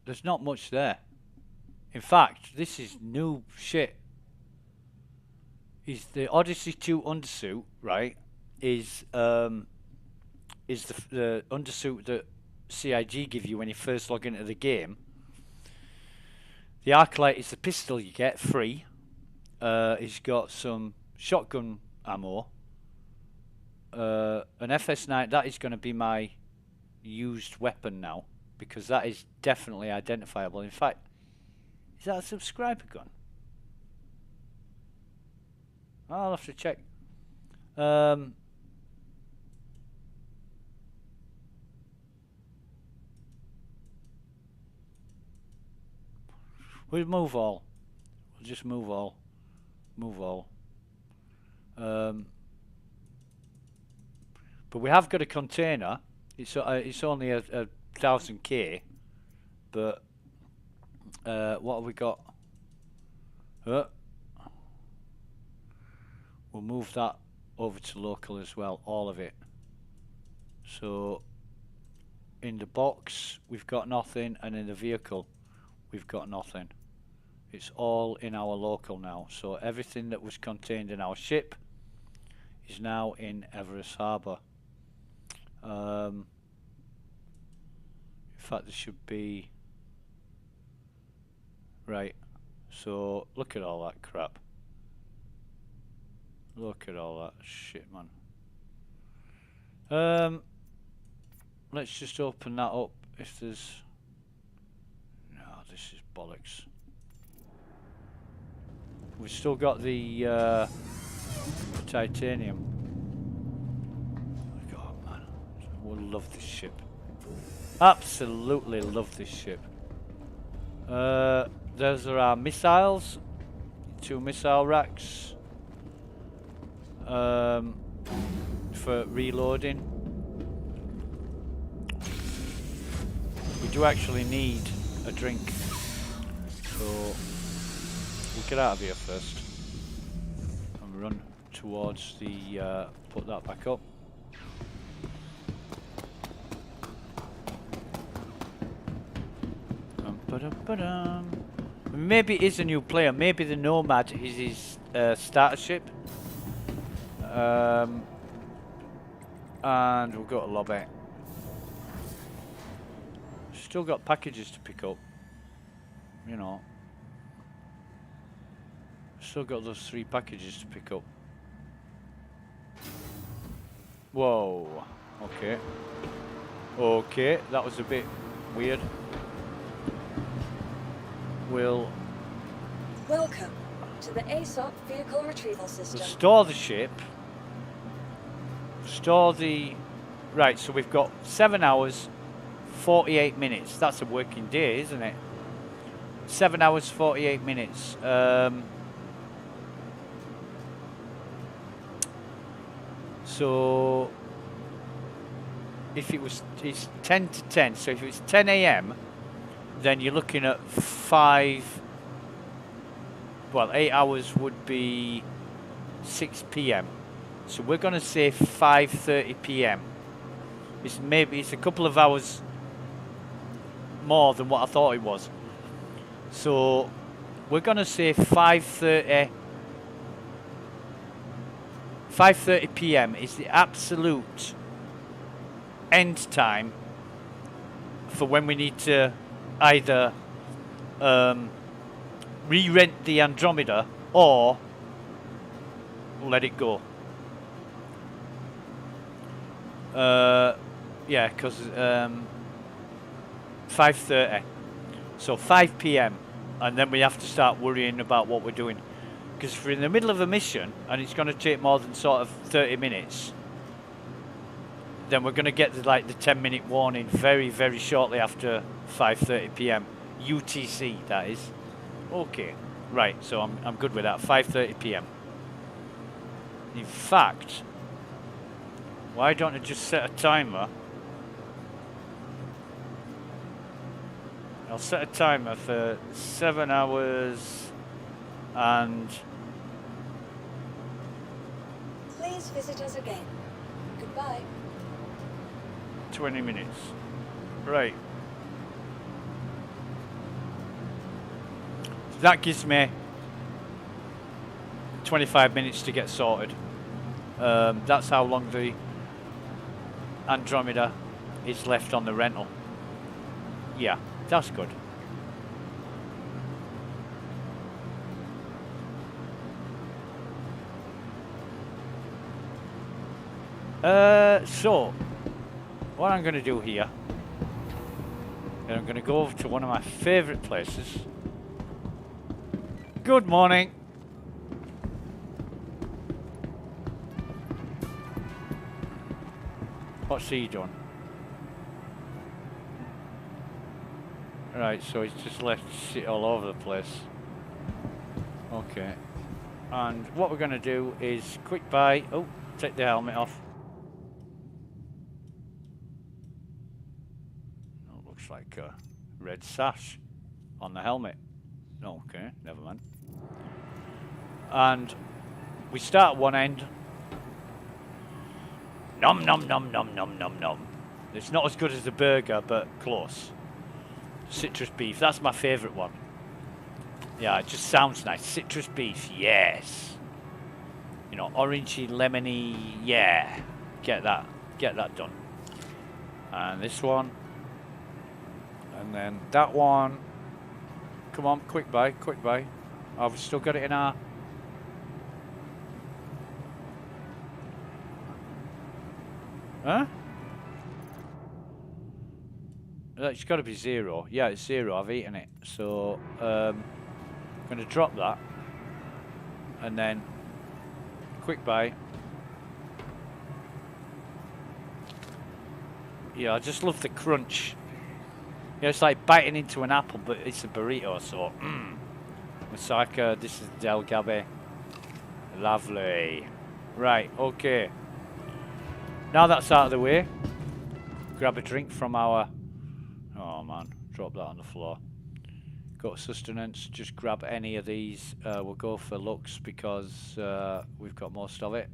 there's not much there. In fact, this is new shit. Is the Odyssey 2 undersuit, right? Is the undersuit that CIG give you when you first log into the game. The Arclight is the pistol you get free. He's got some shotgun ammo. An FS9, that is going to be my used weapon now, because that is definitely identifiable. In fact, is that a subscriber gun? I'll have to check. We'll move all. We'll just move all. Move all. But we have got a container. It's only a 1000K, but what have we got? We'll move that over to local as well, all of it. So in the box we've got nothing, and in the vehicle we've got nothing. It's all in our local now. So everything that was contained in our ship is now in Everest Harbour. In fact, there should be... Right, so look at all that crap. Look at all that shit, man. Let's just open that up if there's... No, this is bollocks. We've still got the titanium. God, man. We love this ship. Absolutely love this ship. Those are our missiles. 2 missile racks. For reloading. We do actually need a drink. So we'll get out of here first and run towards the put that back up. Maybe it is a new player. Maybe the Nomad is his starter ship. And we'll go to lobby. Still got packages to pick up. You know. Still got those 3 packages to pick up. Whoa. Okay. Okay, that was a bit weird. We'll Welcome to the ASOP vehicle retrieval system. store the ship. Store the... Right, so we've got 7 hours, 48 minutes. That's a working day, isn't it? 7 hours, 48 minutes. So... If it was... It's 10 to 10. So if it's 10 AM, then you're looking at 5... Well, 8 hours would be 6 PM. So we're going to say 5:30 PM. It's a couple of hours more than what I thought it was. So we're going to say 5:30 PM is the absolute end time for when we need to either re-rent the Andromeda or let it go. Yeah, because 5:30, so 5 PM, and then we have to start worrying about what we're doing, because if we're in the middle of a mission and it's going to take more than sort of 30 minutes, then we're going to get the 10-minute warning very, very shortly after 5:30 PM UTC, that is. Okay, right, so I'm good with that. 5:30 PM. In fact, why don't I just set a timer? I'll set a timer for 7 hours And Please visit us again. Goodbye. 20 minutes. Right. That gives me 25 minutes to get sorted. That's how long the Andromeda is left on the rental. Yeah, that's good. So what I'm going to do here is I'm going to go over to one of my favorite places. Good morning. What's he done? Right, so he's just left shit all over the place. Okay. And what we're going to do is quick buy. Oh, take the helmet off. Oh, looks like a red sash on the helmet. Okay, never mind. And we start at one end. Nom nom nom nom nom nom nom. It's not as good as the burger, but close. Citrus beef, that's my favourite one. Yeah, it just sounds nice. Citrus beef, yes. You know, orangey, lemony, yeah. Get that done. And this one. And then that one. Come on, quick buy, quick buy. Oh, we've still got it in our... Huh? It's got to be 0. Yeah, it's 0. I've eaten it. So, I'm going to drop that. And then, quick buy. Yeah, I just love the crunch. Yeah, it's like biting into an apple, but it's a burrito, so... Masaka, this is Del Gabe. Lovely. Right, okay. Now that's out of the way, grab a drink from our... Oh man, drop that on the floor. Got sustenance, just grab any of these. We'll go for Lux because we've got most of it.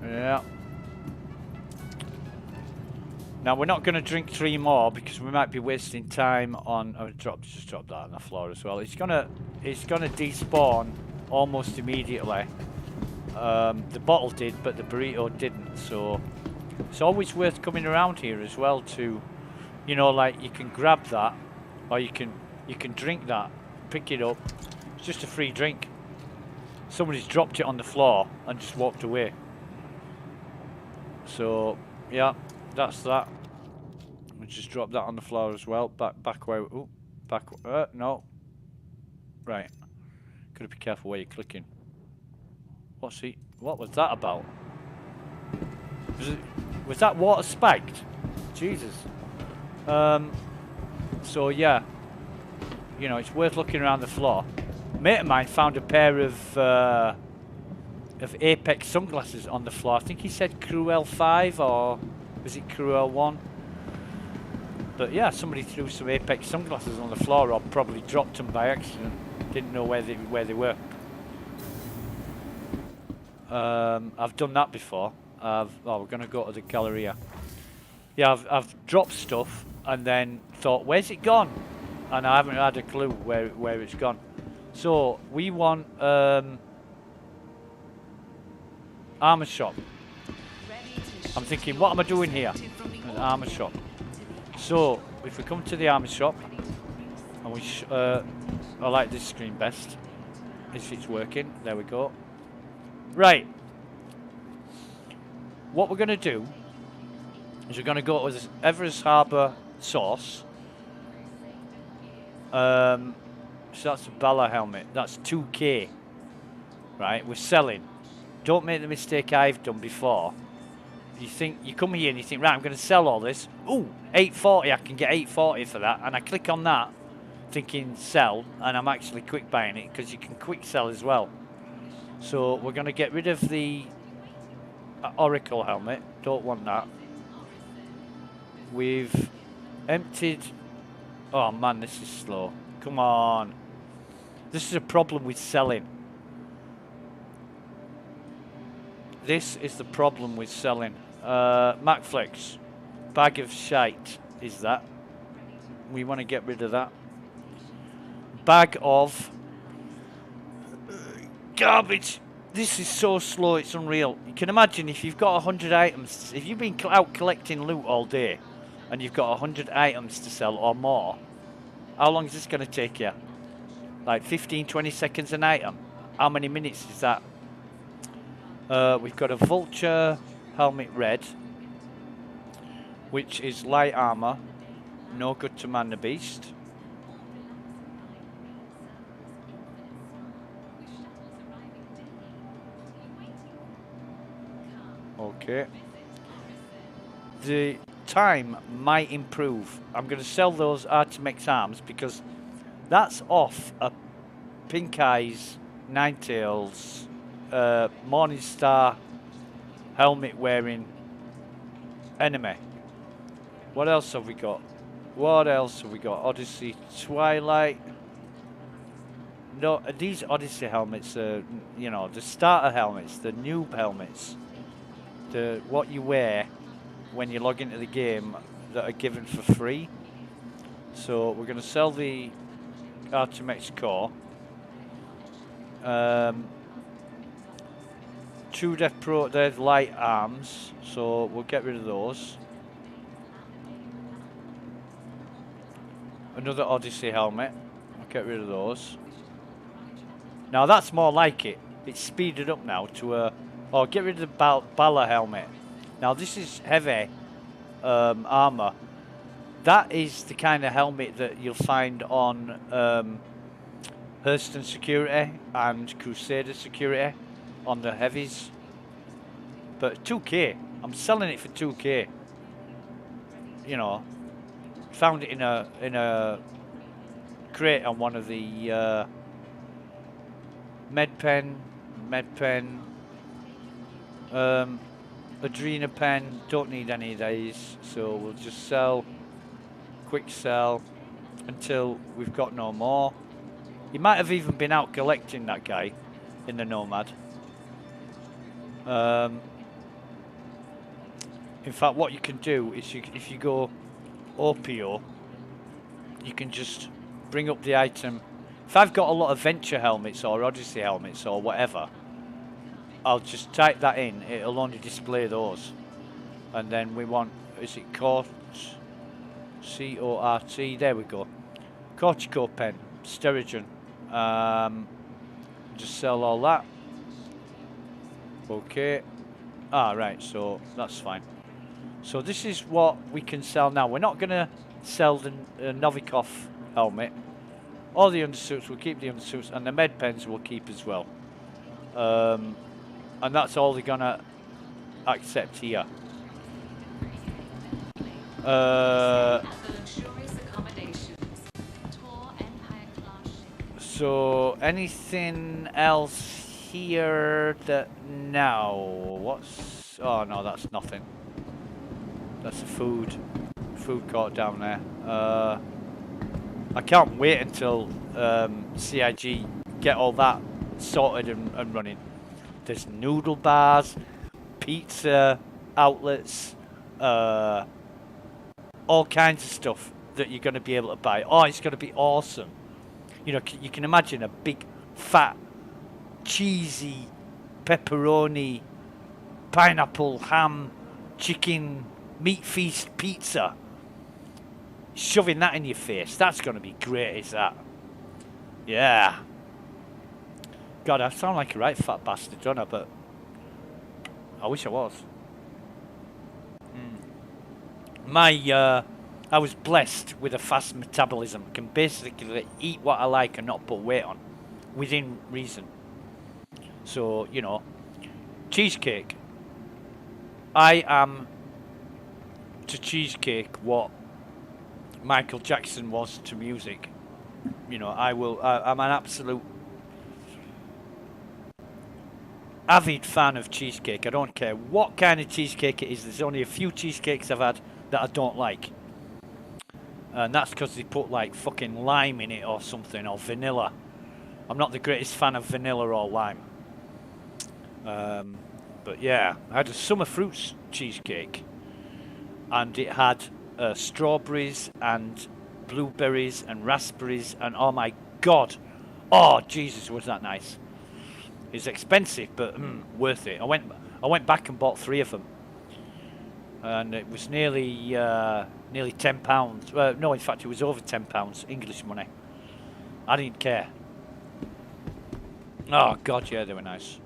Yeah. Now we're not going to drink 3 more because we might be wasting time on. Oh, just drop that on the floor as well. It's gonna despawn almost immediately. The bottle did, but the burrito didn't. So it's always worth coming around here as well to, you know, like you can grab that, or you can drink that, pick it up. It's just a free drink. Somebody's dropped it on the floor and just walked away. So yeah, that's that. We just drop that on the floor as well. Back where? Ooh, back. No. Right. Gotta be careful where you're clicking. What was that about? Was that water spiked? Jesus. So yeah, you know, it's worth looking around the floor. A mate of mine found a pair of Apex sunglasses on the floor. I think he said Cruel 5 or was it Cruel 1? But yeah, somebody threw some Apex sunglasses on the floor or probably dropped them by accident. Didn't know where they were. I've done that before. We're going to go to the Galleria. Yeah, I've dropped stuff and then thought, where's it gone? And I haven't had a clue where it's gone. So we want armor shop. I'm thinking, what am I doing here? An armor shop. So if we come to the armor shop, and we I like this screen best if it's working. There we go. Right. What we're going to do is we're going to go to this Everest Harbour source. So that's a Bala helmet. That's 2K. Right, we're selling. Don't make the mistake I've done before. You come here and you think, right, I'm going to sell all this. Ooh, 840, I can get 840 for that. And I click on that, thinking sell, and I'm actually quick buying it because you can quick sell as well. So we're going to get rid of the Oracle helmet. Don't want that. We've emptied... Oh man, this is slow. Come on. This is a problem with selling. This is the problem with selling. MacFlex. Bag of shite is that. We want to get rid of that. Bag of garbage. This is so slow, it's unreal. You can imagine if you've got 100 items, if you've been out collecting loot all day and you've got 100 items to sell or more, how long is this going to take you? Like 15, 20 seconds an item. How many minutes is that? We've got a vulture helmet red, which is light armor. No good to man the beast. Okay. The time might improve. I'm going to sell those Artemex arms because that's off a Pink Eyes, Ninetales, Morningstar helmet wearing enemy. What else have we got? What else have we got? Odyssey, Twilight. No, these Odyssey helmets are, you know, the starter helmets, the noob helmets, the what you wear when you log into the game that are given for free. So we're going to sell the Artemex core. True Death Pro, there's light arms, so we'll get rid of those. Another Odyssey helmet, we'll get rid of those. Now that's more like it. It's speeded up now to a... Oh, get rid of the Bala helmet. Now this is heavy armor. That is the kind of helmet that you'll find on Hurston Security and Crusader Security on the heavies. But 2k. I'm selling it for 2k. You know, found it in a crate on one of the Medpen, Adrena pen. Don't need any of these, so we'll just sell, quick sell until we've got no more. He might have even been out collecting, that guy in the Nomad. In fact, what you can do is if you go OPO, you can just bring up the item. If I've got a lot of Venture helmets or Odyssey helmets or whatever, I'll just type that in. It'll only display those. And then we want, is it Cort? C-O-R-T, there we go. Cortico pen, Sterigen. Just sell all that. Okay. Ah, right, so that's fine. So this is what we can sell now. We're not going to sell the Novikov helmet. All the undersuits, we'll keep the undersuits, and the med pens we'll keep as well. And that's all they're going to accept here. So anything else here that now? What's... Oh no, that's nothing. That's a food court down there. I can't wait until CIG get all that sorted and running. There's noodle bars, pizza outlets, all kinds of stuff that you're going to be able to buy. Oh, it's going to be awesome. You know, you can imagine a big, fat, cheesy, pepperoni, pineapple, ham, chicken, meat feast pizza. Shoving that in your face. That's going to be great, is that? Yeah. God, I sound like a right fat bastard, don't I? But I wish I was. I was blessed with a fast metabolism. Can basically eat what I like and not put weight on, within reason. So, you know, cheesecake. I am to cheesecake what Michael Jackson was to music. You know, I'm an absolute avid fan of cheesecake. I don't care what kind of cheesecake it is. There's only a few cheesecakes I've had that I don't like. And that's because they put like fucking lime in it or something, or vanilla. I'm not the greatest fan of vanilla or lime. But yeah, I had a summer fruits cheesecake. And it had strawberries and blueberries and raspberries and oh my god. Oh Jesus, was that nice. It's expensive, but worth it. I went back and bought 3 of them. And it was nearly £10. No, in fact, it was over £10 English money. I didn't care. Oh God, yeah, they were nice.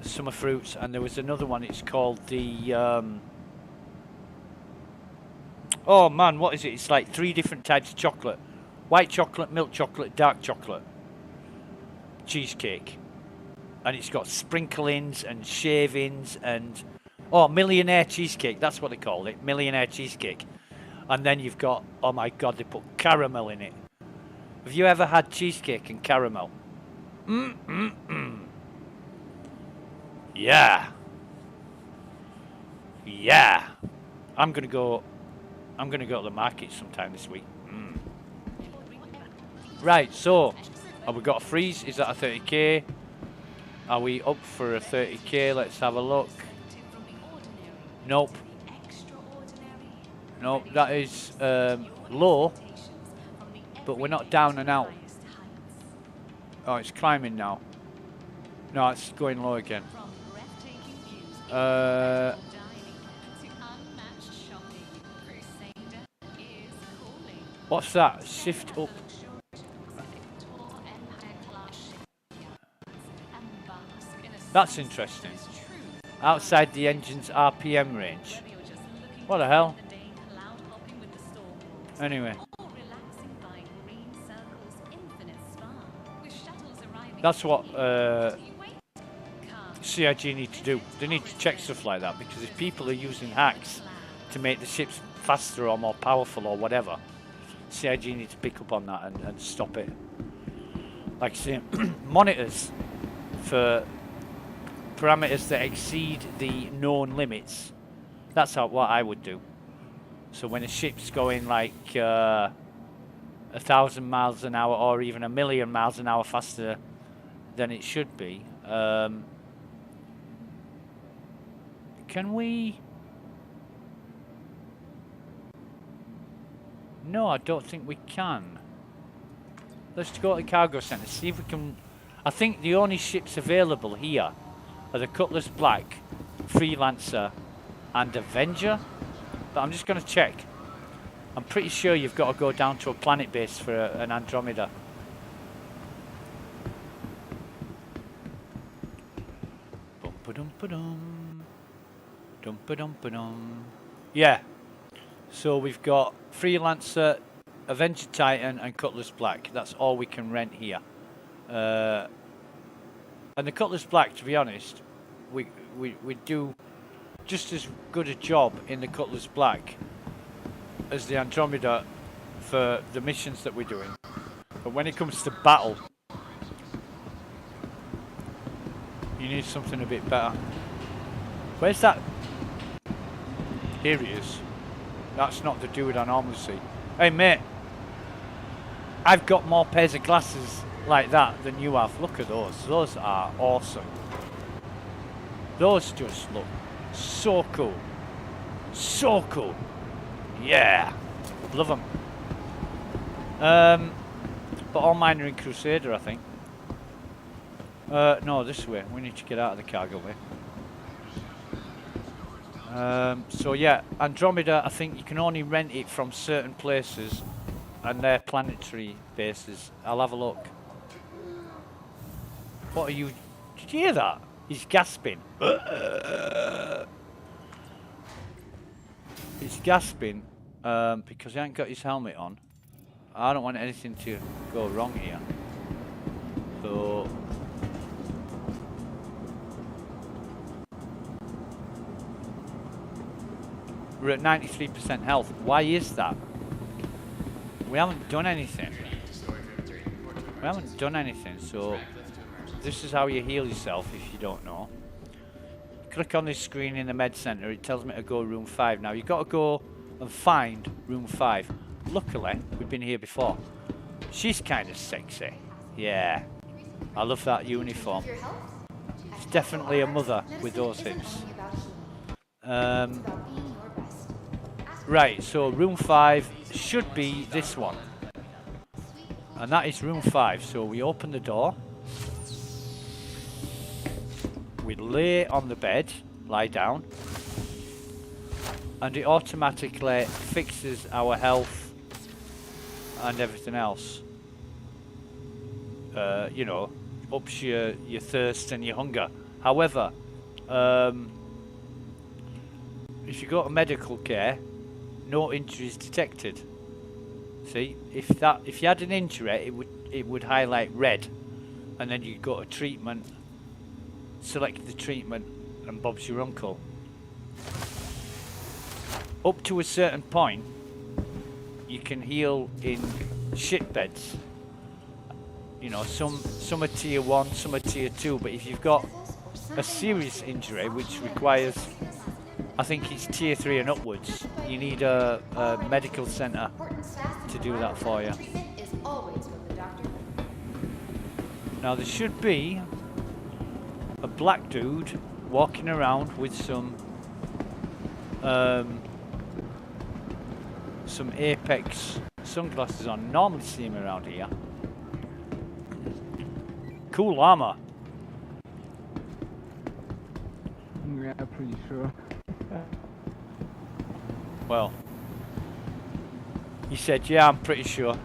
Summer fruits, and there was another one. It's called the. Oh man, what is it? It's like 3 different types of chocolate: white chocolate, milk chocolate, dark chocolate. Cheesecake, and it's got sprinklings and shavings and. Oh, millionaire cheesecake, that's what they call it, millionaire cheesecake. And then you've got, oh my god, they put caramel in it. Have you ever had cheesecake and caramel? Yeah. Yeah. I'm gonna go to the market sometime this week. Right, so, have we got a freeze? Is that a 30k? Are we up for a 30k? Let's have a look. Nope. Nope, that is low, but we're not down and out. Oh, it's climbing now. No, it's going low again. What's that? Shift up. That's interesting. Outside the engine's RPM range. What the hell? Anyway. That's what CIG need to do. They need to check stuff like that, because if people are using hacks to make the ships faster or more powerful or whatever, CIG need to pick up on that and stop it. Like I say, monitors for parameters that exceed the known limits. That's what I would do. So when a ship's going like 1,000 miles an hour or even 1,000,000 miles an hour faster than it should be, can we? No, I don't think we can. Let's go to the cargo centre, see if we can. I think the only ships available here are the Cutlass Black, Freelancer and Avenger, but I'm just going to check. I'm pretty sure you've got to go down to a planet base for an Andromeda. Yeah, so we've got Freelancer, Avenger Titan and Cutlass Black. That's all we can rent here. And the Cutlass Black, to be honest, we do just as good a job in the Cutlass Black as the Andromeda for the missions that we're doing. But when it comes to battle, you need something a bit better. Where's that? Here he is. That's not the dude I normally see. Hey mate, I've got more pairs of glasses like that than you have. Look at those. Those are awesome. Those just look so cool. So cool. Yeah. Love them. But all mine are in Crusader, I think. No, this way. We need to get out of the cargo way. So yeah, Andromeda, I think you can only rent it from certain places and their planetary bases. I'll have a look. What are you? Did you hear that? He's gasping. He's gasping because he hasn't got his helmet on. I don't want anything to go wrong here. So we're at 93% health. Why is that? We haven't done anything. We haven't done anything, so this is how you heal yourself if you don't know. Click on this screen in the med center. It tells me to go room 5. Now you've got to go and find room 5. Luckily, we've been here before. She's kind of sexy. Yeah, I love that uniform. It's definitely a mother with those hips. Right, so room 5 should be this one. And that is room 5. So we open the door. We lay on the bed, lie down. And it automatically fixes our health and everything else. You know, ups your thirst and your hunger. However, if you go to medical care, no injuries detected. See, if you had an injury, it would highlight red, and then you go to treatment, select the treatment, and Bob's your uncle. Up to a certain point, you can heal in shit beds. You know, some are tier 1, some are tier 2, but if you've got a serious injury which requires, I think it's tier 3 and upwards, you need a medical centre to do that for you. Now there should be a black dude walking around with some Apex sunglasses on. Normally see him around here. Cool armor. Yeah, I'm pretty sure. Well, he said, yeah, I'm pretty sure.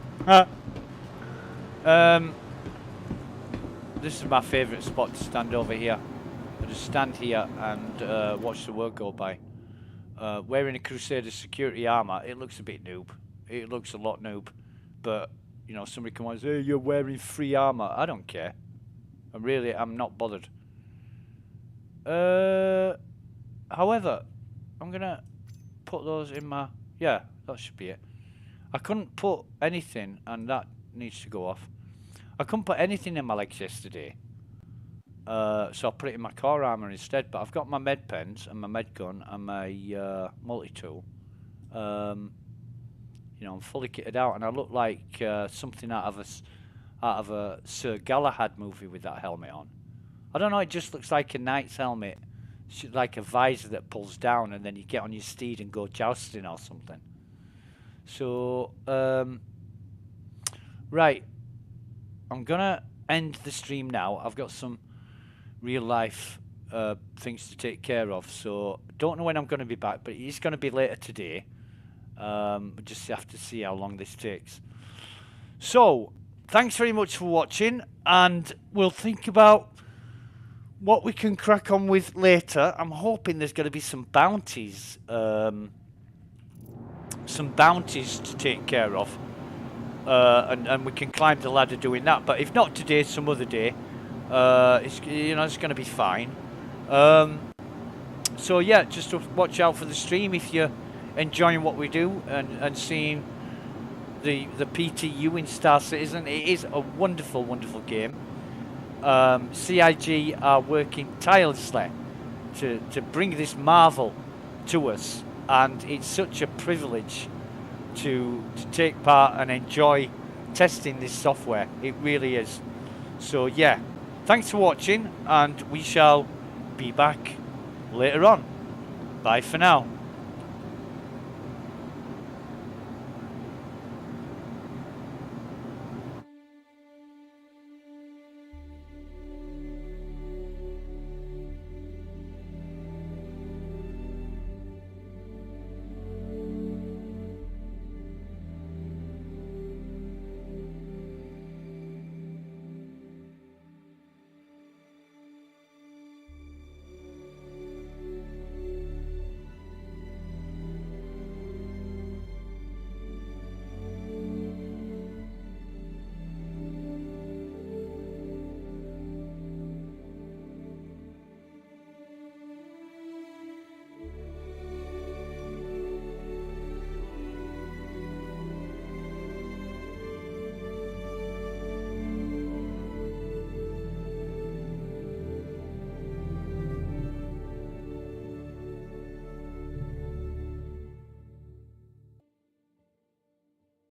This is my favourite spot to stand over here. I just stand here and watch the world go by. Wearing a Crusader security armor, it looks a bit noob. It looks a lot noob. But, you know, somebody come on and say, hey, you're wearing free armor. I don't care. I'm not bothered. However, I'm gonna put those in my, yeah, that should be it. I couldn't put anything, and that needs to go off. I couldn't put anything in my legs yesterday. So I'll put it in my core armor instead, but I've got my med pens and my med gun and my multi-tool. You know, I'm fully kitted out, and I look like something out of a Sir Galahad movie with that helmet on. I don't know, it just looks like a knight's helmet. Like a visor that pulls down, and then you get on your steed and go jousting or something. So, right. I'm gonna end the stream now. I've got some real life things to take care of, so don't know when I'm gonna be back, but it's gonna be later today. We just have to see how long this takes. So, thanks very much for watching, and we'll think about what we can crack on with later. I'm hoping there's going to be some bounties to take care of, and we can climb the ladder doing that. But if not today, some other day, it's going to be fine. So yeah, just watch out for the stream if you're enjoying what we do and seeing the PTU in Star Citizen. It is a wonderful, wonderful game. CIG are working tirelessly to bring this marvel to us, and it's such a privilege to take part and enjoy testing this software. It really is. So yeah, thanks for watching, and we shall be back later on. Bye for now.